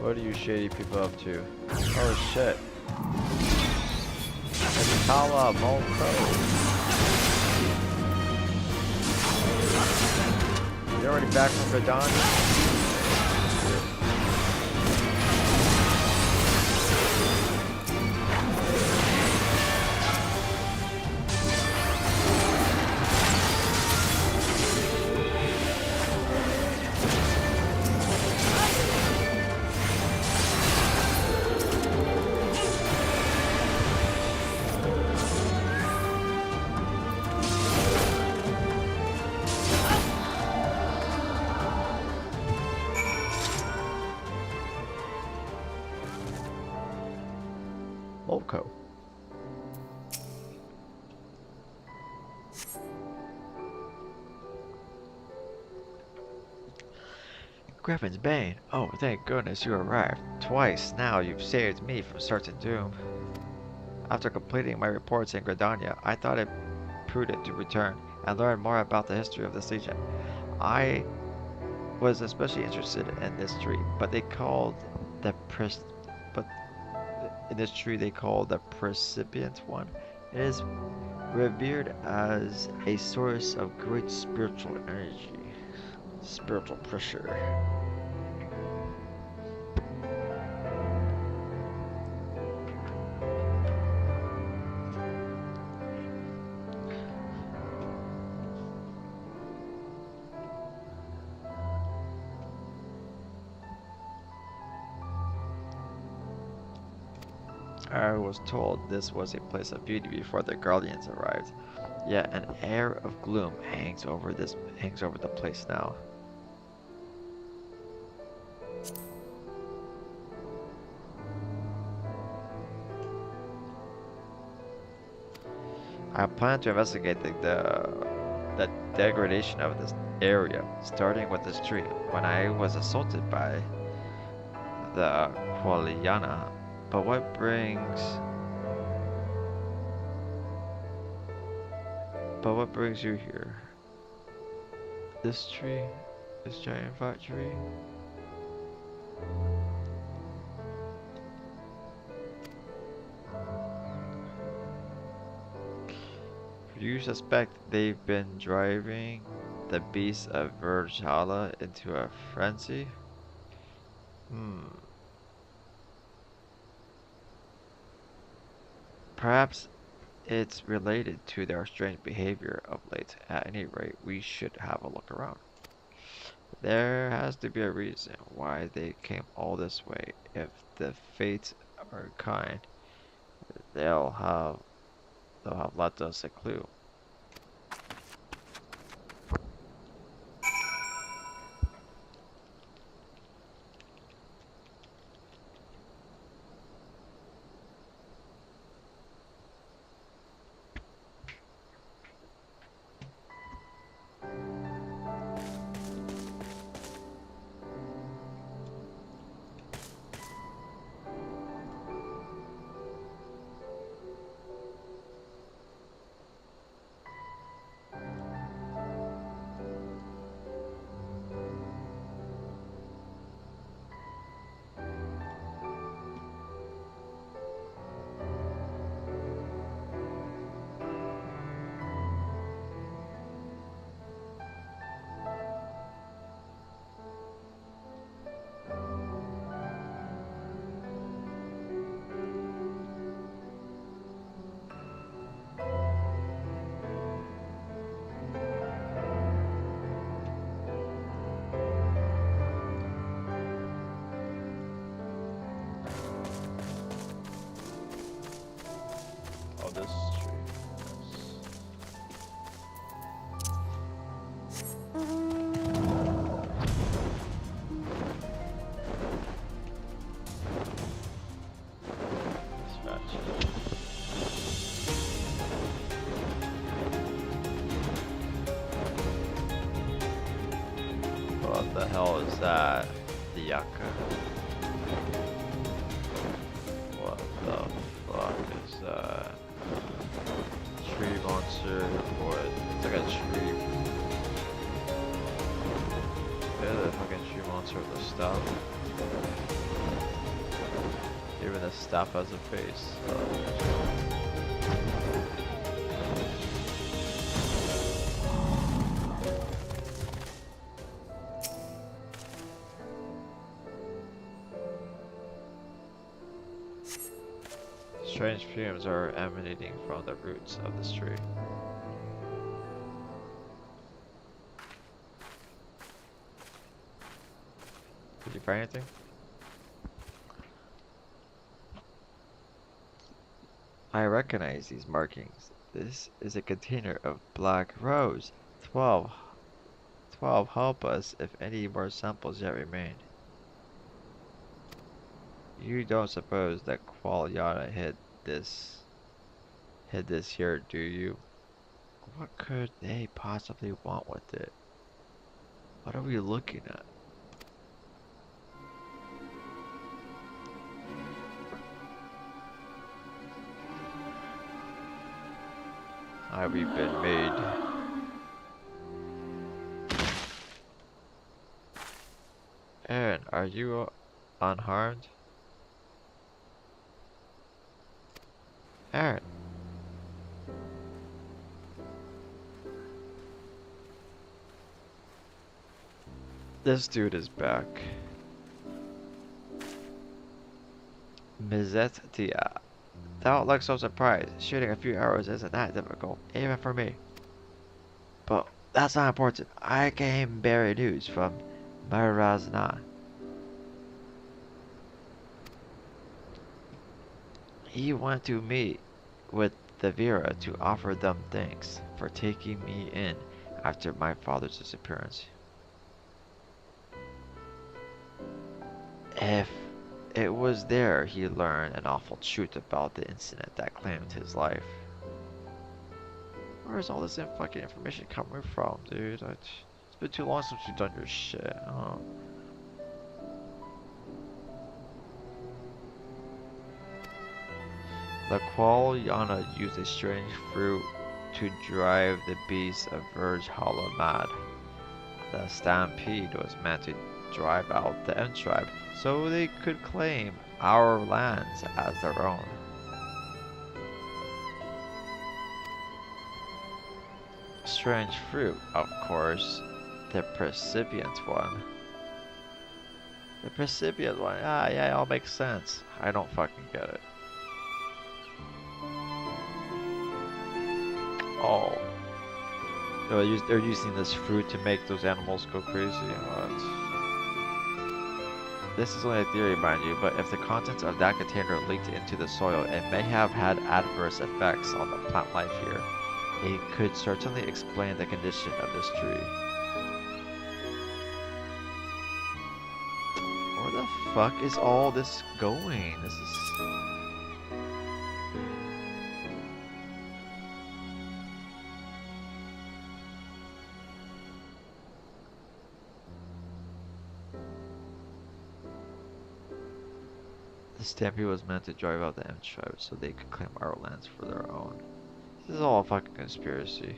What are you shady people up to? Oh shit. It's Kala Molko. You already back from Verdun? Loco. Griffin's Bane. Oh, thank goodness you arrived. Twice now you've saved me from certain doom. After completing my reports in Gridania, I thought it prudent to return and learn more about the history of this legion. I was especially interested in this tree, but but in this tree they call the Precipient one. It is revered as a source of great spiritual energy, spiritual pressure. I was told this was a place of beauty before the Guardians arrived. Yet an air of gloom hangs over the place now. I plan to investigate the degradation of this area, starting with this tree. When I was assaulted by the Qualiana, but what brings you here? This tree? This giant fat tree? You suspect they've been driving the beast of Virgala into a frenzy? Perhaps it's related to their strange behavior of late. At any rate, we should have a look around. There has to be a reason why they came all this way. If the fates are kind, they'll have left us a clue. Oh, this tree. What the hell is that? The Yucca. What the fuck is that? Tree monster, or it's like a tree. Yeah, the fucking tree monster with the staff. Even the staff has a face. Strange fumes are emanating from the roots of this tree. Did you find anything? I recognize these markings. This is a container of black rose. 12. 12 help us if any more samples yet remain. You don't suppose that Qualiana hid hit this here, do you? What could they possibly want with it? What are we looking at? Have we been made? Aaron, are you unharmed? Aaron. This dude is back. Mizettia. Don't look so surprised. Shooting a few arrows isn't that difficult, even for me. But that's not important. I came bearing news from Marazna. He went to meet with the Vera to offer them thanks for taking me in after my father's disappearance. If it was there he learned an awful truth about the incident that claimed his life. Where's all this fucking information coming from, dude? It's been too long since you've done your shit. Oh. The Qualyana used a strange fruit to drive the beasts of Verge Hollow mad. The stampede was meant to drive out the N tribe so they could claim our lands as their own. Strange fruit, of course, the precipient one. The precipient one, yeah, it all makes sense. I don't fucking get it. Oh. They're using this fruit to make those animals go crazy. What? This is only a theory, mind you, but if the contents of that container leaked into the soil, it may have had adverse effects on the plant life here. It could certainly explain the condition of this tree. Where the fuck is all this going? This is... The stampede was meant to drive out the M tribe so they could claim our lands for their own. This is all a fucking conspiracy.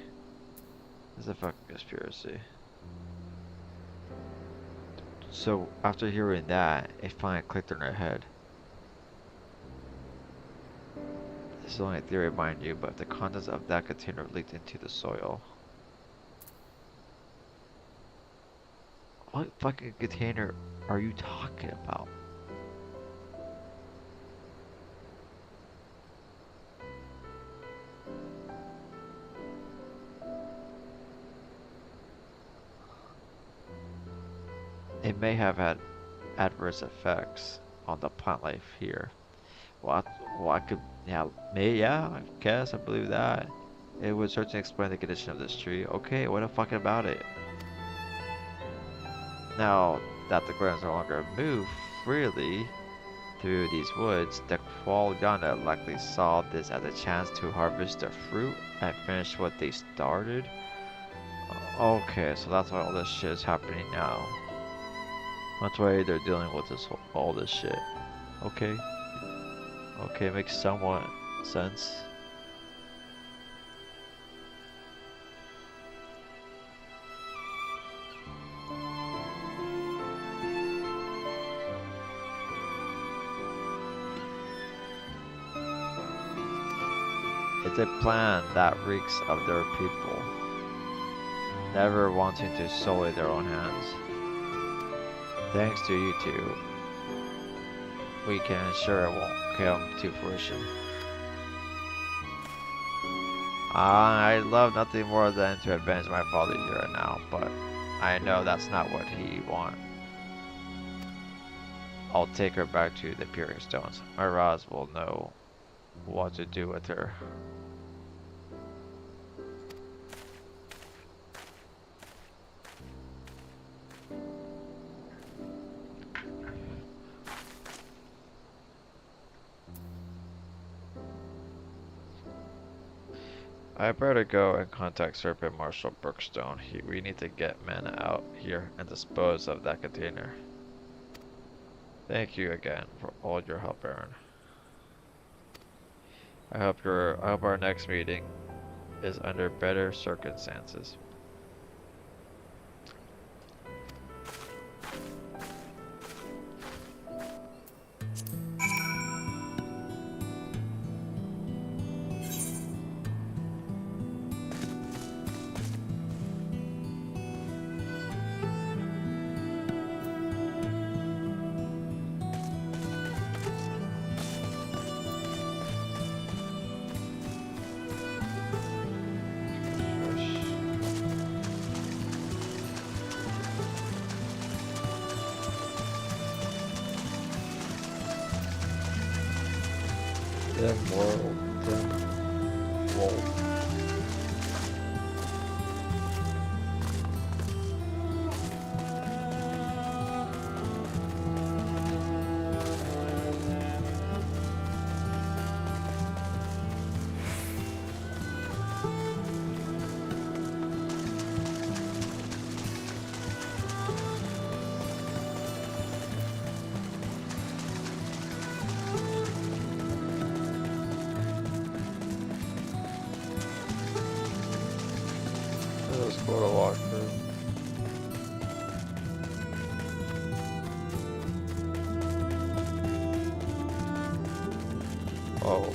This is a fucking conspiracy. So, after hearing that, it finally clicked in her head. This is only a theory, mind you, but if the contents of that container leaked into the soil. What fucking container are you talking about? It may have had adverse effects on the plant life here. Well, I could, yeah, I guess, I believe that. It would certainly explain the condition of this tree. Okay, what the fuck about it? Now that the grounds no longer move freely through these woods, the Qualyana likely saw this as a chance to harvest the fruit and finish what they started. Okay, so that's why all this shit is happening now. That's why they're dealing with all this shit. Okay. Okay, makes somewhat sense. It's a plan that reeks of their people, never wanting to sully their own hands. Thanks to you two, we can ensure it won't come to fruition. I'd love nothing more than to avenge my father here and now, but I know that's not what he wants. I'll take her back to the Peering Stones. My Raz will know what to do with her. I better go and contact Serpent Marshal Brookstone. We need to get men out here and dispose of that container. Thank you again for all your help, Aaron. I hope our next meeting is under better circumstances. Let's go to walkthrough. Oh.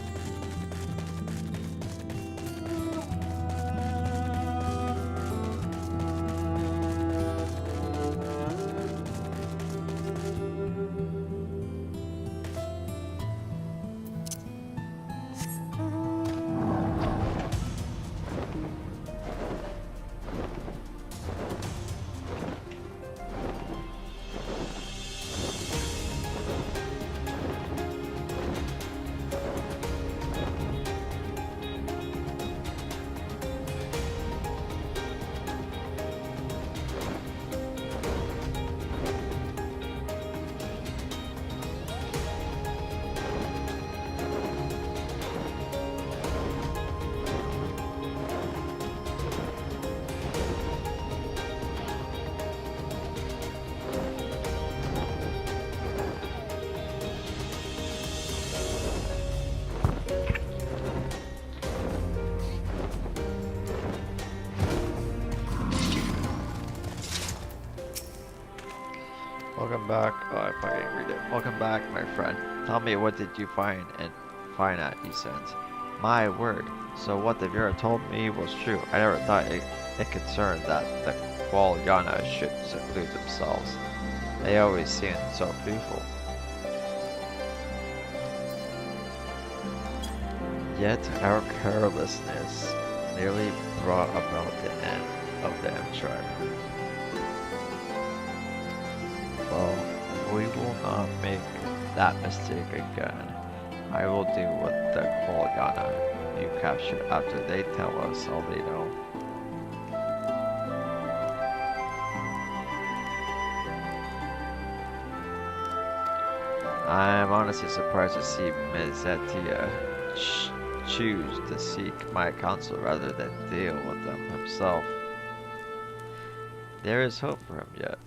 Welcome back. Oh, I fucking read it. Welcome back, my friend. Tell me, what did you find at E-Sense? My word. So what the Vera told me was true. I never thought it concerned that the Qualyana should seclude themselves. They always seemed so beautiful. Yet our carelessness nearly brought about the end of the M-Tribe. Well, we will not make that mistake again. I will do what the Qualyana you captured after they tell us all they know. I'm honestly surprised to see Mezetia choose to seek my counsel rather than deal with them himself. There is hope for him yet.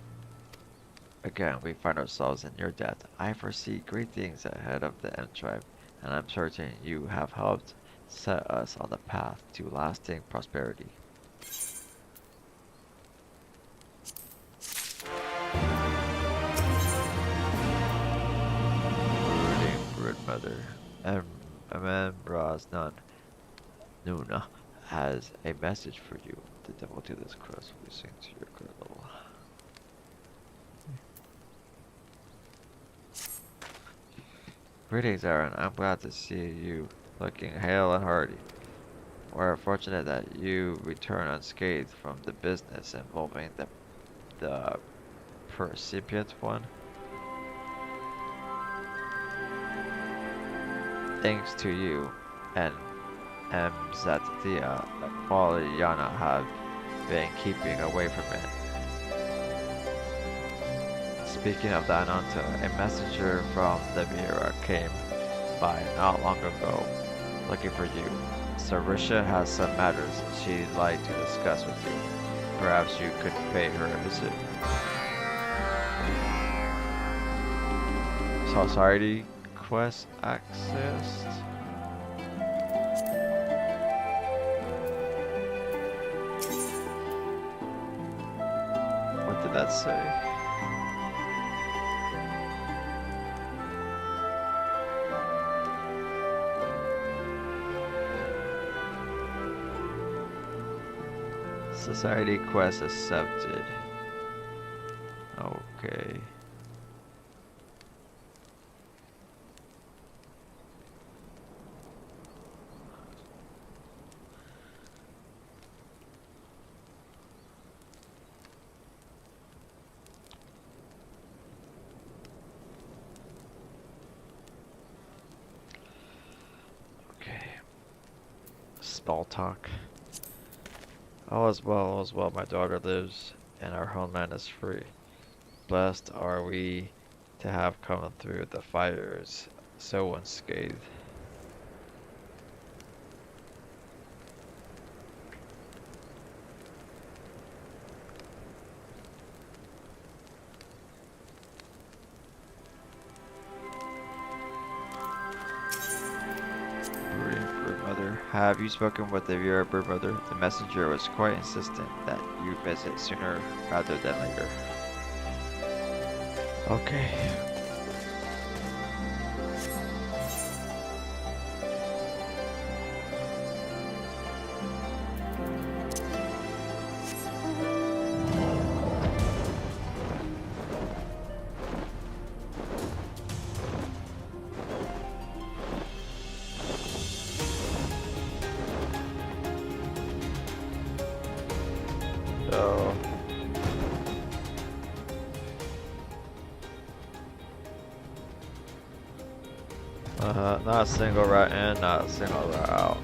Again, we find ourselves in your debt. I foresee great things ahead of the M-Tribe, and I'm certain you have helped set us on the path to lasting prosperity. Brooding Broodmother, Amembra's nun, Nuna, has a message for you. The devil to this cross will sing to your girdle. Greetings, Aaron. I'm glad to see you looking hale and hearty. We're fortunate that you return unscathed from the business involving the percipient one. Thanks to you and Mzatia, the Qualyana have been keeping away from it. Speaking of that, Ananta, a messenger from the Mira came by not long ago. looking for you. Sarisha has some matters she'd like to discuss with you. Perhaps you could pay her a visit. Society quest accessed. What did that say? Society quest accepted. Okay. Small talk. All is well, all is well. My daughter lives, and our homeland is free. Blessed are we to have come through the fires so unscathed. Have you spoken with the Vera bird mother? The messenger was quite insistent that you visit sooner rather than later. Okay. Not a single route in, not a single route out.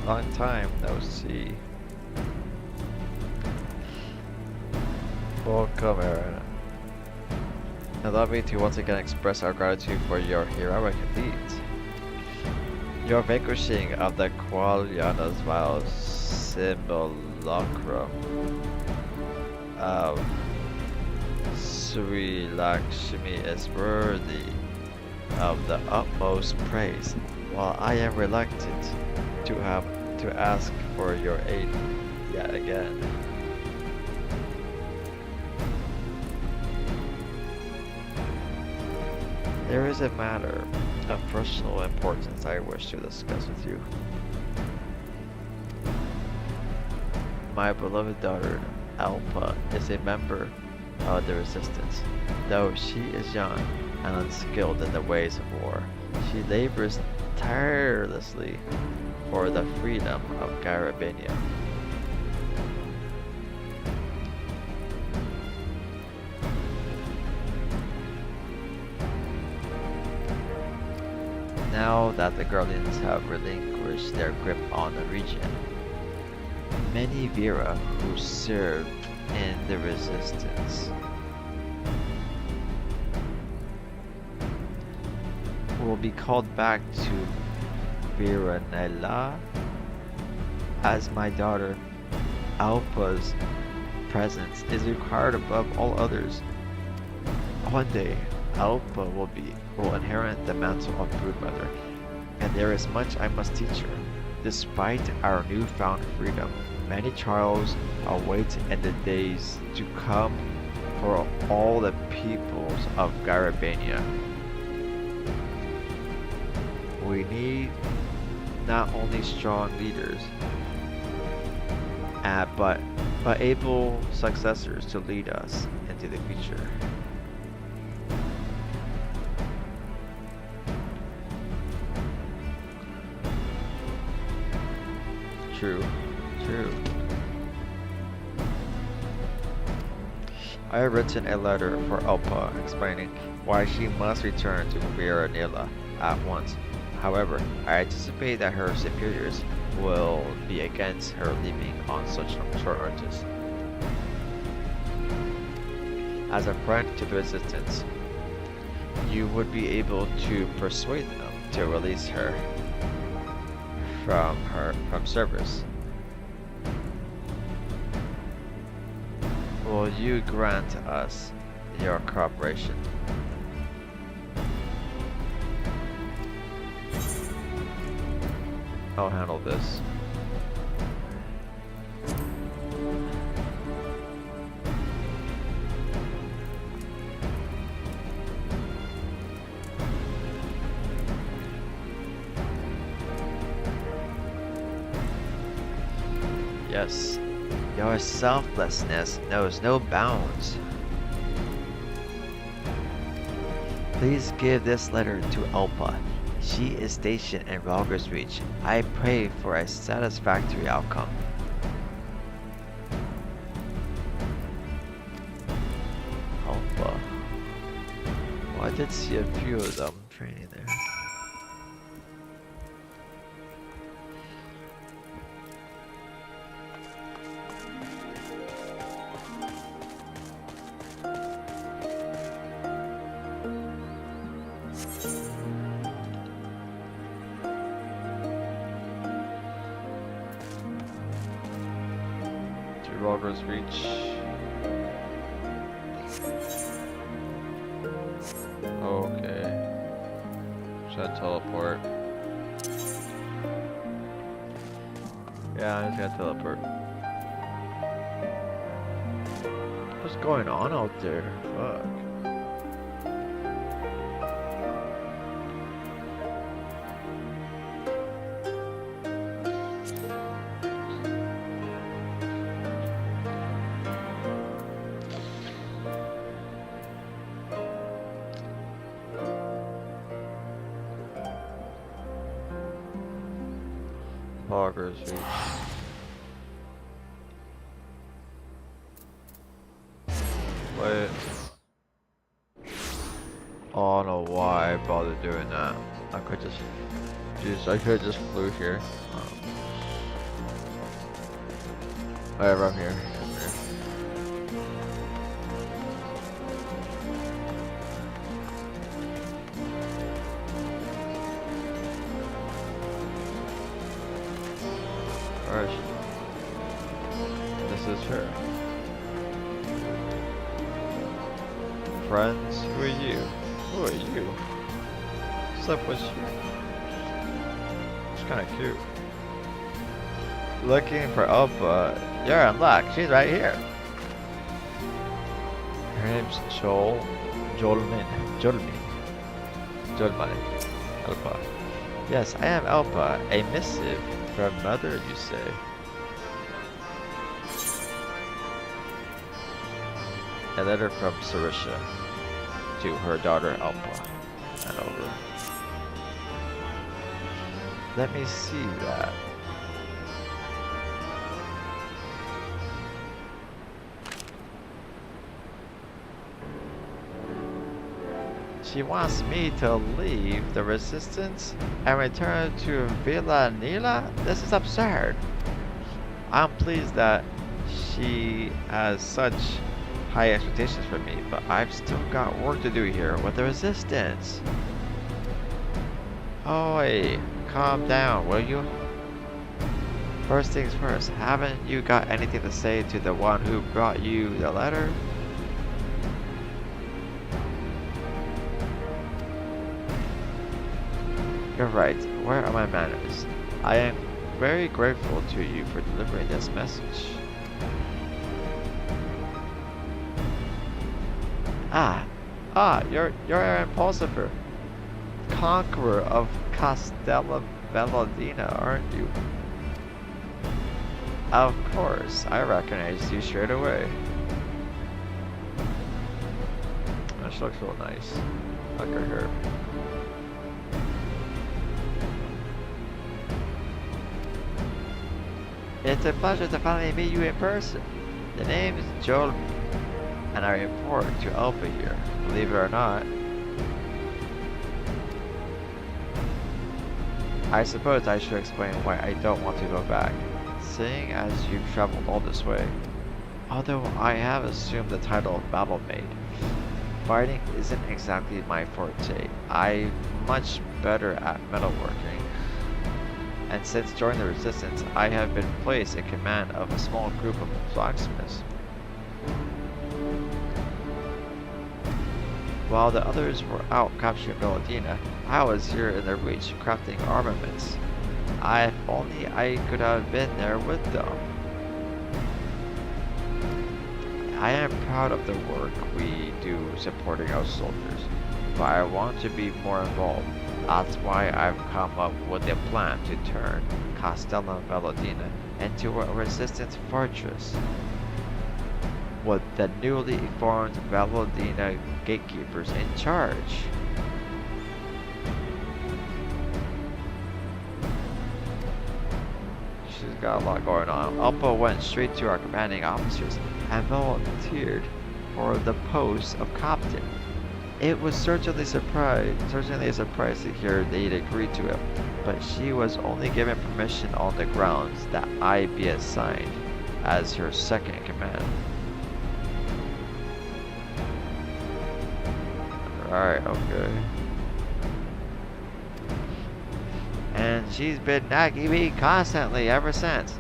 Long time no see. Welcome, Aaron. Allow me to once again express our gratitude for your heroic deeds. Your vanquishing of the Qualiana's vile simulacrum of Sri Lakshmi is worthy of the utmost praise. While I am reluctant to ask for your aid yet again. There is a matter of personal importance I wish to discuss with you. My beloved daughter, Alpa, is a member of the Resistance. Though she is young and unskilled in the ways of war, she labors tirelessly for the freedom of Garabania. Now that the Guardians have relinquished their grip on the region, many Vera who served in the Resistance will be called back to Viranella, as my daughter Alpa's presence is required above all others. One day, Alpa will inherit the mantle of broodmother, and there is much I must teach her. Despite our newfound freedom, many trials await in the days to come for all the peoples of Garabania. We need not only strong leaders, but able successors to lead us into the future. True. I have written a letter for Elpa explaining why she must return to Veranilla at once. However, I anticipate that her superiors will be against her leaving on such short notice. As a friend to the resistance, you would be able to persuade them to release her from service. Will you grant us your cooperation? I'll handle this. Yes, your selflessness knows no bounds. Please give this letter to Elpa. She is stationed in Rogers Reach. I pray for a satisfactory outcome. Elpa. Well, I did see a few of them training there. Rogers Reach. Okay. Should teleport. Yeah, I just gotta teleport. What's going on out there? Fuck. Rogers Reach. Wait. I don't know why I bothered doing that. I could have just flew here. Whatever, I'm here. This is her. Friends, who are you? Who are you? What's up with you? It's kinda cute. Looking for Elpa. You're in luck, she's right here. Her name's Jolman. Elpa. Yes, I am Elpa. A missive from Mother, you say? A letter from Sarisha to her daughter Elpa. And over. Let me see that. She wants me to leave the resistance and return to Villa Nila? This is absurd. I'm pleased that she has such high expectations for me, but I've still got work to do here with the resistance. Oi, calm down, will you? First things first, haven't you got anything to say to the one who brought you the letter? You're right, where are my manners? I am very grateful to you for delivering this message. You're an impulsiver, conqueror of Castellum Velodina, aren't you? Of course, I recognized you straight away. She looks real nice. Look at her. It's a pleasure to finally meet you in person. The name is Joel, and I report to Alpha here. Believe it or not. I suppose I should explain why I don't want to go back, seeing as you've traveled all this way. Although I have assumed the title of Battle Maid, fighting isn't exactly my forte. I'm much better at metalworking. And since joining the Resistance, I have been placed in command of a small group of blacksmiths. While the others were out capturing Velodina, I was here in the Reach crafting armaments. If only I could have been there with them. I am proud of the work we do supporting our soldiers, but I want to be more involved. That's why I've come up with a plan to turn Castellum Velodina into a resistance fortress, with the newly formed Velodina gatekeepers in charge. She's got a lot going on. Alpha went straight to our commanding officers and volunteered for the post of captain. It was certainly a surprise to hear they'd agreed to it, but she was only given permission on the grounds that I be assigned as her second in command. Alright, okay. And she's been nagging me constantly ever since.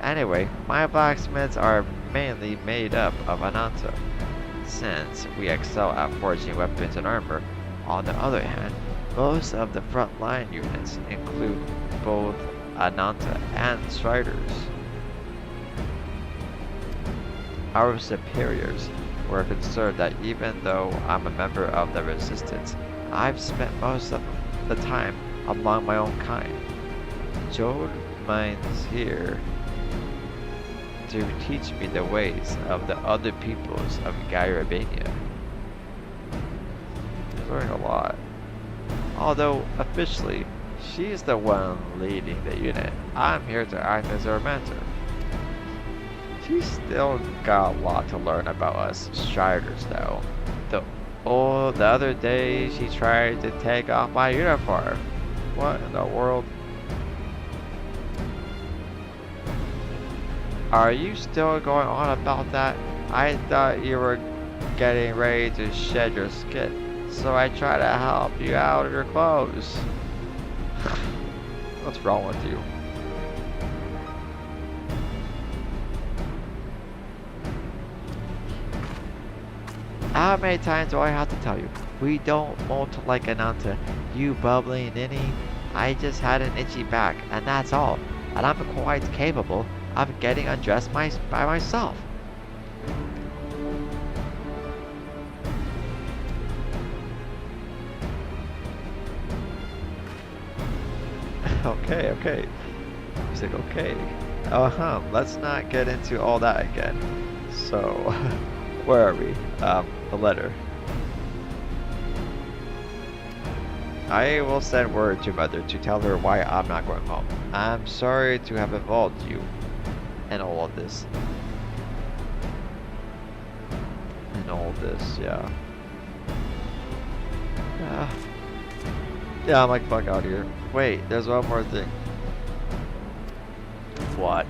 Anyway, my blacksmiths are mainly made up of Ananta, since we excel at forging weapons and armor. On the other hand, most of the frontline units include both Ananta and Striders. Our superiors were concerned that even though I'm a member of the Resistance, I've spent most of the time among my own kind. Joel Mine's here to teach me the ways of the other peoples of Garabania. She's learning a lot. Although officially, she's the one leading the unit. I'm here to act as her mentor. She's still got a lot to learn about us Striders though. The other day she tried to take off my uniform. What in the world? Are you still going on about that? I thought you were getting ready to shed your skin, so I tried to help you out of your clothes. What's wrong with you? How many times do I have to tell you? We don't molt like Ananta, you bubbling ninny. I just had an itchy back, and that's all. And I'm quite capable of getting undressed by myself. Okay. He's like, okay. Let's not get into all that again. So, where are we? The letter. I will send word to Mother to tell her why I'm not going home. I'm sorry to have involved you in all of this. Yeah. Yeah, I'm like, fuck out here. Wait, there's one more thing. What?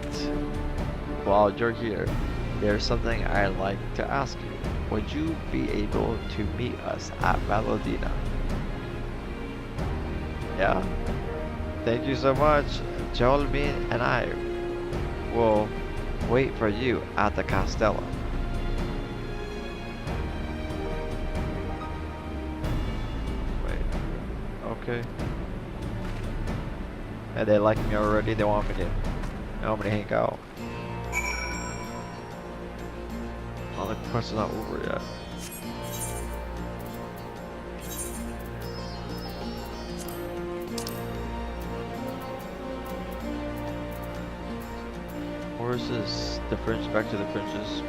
While you're here, there's something I'd like to ask you. Would you be able to meet us at Velodina? Yeah. Thank you so much. Joel, me, and I will wait for you at the Castellum. Okay. And they like me already, they want me to hang out. Oh, the quest is not over yet. versus the fringe, back to the fringes.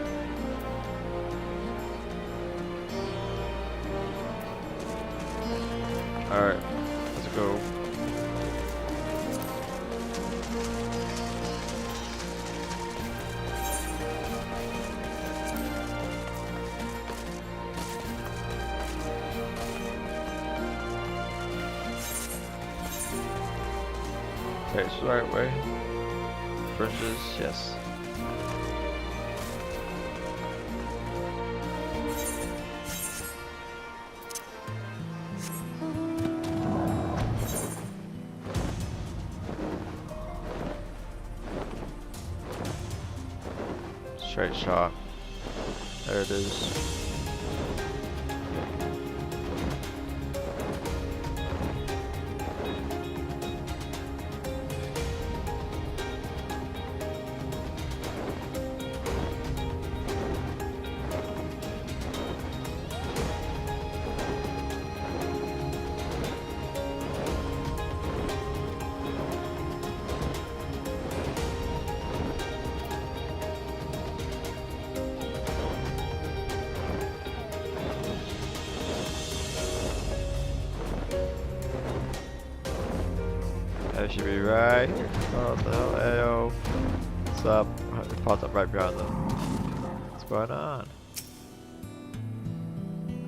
Alright, let's go. Okay, it's the right way. Fringes, yes. Straight shot. There it is. That should be right here. Oh, the hell, ayo. What's up? It popped up right behind them. What's going on?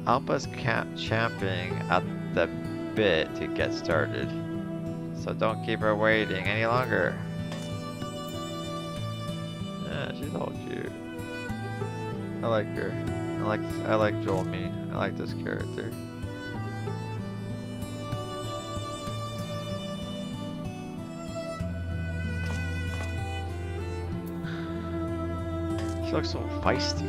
Alpha's champing at the bit to get started. So don't keep her waiting any longer. Yeah, she's all cute. I like her. I like Jolmy. I like this character. She looks so feisty.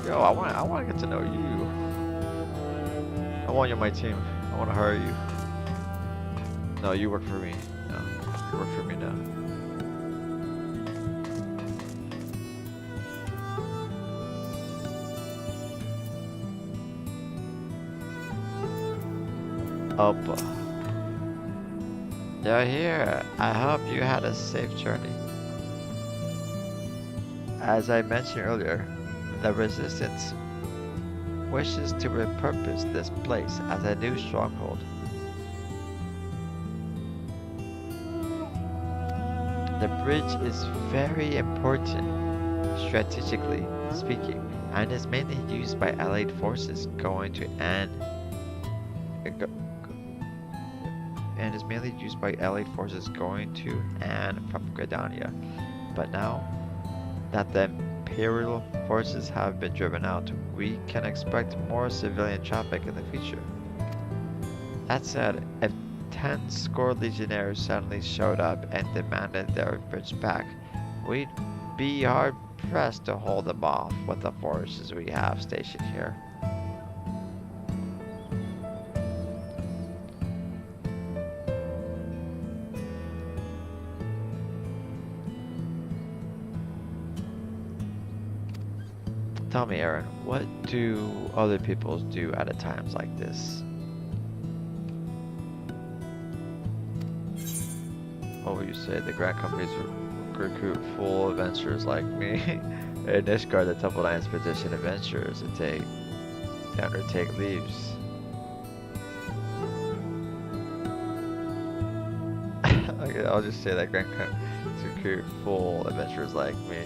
Yo, I want to get to know you. I want you on my team. I want to hire you. No, you work for me. No, you work for me now. Up. You're here. I hope you had a safe journey. As I mentioned earlier, the Resistance wishes to repurpose this place as a new stronghold. The bridge is very important, strategically speaking, and is mainly used by Allied forces going to and is mainly used by Allied forces going to and from Gridania. But now that the Imperial forces have been driven out, we can expect more civilian traffic in the future. That said, if 10 score legionnaires suddenly showed up and demanded their bridge back, we'd be hard pressed to hold them off with the forces we have stationed here. Tell me, Aaron, what do other people do at a times like this? What would you say? The grand companies recruit full adventurers like me and discard the Temple Expedition adventurers to undertake leaves. Okay, I'll just say that grand companies recruit full adventurers like me.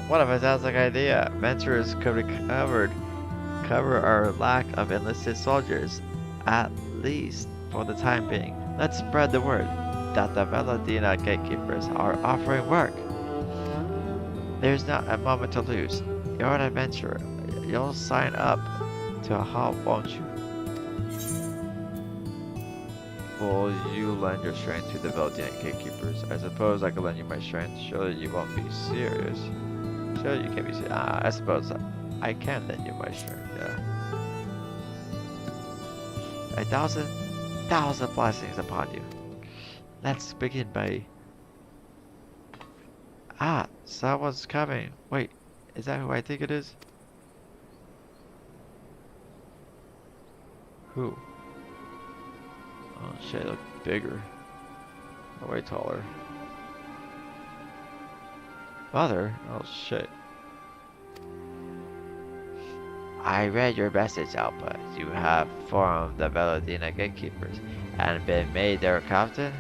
What if it sounds like an idea? Adventurers could cover our lack of enlisted soldiers, at least for the time being. Let's spread the word that the Valadina gatekeepers are offering work. There's not a moment to lose. You're an adventurer. You'll sign up to help, won't you? Will you lend your strength to the Valadina gatekeepers? I suppose I could lend you my strength. Surely you won't be serious. Sure, you can be serious. I suppose I can lend you my strength, yeah. 1,000 blessings upon you. Let's begin by... Ah, someone's coming. Wait, is that who I think it is? Who? Oh shit, look bigger. Oh, way taller. Mother? Oh shit. I read your message, Alpha. You have formed the Veladina Gatekeepers and been made their captain?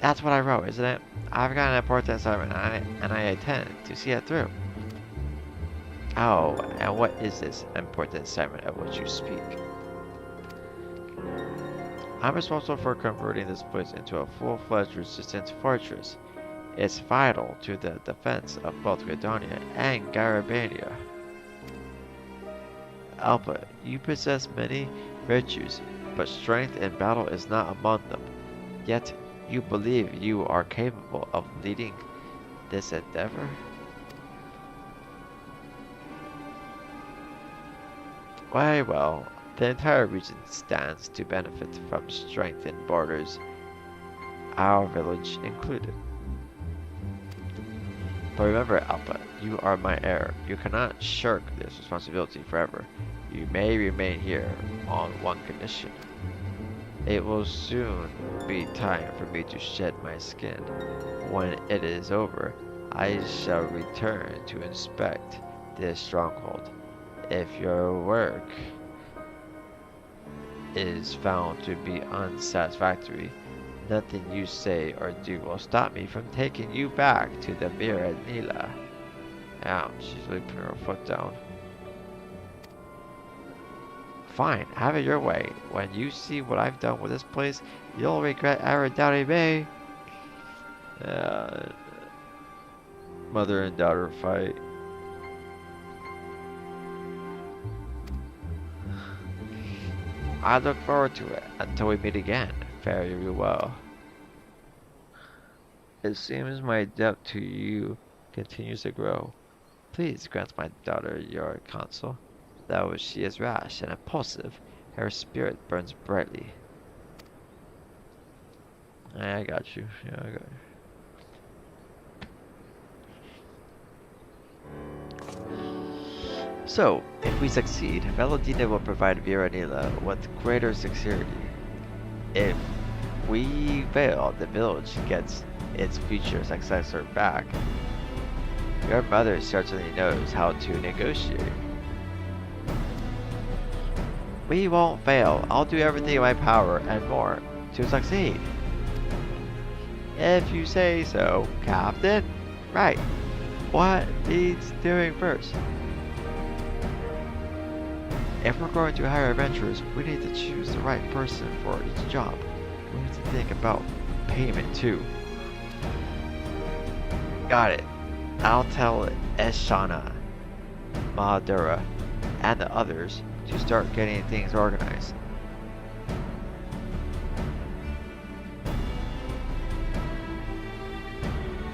That's what I wrote, isn't it? I've got an important assignment and I intend to see it through. Oh, and what is this important assignment of which you speak? I'm responsible for converting this place into a full-fledged resistance fortress. It's vital to the defense of both Gridania and Garabania. Alpha, you possess many virtues, but strength in battle is not among them. Yet, you believe you are capable of leading this endeavor? Why, well, the entire region stands to benefit from strengthened borders, our village included. But remember, Alpha, you are my heir. You cannot shirk this responsibility forever. You may remain here on one condition. It will soon be time for me to shed my skin. When it is over, I shall return to inspect this stronghold. If your work is found to be unsatisfactory, nothing you say or do will stop me from taking you back to the Viranila. Ouch, she's really putting her foot down. Fine, have it your way. When you see what I've done with this place, you'll regret ever doubting me. Mother and daughter fight. I look forward to it until we meet again. Fare you well. It seems my debt to you continues to grow. Please grant my daughter your counsel. Though she is rash and impulsive, her spirit burns brightly. I got you. Yeah, I got you. So, if we succeed, Veladina will provide Viranila with greater security. If we fail, the village gets its future successor back. Your mother certainly knows how to negotiate. We won't fail. I'll do everything in my power and more to succeed. If you say so, Captain. Right. What needs doing first? If we're going to hire adventurers, we need to choose the right person for each job. We need to think about payment too. Got it. I'll tell Eshana, Madura, and the others to start getting things organized.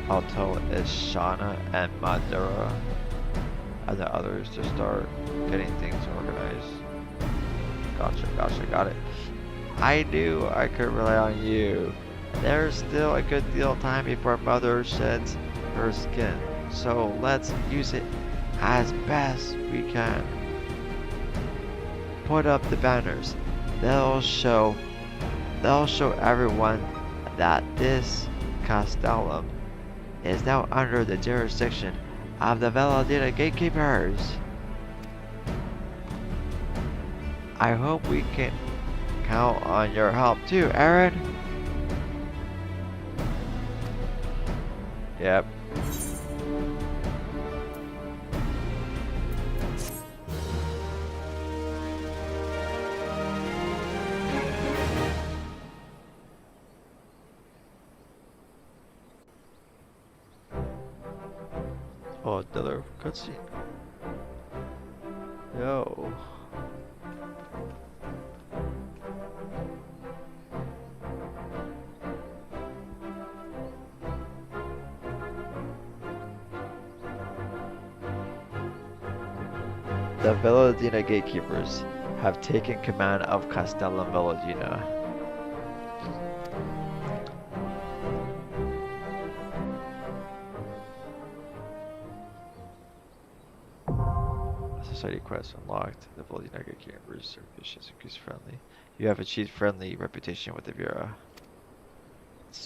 I'll tell Eshana and Madura and the others to start getting things organized. Gotcha, got it. I knew I could rely on you. There's still a good deal of time before Mother sheds her skin, so let's use it as best we can. Put up the banners. They'll show everyone that this castellum is now under the jurisdiction of the Veladina Gatekeepers. I hope we can count on your help too, Aaron. Yep. Oh, another cutscene. Yo. The Veladina Gatekeepers have taken command of Castellum Veladina. society quest unlocked. The Volodina Game Boost efficiency increase friendly. You have achieved friendly reputation with the Vera.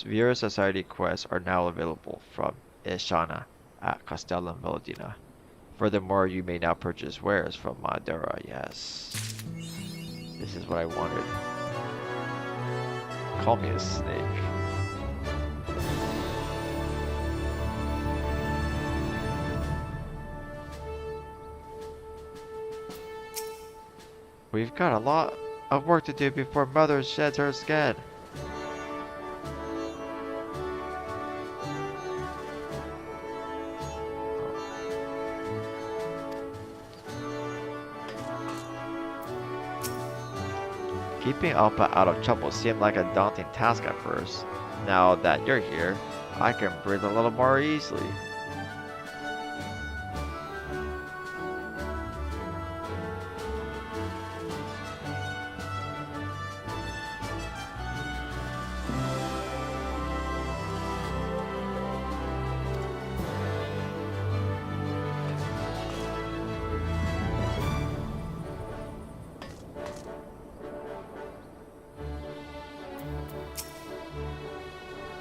Vera society quests are now available from Ishana at Castellum Volodina. Furthermore, you may now purchase wares from Madura. Yes. This is what I wanted. Call me a snake. We've got a lot of work to do before Mother sheds her skin. Keeping Alpha out of trouble seemed like a daunting task at first. Now that you're here, I can breathe a little more easily.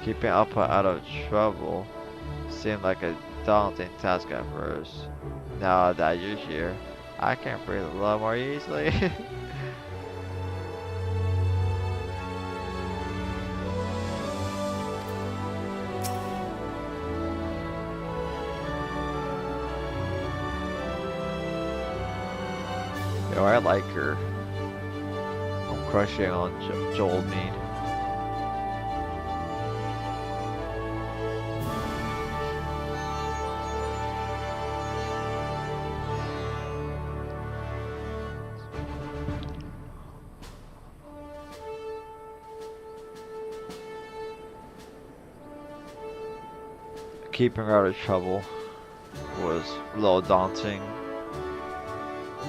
Keeping Alpha out of trouble seemed like a daunting task at first. Now that you're here, I can breathe a little more easily. Yo, I like her. I'm crushing on Joel Mead. Keeping her out of trouble was a little daunting,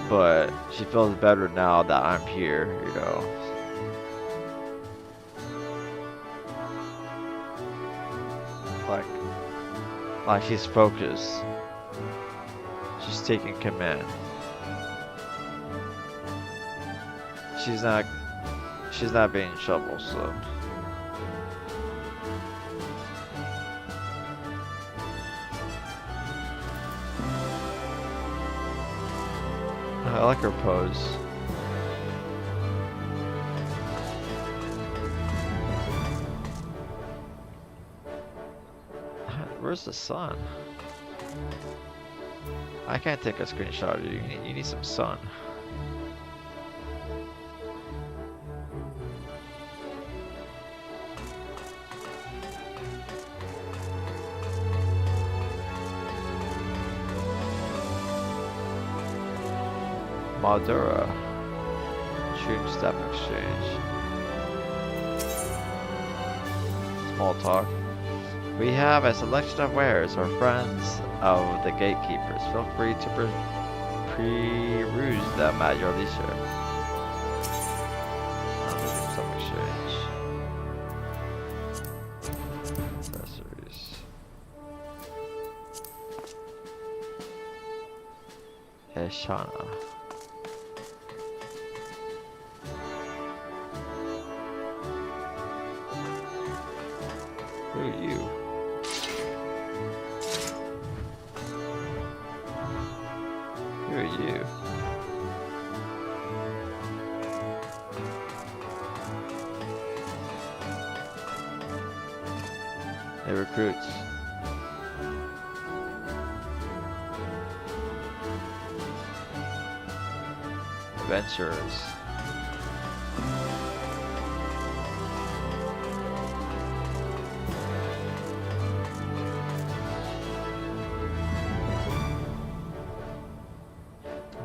but she feels better now that I'm here, you know. Like she's focused. She's taking command. She's not being troublesome. I like her pose. Where's the sun? I can't take a screenshot of you. You need some sun. Madura. Stream step exchange. Small talk. We have a selection of wares or friends of the gatekeepers. Feel free to peruse them at your leisure. Some exchange. Accessories. Eshana. Who are you? Who are you? They recruits. Adventurers.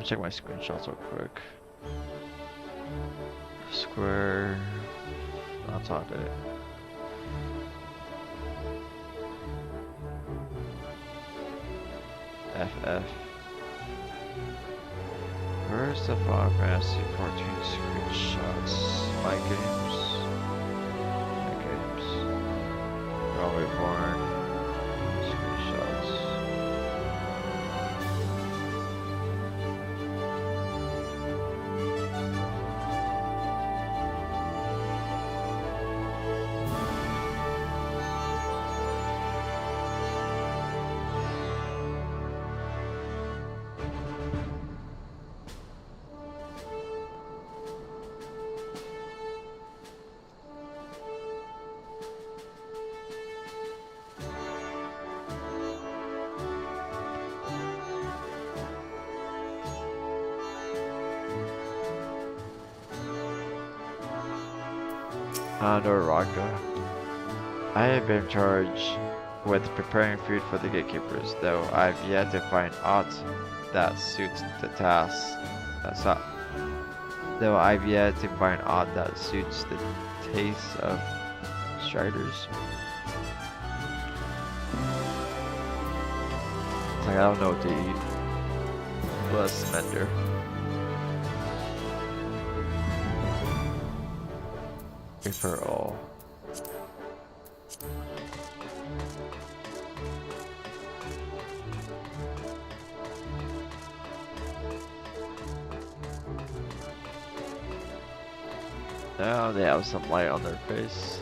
Check my screenshots real quick. Square. I'll talk to it. FF. Where's the Final Fantasy 14 screenshots? My games. My games. Realm Reborn. Screenshots. No Raka. I have been charged with preparing food for the gatekeepers, though I've yet to find aught that suits the task. Though I've yet to find aught that suits the taste of striders. It's like I don't know what to eat. Plus Mender. For all. Now they have some light on their face.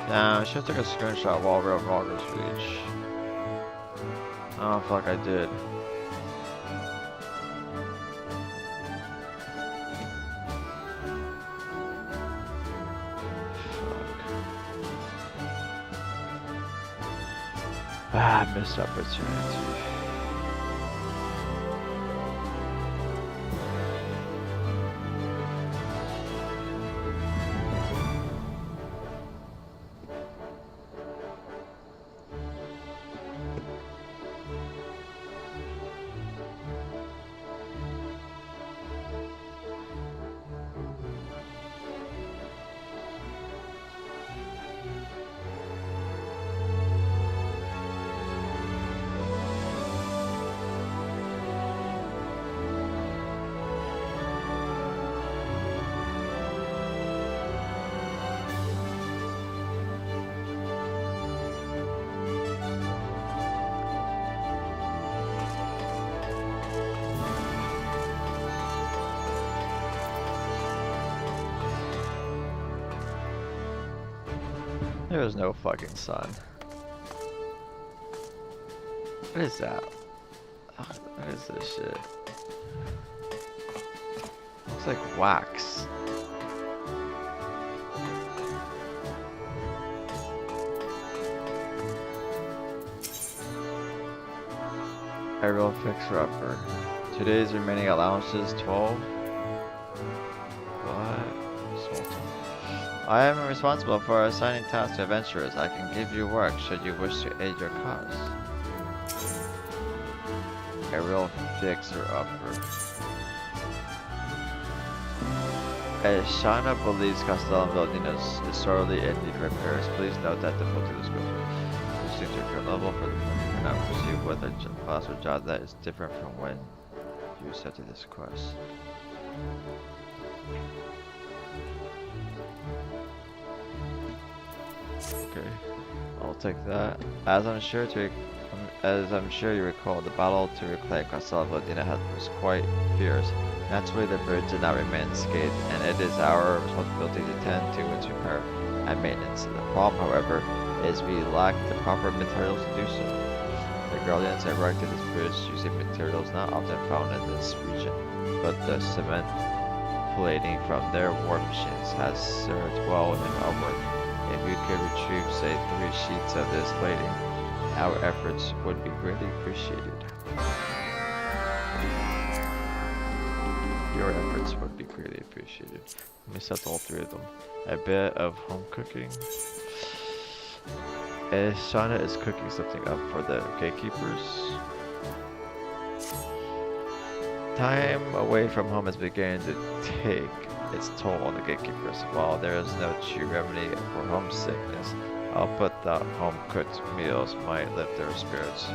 Nah, I should have took a screenshot while we were on this speech. Oh, fuck, I did. Fuck. Ah, missed opportunity. There was no fucking sun. What is that? What is this shit? Looks like wax. Aerial fixer upper. Today's remaining allowances 12. I am responsible for assigning tasks to adventurers. I can give you work should you wish to aid your cause. Aerial fixer upper. As Shana believes Castellan is sorely in need of repairs, please note that the difficulty description is to your level for the you cannot proceed with a class or job that is different from when you set to this quest. Okay, I'll take that. As I'm sure you recall, the battle to reclaim Castellan was quite fierce. Naturally, the bridge did not remain unscathed, and it is our responsibility to tend to its repair and maintenance. The problem, however, is we lack the proper materials to do so. The Guardians erected this bridge using materials not often found in this region, but the cement plating from their war machines has served well in our work. If we could retrieve, say, 3 sheets of this plating, our efforts would be greatly appreciated. Your efforts would be greatly appreciated. Let me set all 3 of them. A bit of home cooking. As Shauna is cooking something up for the gatekeepers. Time away from home is beginning to take its toll on the gatekeepers. While there is no true remedy for homesickness, I'll put that home-cooked meals might lift their spirits.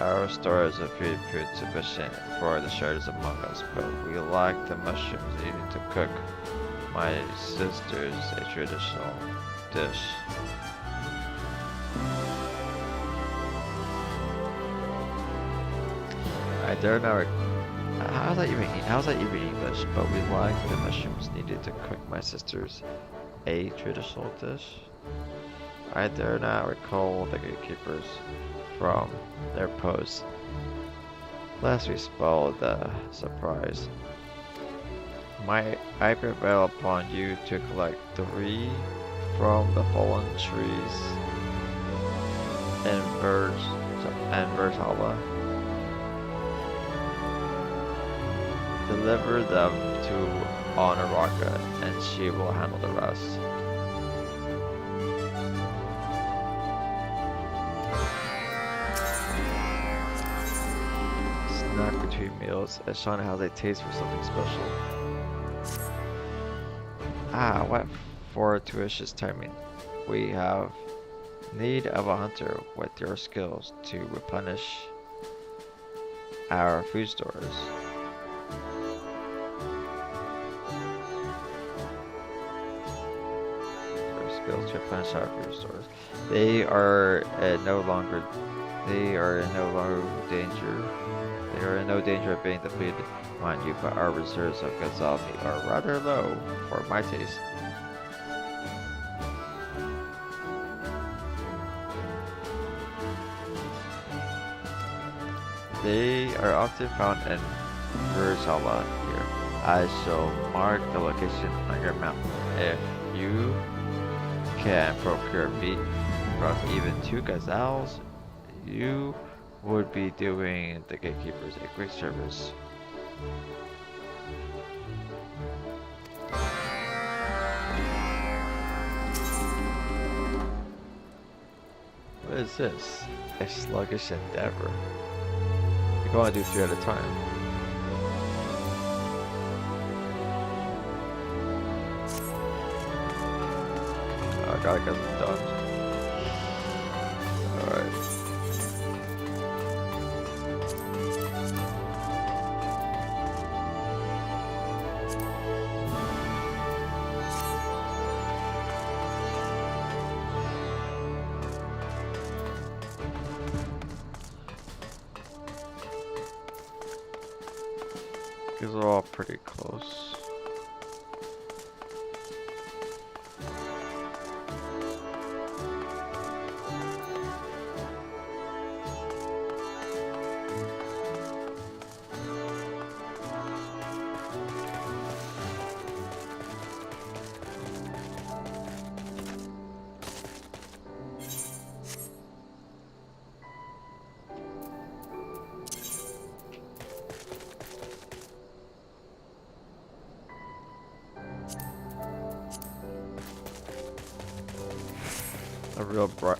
Our stores of food proved sufficient for the shards among us, but we lacked the mushrooms needed to cook my sister's a traditional dish. I dare not. How's that even English? But we lacked the mushrooms needed to cook my sister's a traditional dish. I dare not recall the gatekeepers from their posts, lest we spoil the surprise. I prevail upon you to collect 3 from the fallen trees and Versala. Deliver them to Honoraka, and she will handle the rest. Snack between meals, as Shauna has a taste for something special. Ah, what fortuitous timing. We have need of a hunter with your skills to replenish our food stores. Skills to replenish our food stores. They are no longer danger. They are in no danger of being depleted, mind you, but our reserves of gazelle meat are rather low for my taste. They are often found in Versala here. I shall mark the location on your map. If you can procure meat from even 2 gazelles, you would be doing the gatekeepers a great service. What is this? A sluggish endeavor. You can only do 3 at a time. Oh, I gotta get them done. Alright. These are all pretty close.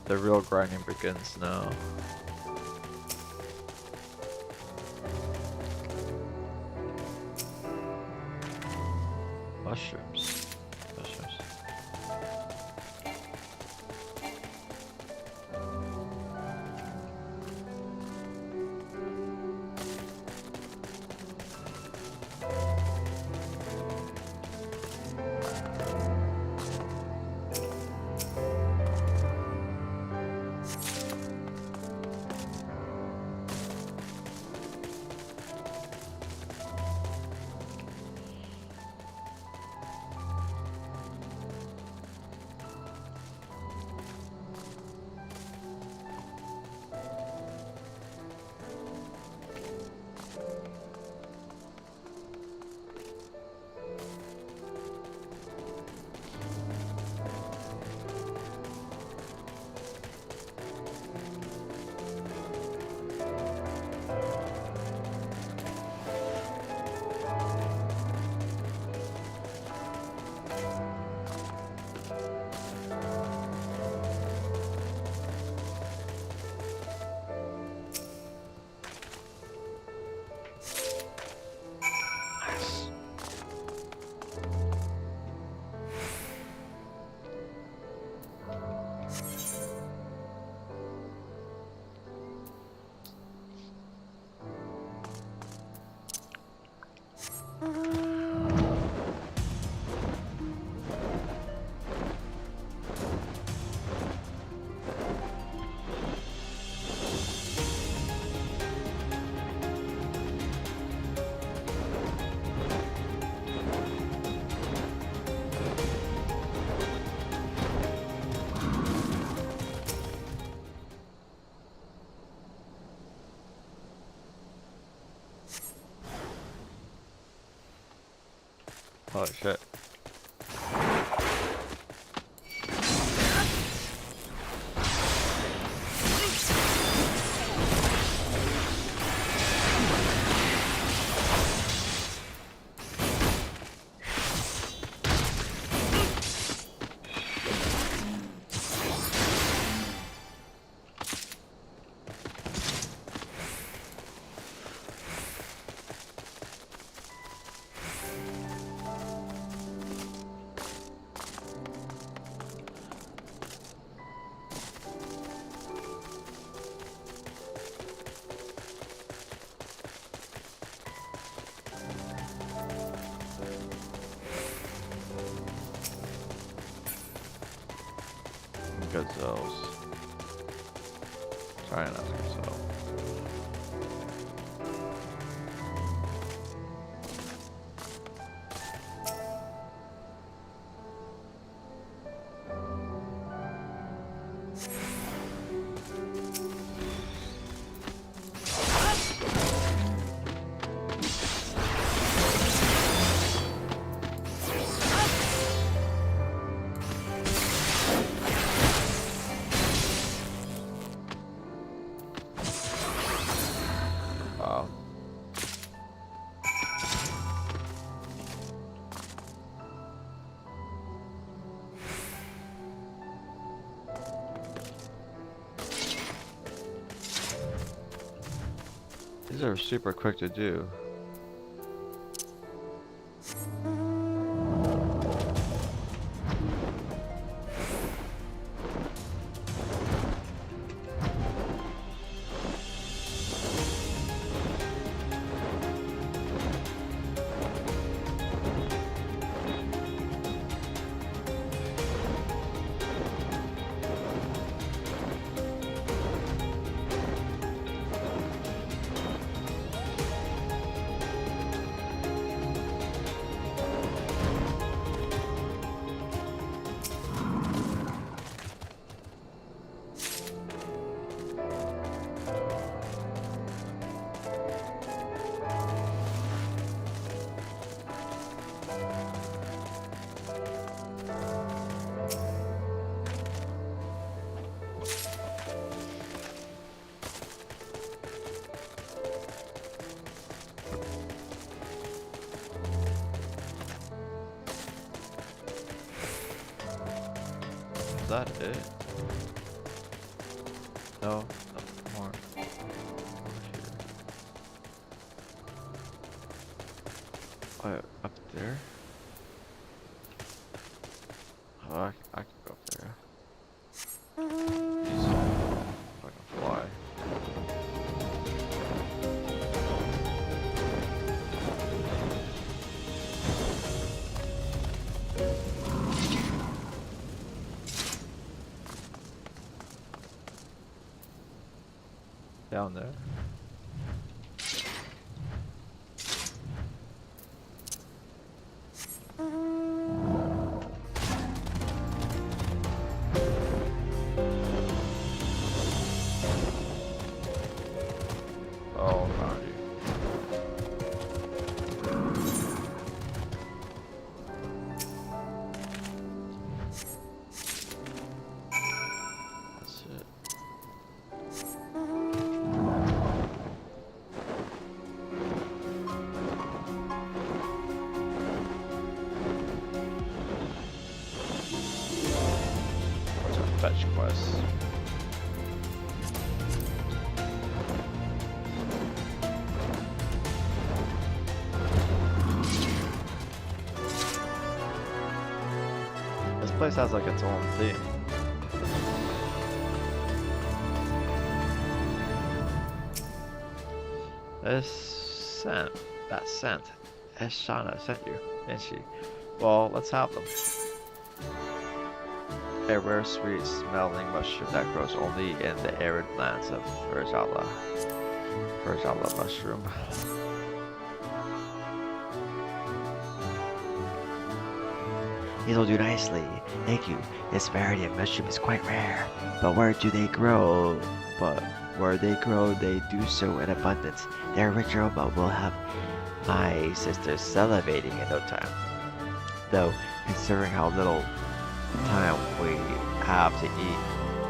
The real grinding begins now. Mushrooms. Oh shit. Gazelles. Trying not to gazelle. These are super quick to do. Is that it? No, nothing more. Over here. Oh, up there? Oh, I can go up there. Jeez. If I can fly. Down there. Oh, found you. That's it. Fetch quest. This place has like its own theme. That scent. Eshana sent you, didn't she? Well, let's have them. A rare sweet smelling mushroom that grows only in the arid lands of Virjala. Virjala mushroom. It'll do nicely. Thank you. This variety of mushroom is quite rare. But where they grow, they do so in abundance. Their rich aroma will have my sister salivating in no time. Though, considering how little time we have to eat,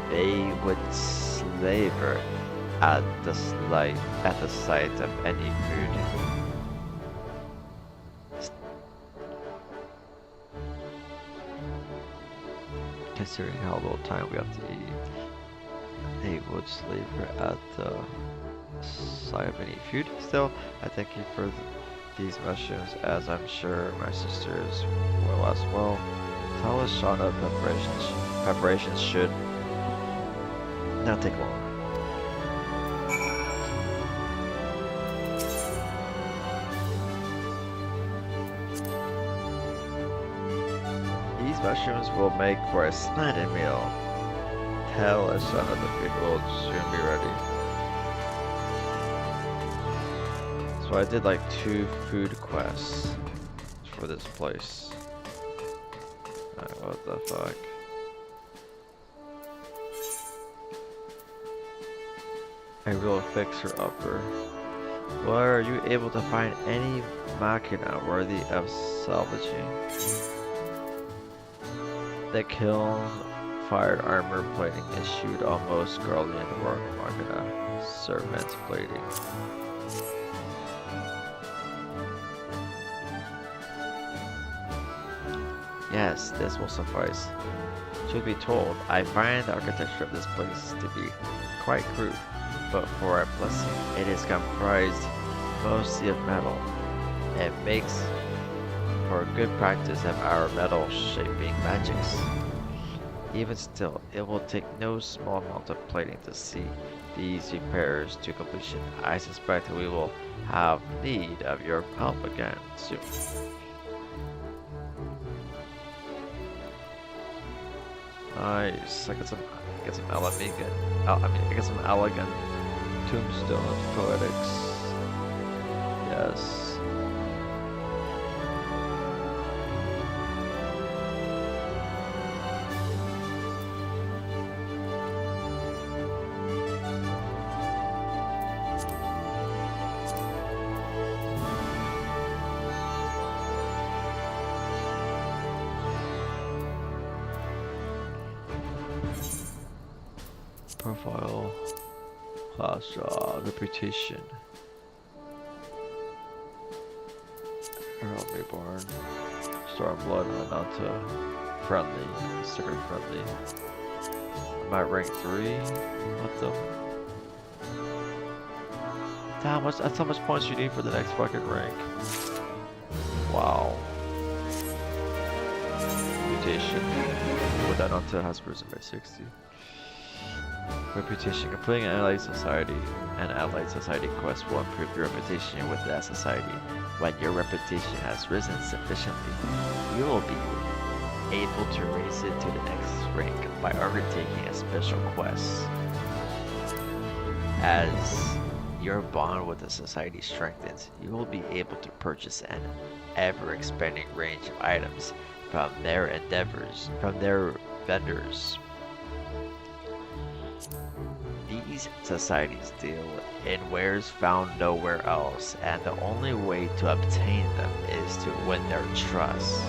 they would slaver at the sight of any food. Considering how little time we have to eat, they would slaver at the sight of any food. Still, I thank you for these mushrooms, as I'm sure my sisters will as well. Tell us, Shauna, preparations should not take long. These mushrooms will make for a splendid meal. Tell us, Shauna, the food will soon be ready. So I did like 2 food quests for this place. Alright, what the fuck? A real fixer-upper. Well, are you able to find any machina worthy of salvaging? The kiln-fired armor plating issued almost Guardian work machina. Servant plating. Yes, this will suffice. Truth be told, I find the architecture of this place to be quite crude, but for a blessing, it is comprised mostly of metal. It makes for good practice of our metal shaping magics. Even still, it will take no small amount of plating to see these repairs to completion. I suspect we will have need of your help again soon. Nice. I get some elegant tombstone poetics. Yes. Profile, class, reputation. Herald Reborn, Stormblood, Renata, friendly, considered friendly. I'm at rank 3. What the? That's how much points you need for the next fucking rank. Wow. Reputation. With that onto has risen by 60. Reputation. Completing an allied society quest will improve your reputation with that society. When your reputation has risen sufficiently, you will be able to raise it to the next rank by undertaking a special quest. As your bond with the society strengthens, you will be able to purchase an ever-expanding range of items from their vendors. These societies deal in wares found nowhere else, and the only way to obtain them is to win their trust.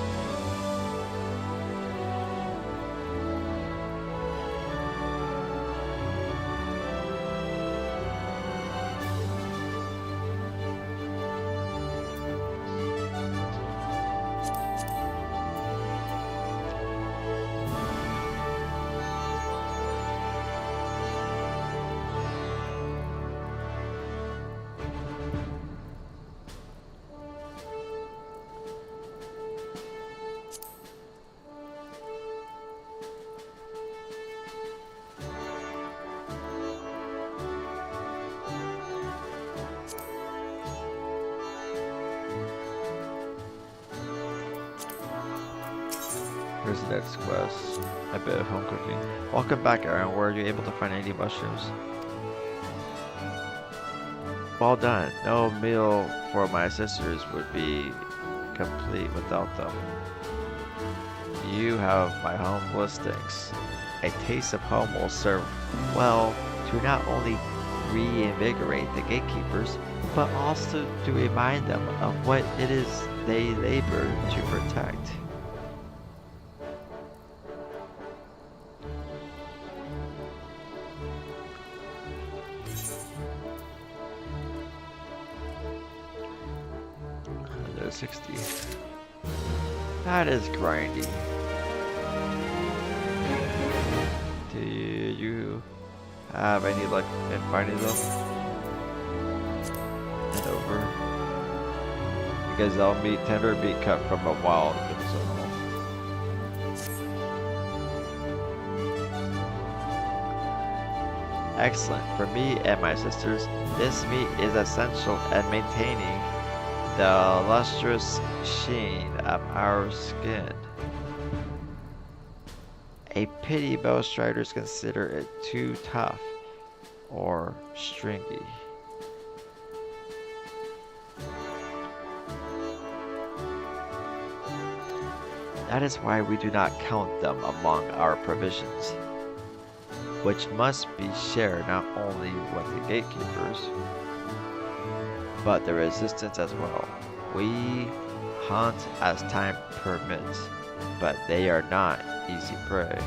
Here's the next quest. A bit of home cooking. Welcome back, Aaron. Were you able to find any mushrooms? Well done. No meal for my sisters would be complete without them. You have my home listings. A taste of home will serve well to not only reinvigorate the gatekeepers, but also to remind them of what it is they labor to protect. to 60. That is grindy. Do you have any luck in finding them? Head over. Because they'll be tender meat cut from a wild animal. Excellent. For me and my sisters, this meat is essential in maintaining the lustrous sheen of our skin. A pity most writers consider it too tough or stringy. That is why we do not count them among our provisions, which must be shared not only with the gatekeepers, but the resistance as well. We hunt as time permits, but they are not easy prey.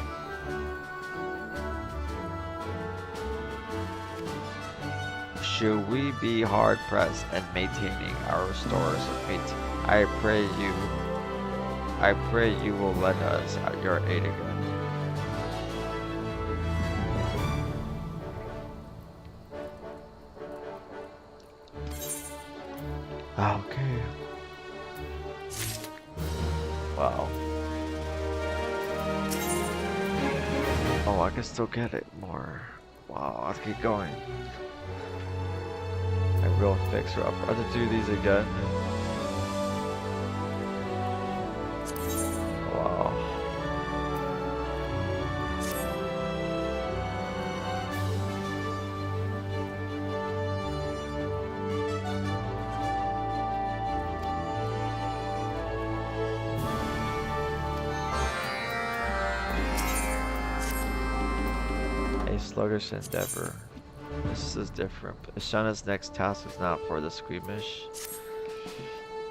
Should we be hard pressed in maintaining our stores of meat, I pray you will lend us your aid again. Okay. Wow. Oh, I can still get it more. Wow, let's keep going. I will fix her up. I'll have to do these again. Wow. A sluggish endeavor. This is different. Ishana's next task is not for the squeamish.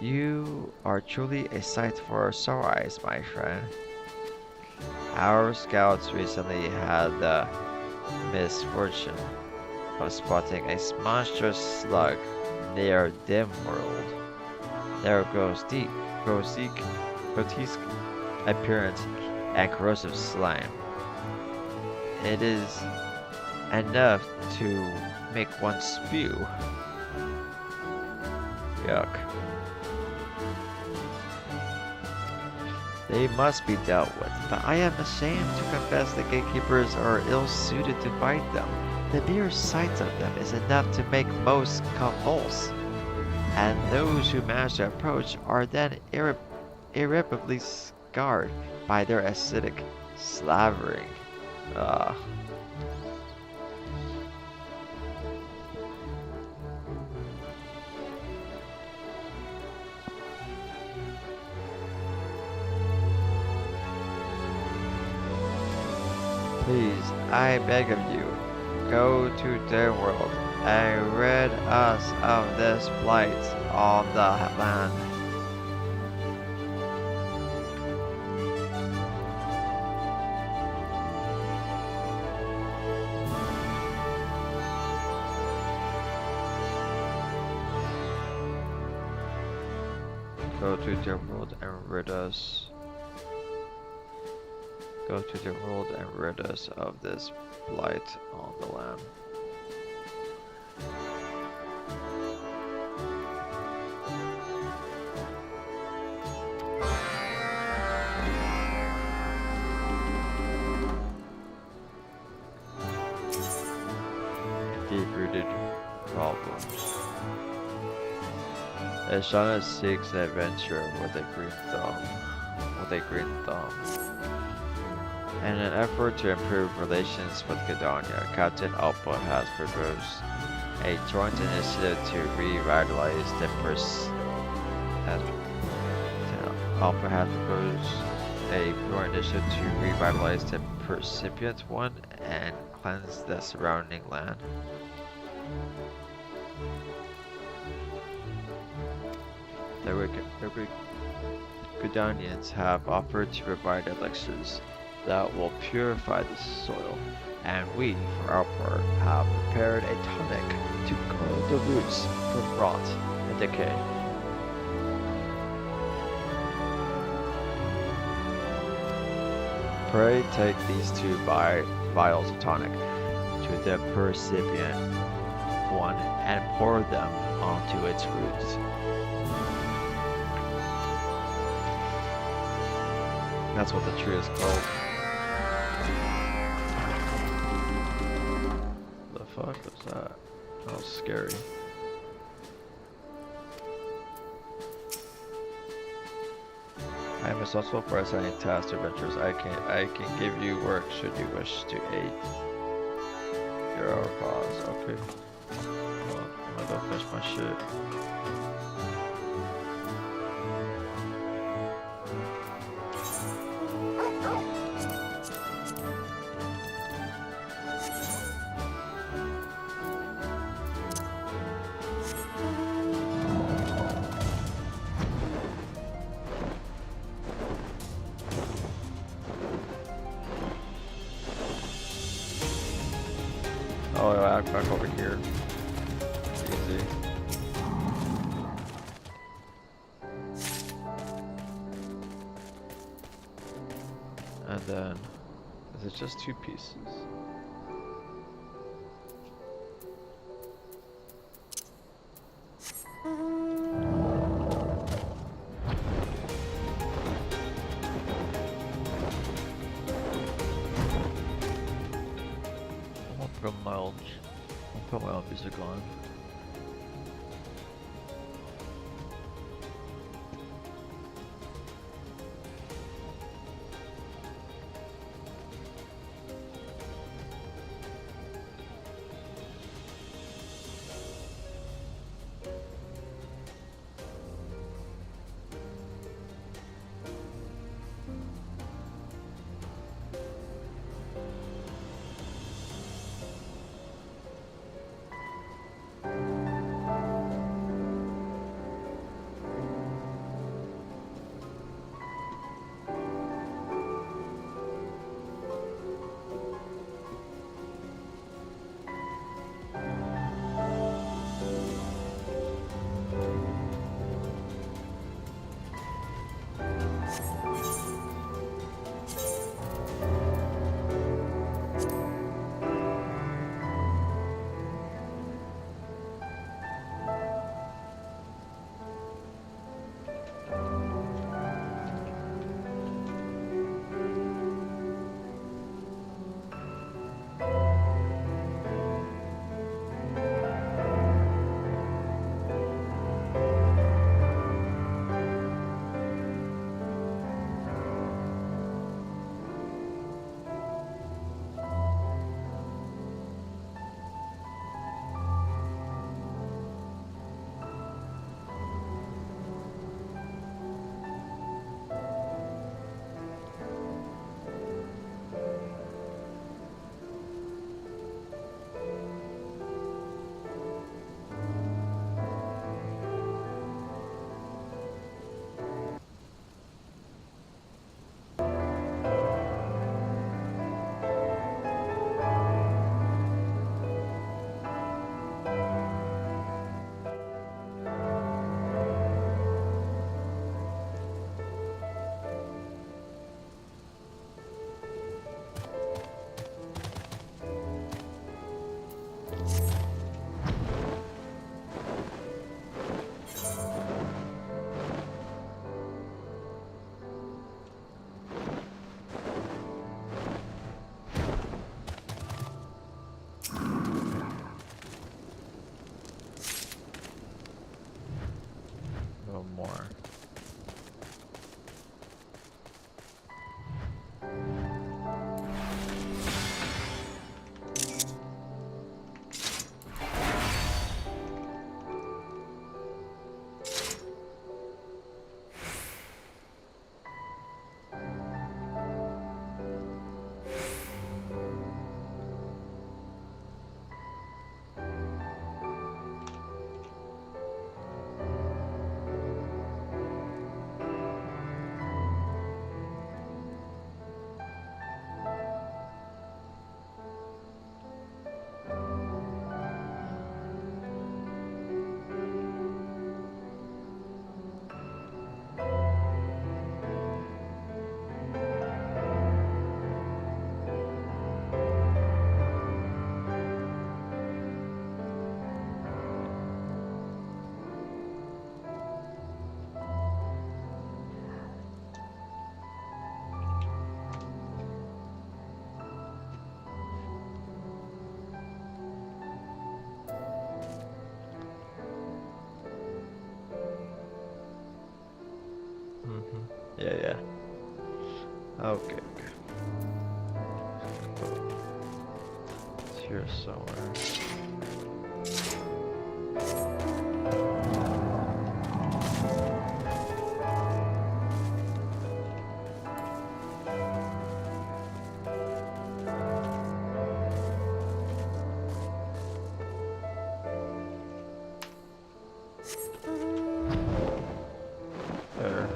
You are truly a sight for sore eyes, my friend. Our scouts recently had the misfortune of spotting a monstrous slug near Dim World. Their grotesque appearance and corrosive slime. It is enough to make one spew. Yuck. They must be dealt with, but I am ashamed to confess the gatekeepers are ill-suited to fight them. The mere sight of them is enough to make most convulse, and those who manage to approach are then irreparably scarred by their acidic slavering. Please, I beg of you, go to their world and rid us of this blight on the land. Go to their world and rid us. Go to the world and rid us of this blight on the land. Deep-rooted problems. Ishana seeks an adventure with a green thumb. In an effort to improve relations with Gdania, Captain Output has proposed a joint initiative to revitalize the percipient one and cleanse the surrounding land. The Gdanians have offered to provide elixirs that will purify the soil, and we, for our part, have prepared a tonic to guard the roots from rot and decay. Pray take these two vials of tonic to the percipient one and pour them onto its roots. That's what the tree is called. The fuck was that? That was scary. I am responsible for assigning tasks or ventures. I can give you work should you wish to aid your cause. Okay. Well, I'm gonna go finish my shit. Oh, yeah, back over here. Easy. And then, is it just 2 pieces? I'll put my own music on. Yeah, yeah. Okay, okay. It's here somewhere. There.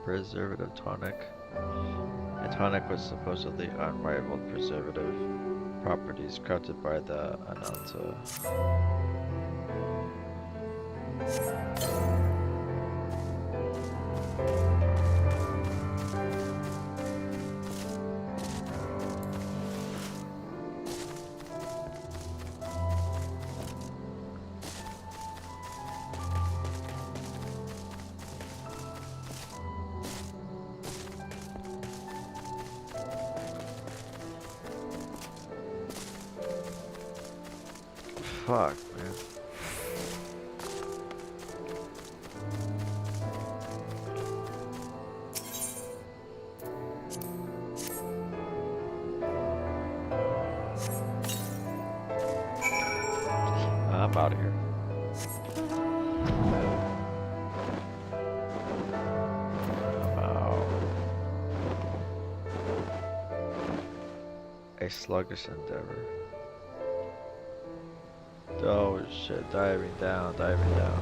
Preservative tonic. A tonic was supposedly unrivaled preservative properties granted by the Ananta. Fuck, man. I'm out of here. I'm out. A sluggish endeavor. Oh shit, diving down, diving down.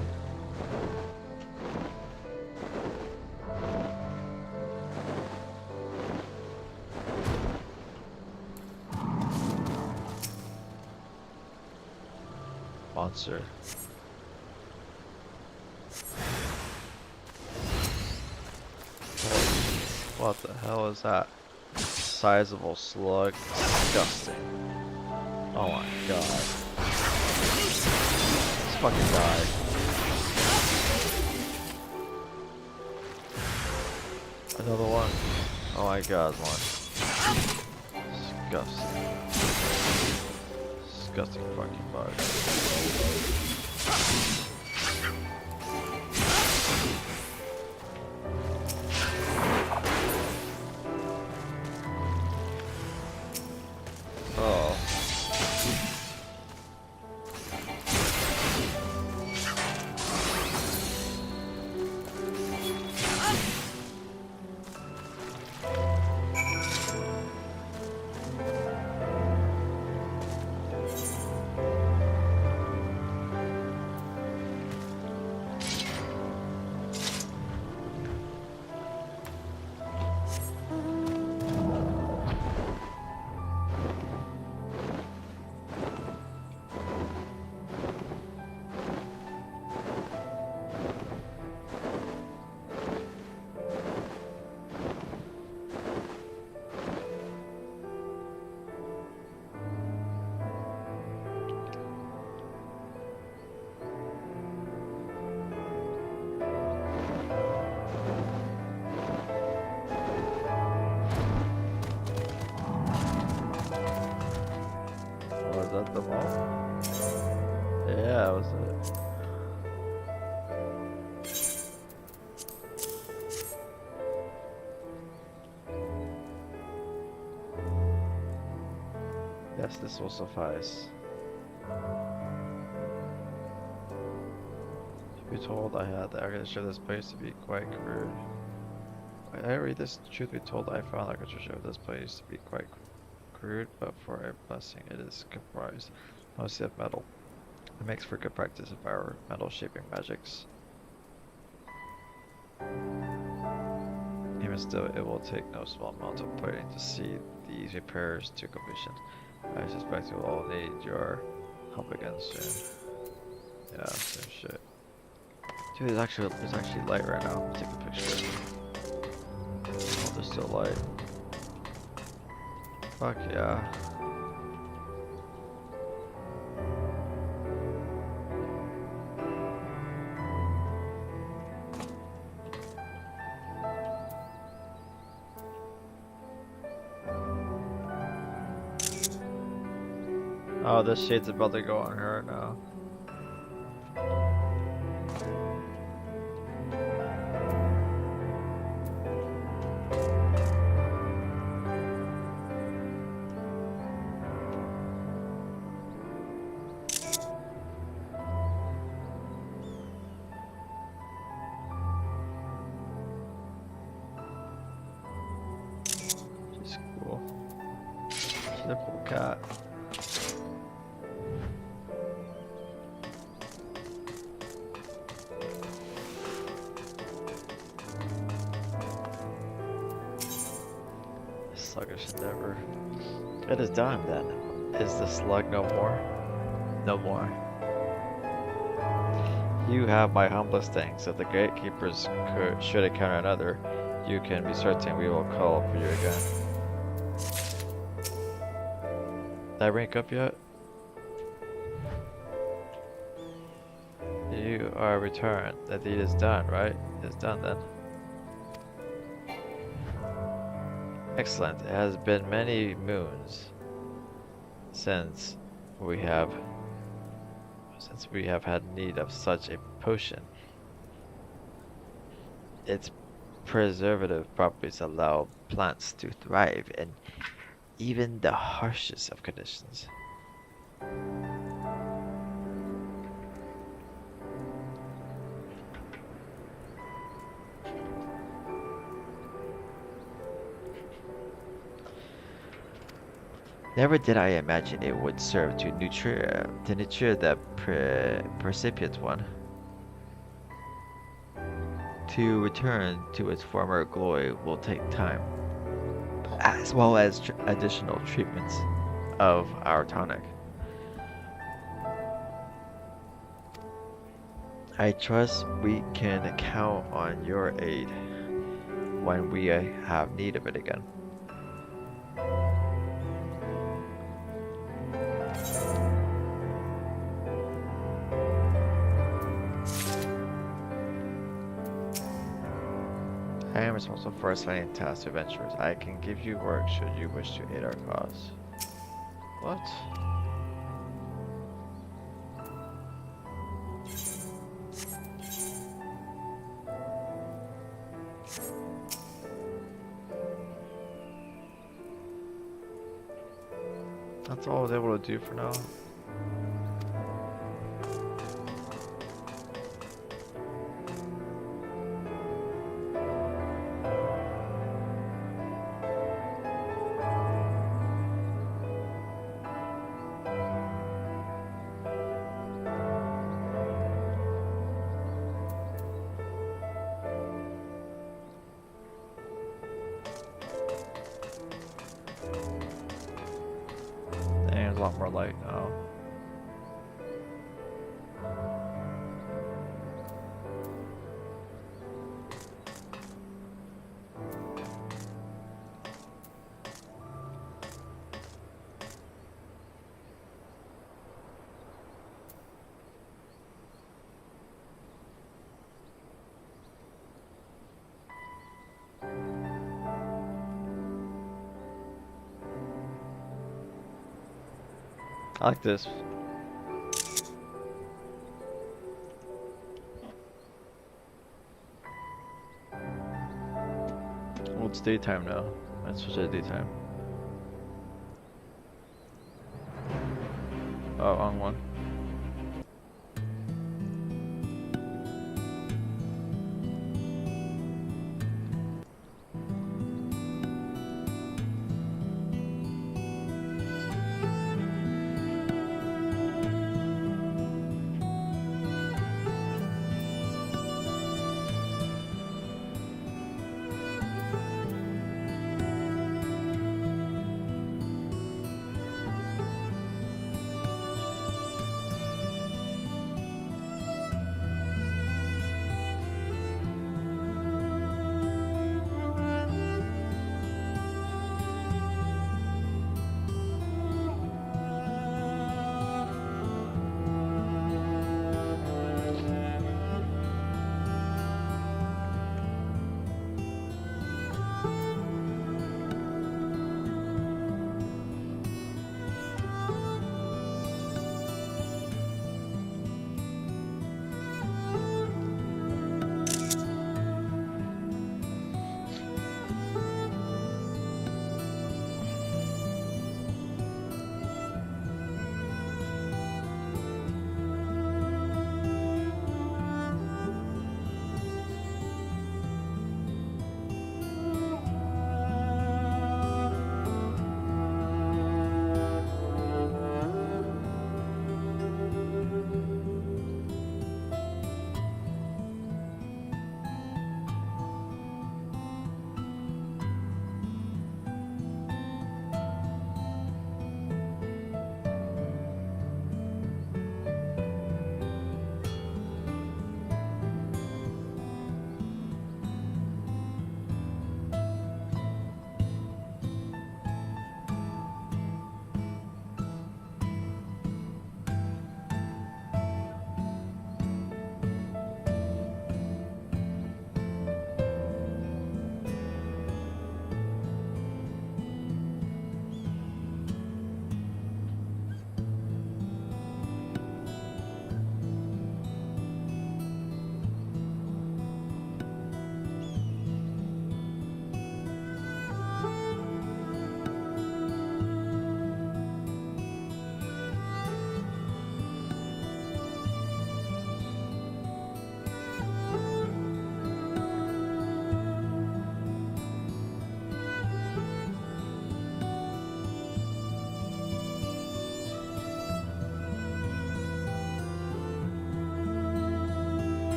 Monster. What the hell is that? Sizable slug. Disgusting. Oh my god. Let's fucking die. Another one. Oh my god, one. Disgusting. Disgusting fucking bug. Oh. Was that the ball? Yeah, that was it. Yes, this will suffice. To be told I had the architecture of this place to be quite crude. I read this. Truth be told, I found the architecture of this place used to be quite crude, but for a blessing, it is comprised mostly of metal. It makes for good practice of our metal shaping magics. Even still, it will take no small amount of plating to see these repairs to completion. I suspect you will all need your help again soon. Yeah, same shit. Dude, there's actually light right now. Take a picture. Oh, there's still light. Fuck yeah. Oh, this shade's about to go on her now. She's cool. She's a cool cat. Sluggish endeavor. It is done then. Is the slug no more? No more. You have my humblest thanks. If the gatekeepers should encounter another, you can be certain we will call for you again. Did I rank up yet? You are returned. The deed is done, right? It's done then. Excellent. It has been many moons since we have had need of such a potion. Its preservative properties allow plants to thrive in even the harshest of conditions. Never did I imagine it would serve to nurture the percipient one. To return to its former glory will take time, as well as additional treatments of our tonic. I trust we can count on your aid when we have need of it again. I am responsible for assigning tasks to adventurers. I can give you work should you wish to aid our cause. What? That's all I was able to do for now. A lot more light now. I like this. Well, it's daytime now. Let's switch to daytime. Oh, on one.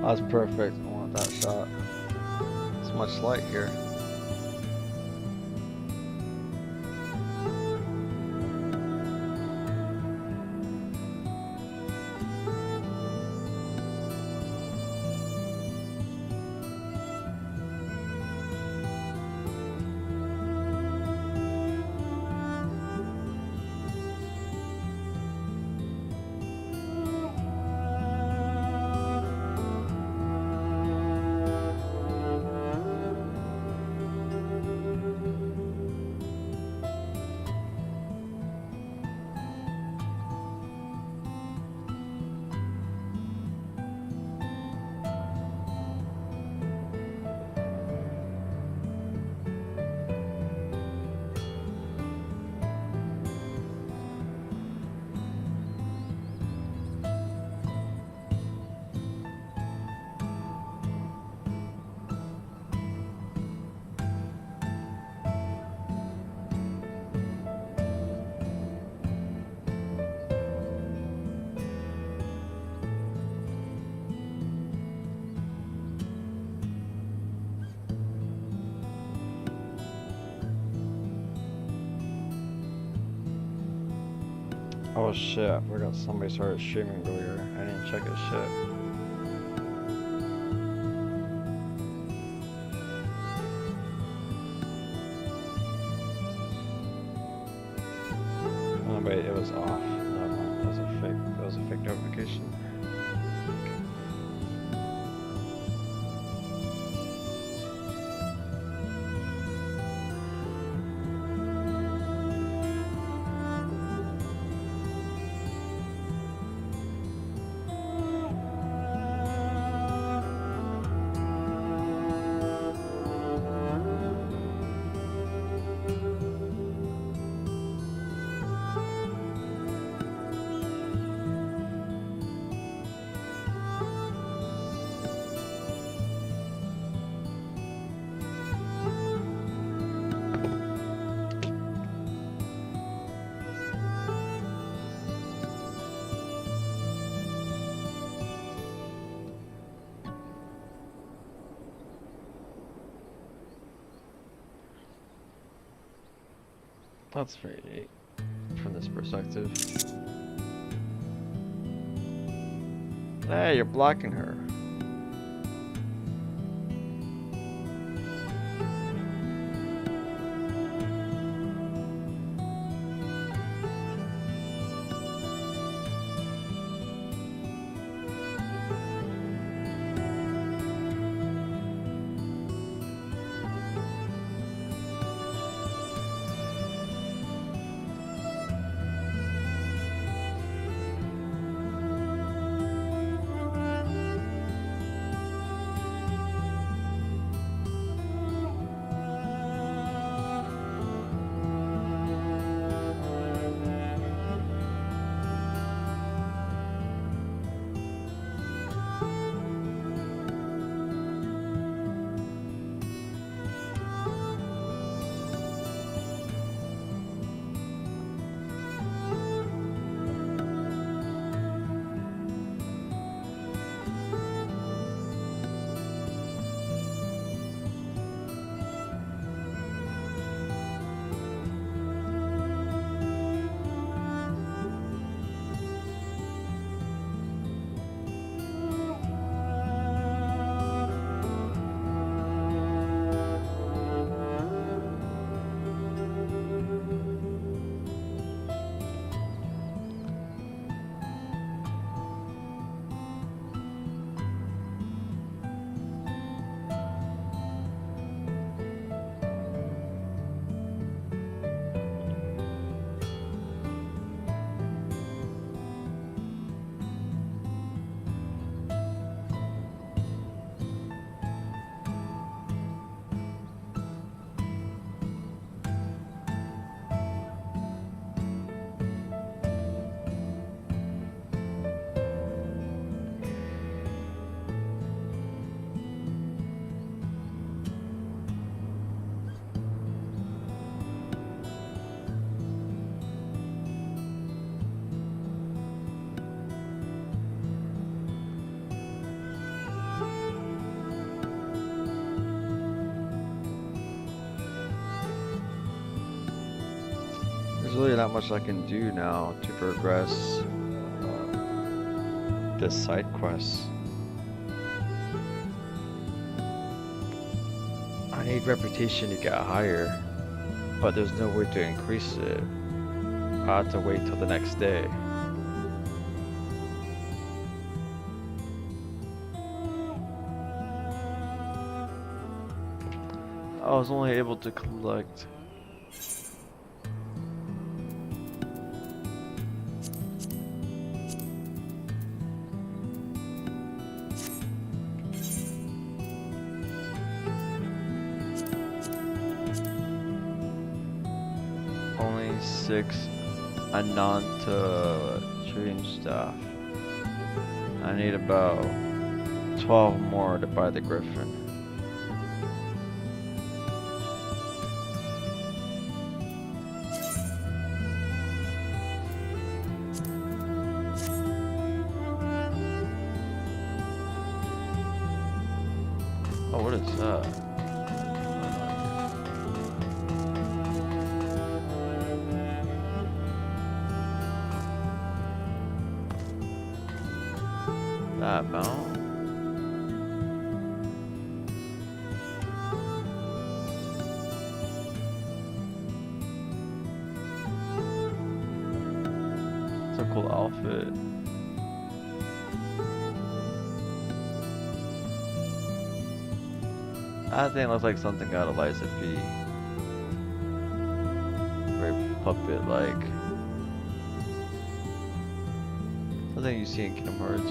That's perfect. I want that shot. It's much light here. Oh shit, I forgot somebody started streaming earlier. I didn't check his shit. Oh wait, it was off. Never mind. That was a fake notification. That's very neat from this perspective. Hey, you're blocking her. really not much I can do now to progress this side quest. I need reputation to get higher, but there's no way to increase it. I have to wait till the next day. I was only able to collect only 6 anon to trading staff. I need about 12 more to buy the Griffin. Oh, what is that? That mount? It's a cool outfit. That thing looks like something out of Liza P. Very puppet-like. Something you see in Kingdom Hearts.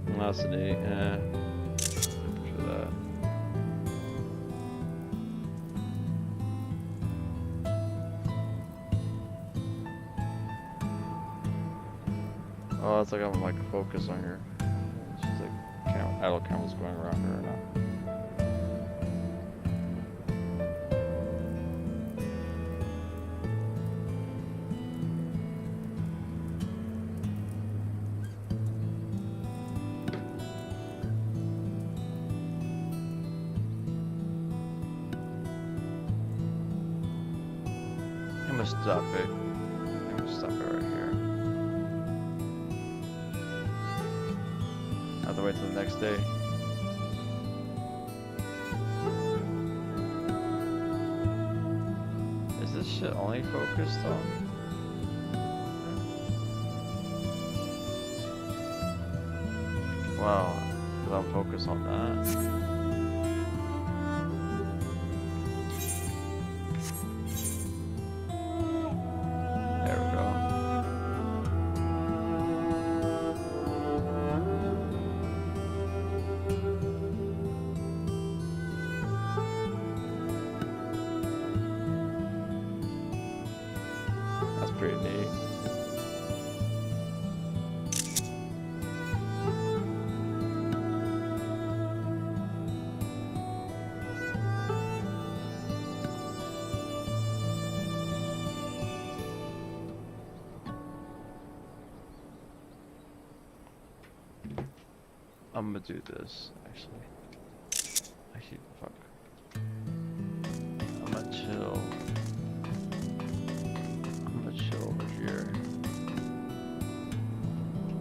Velocity, yeah. For that. Oh, it's like I'm like focus on her. She's like idle cameras going around her or not. I'm gonna stop it. I'm gonna stop it right here. I have to wait till the next day. Is this shit only focused on? Wow, because I'm focused on that. Pretty neat. I'm gonna do this actually fuck. I'm gonna chill over here.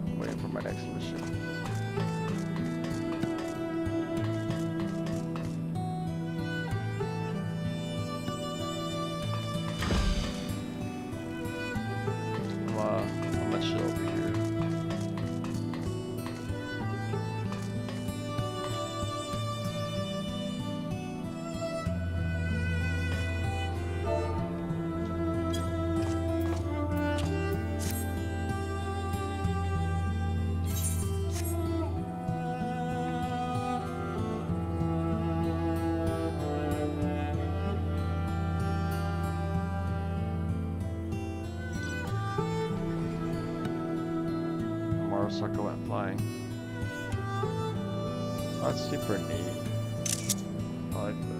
I'm waiting for my next mission. I'm gonna chill over here. Sucker went flying. Oh, that's super neat. I like that.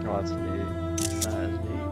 Oh, that's neat. That is neat.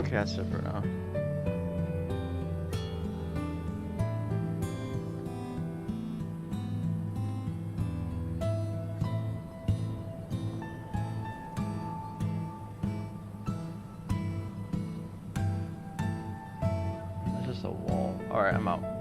Okay, that's it for now. It's just a wall. Alright, I'm out.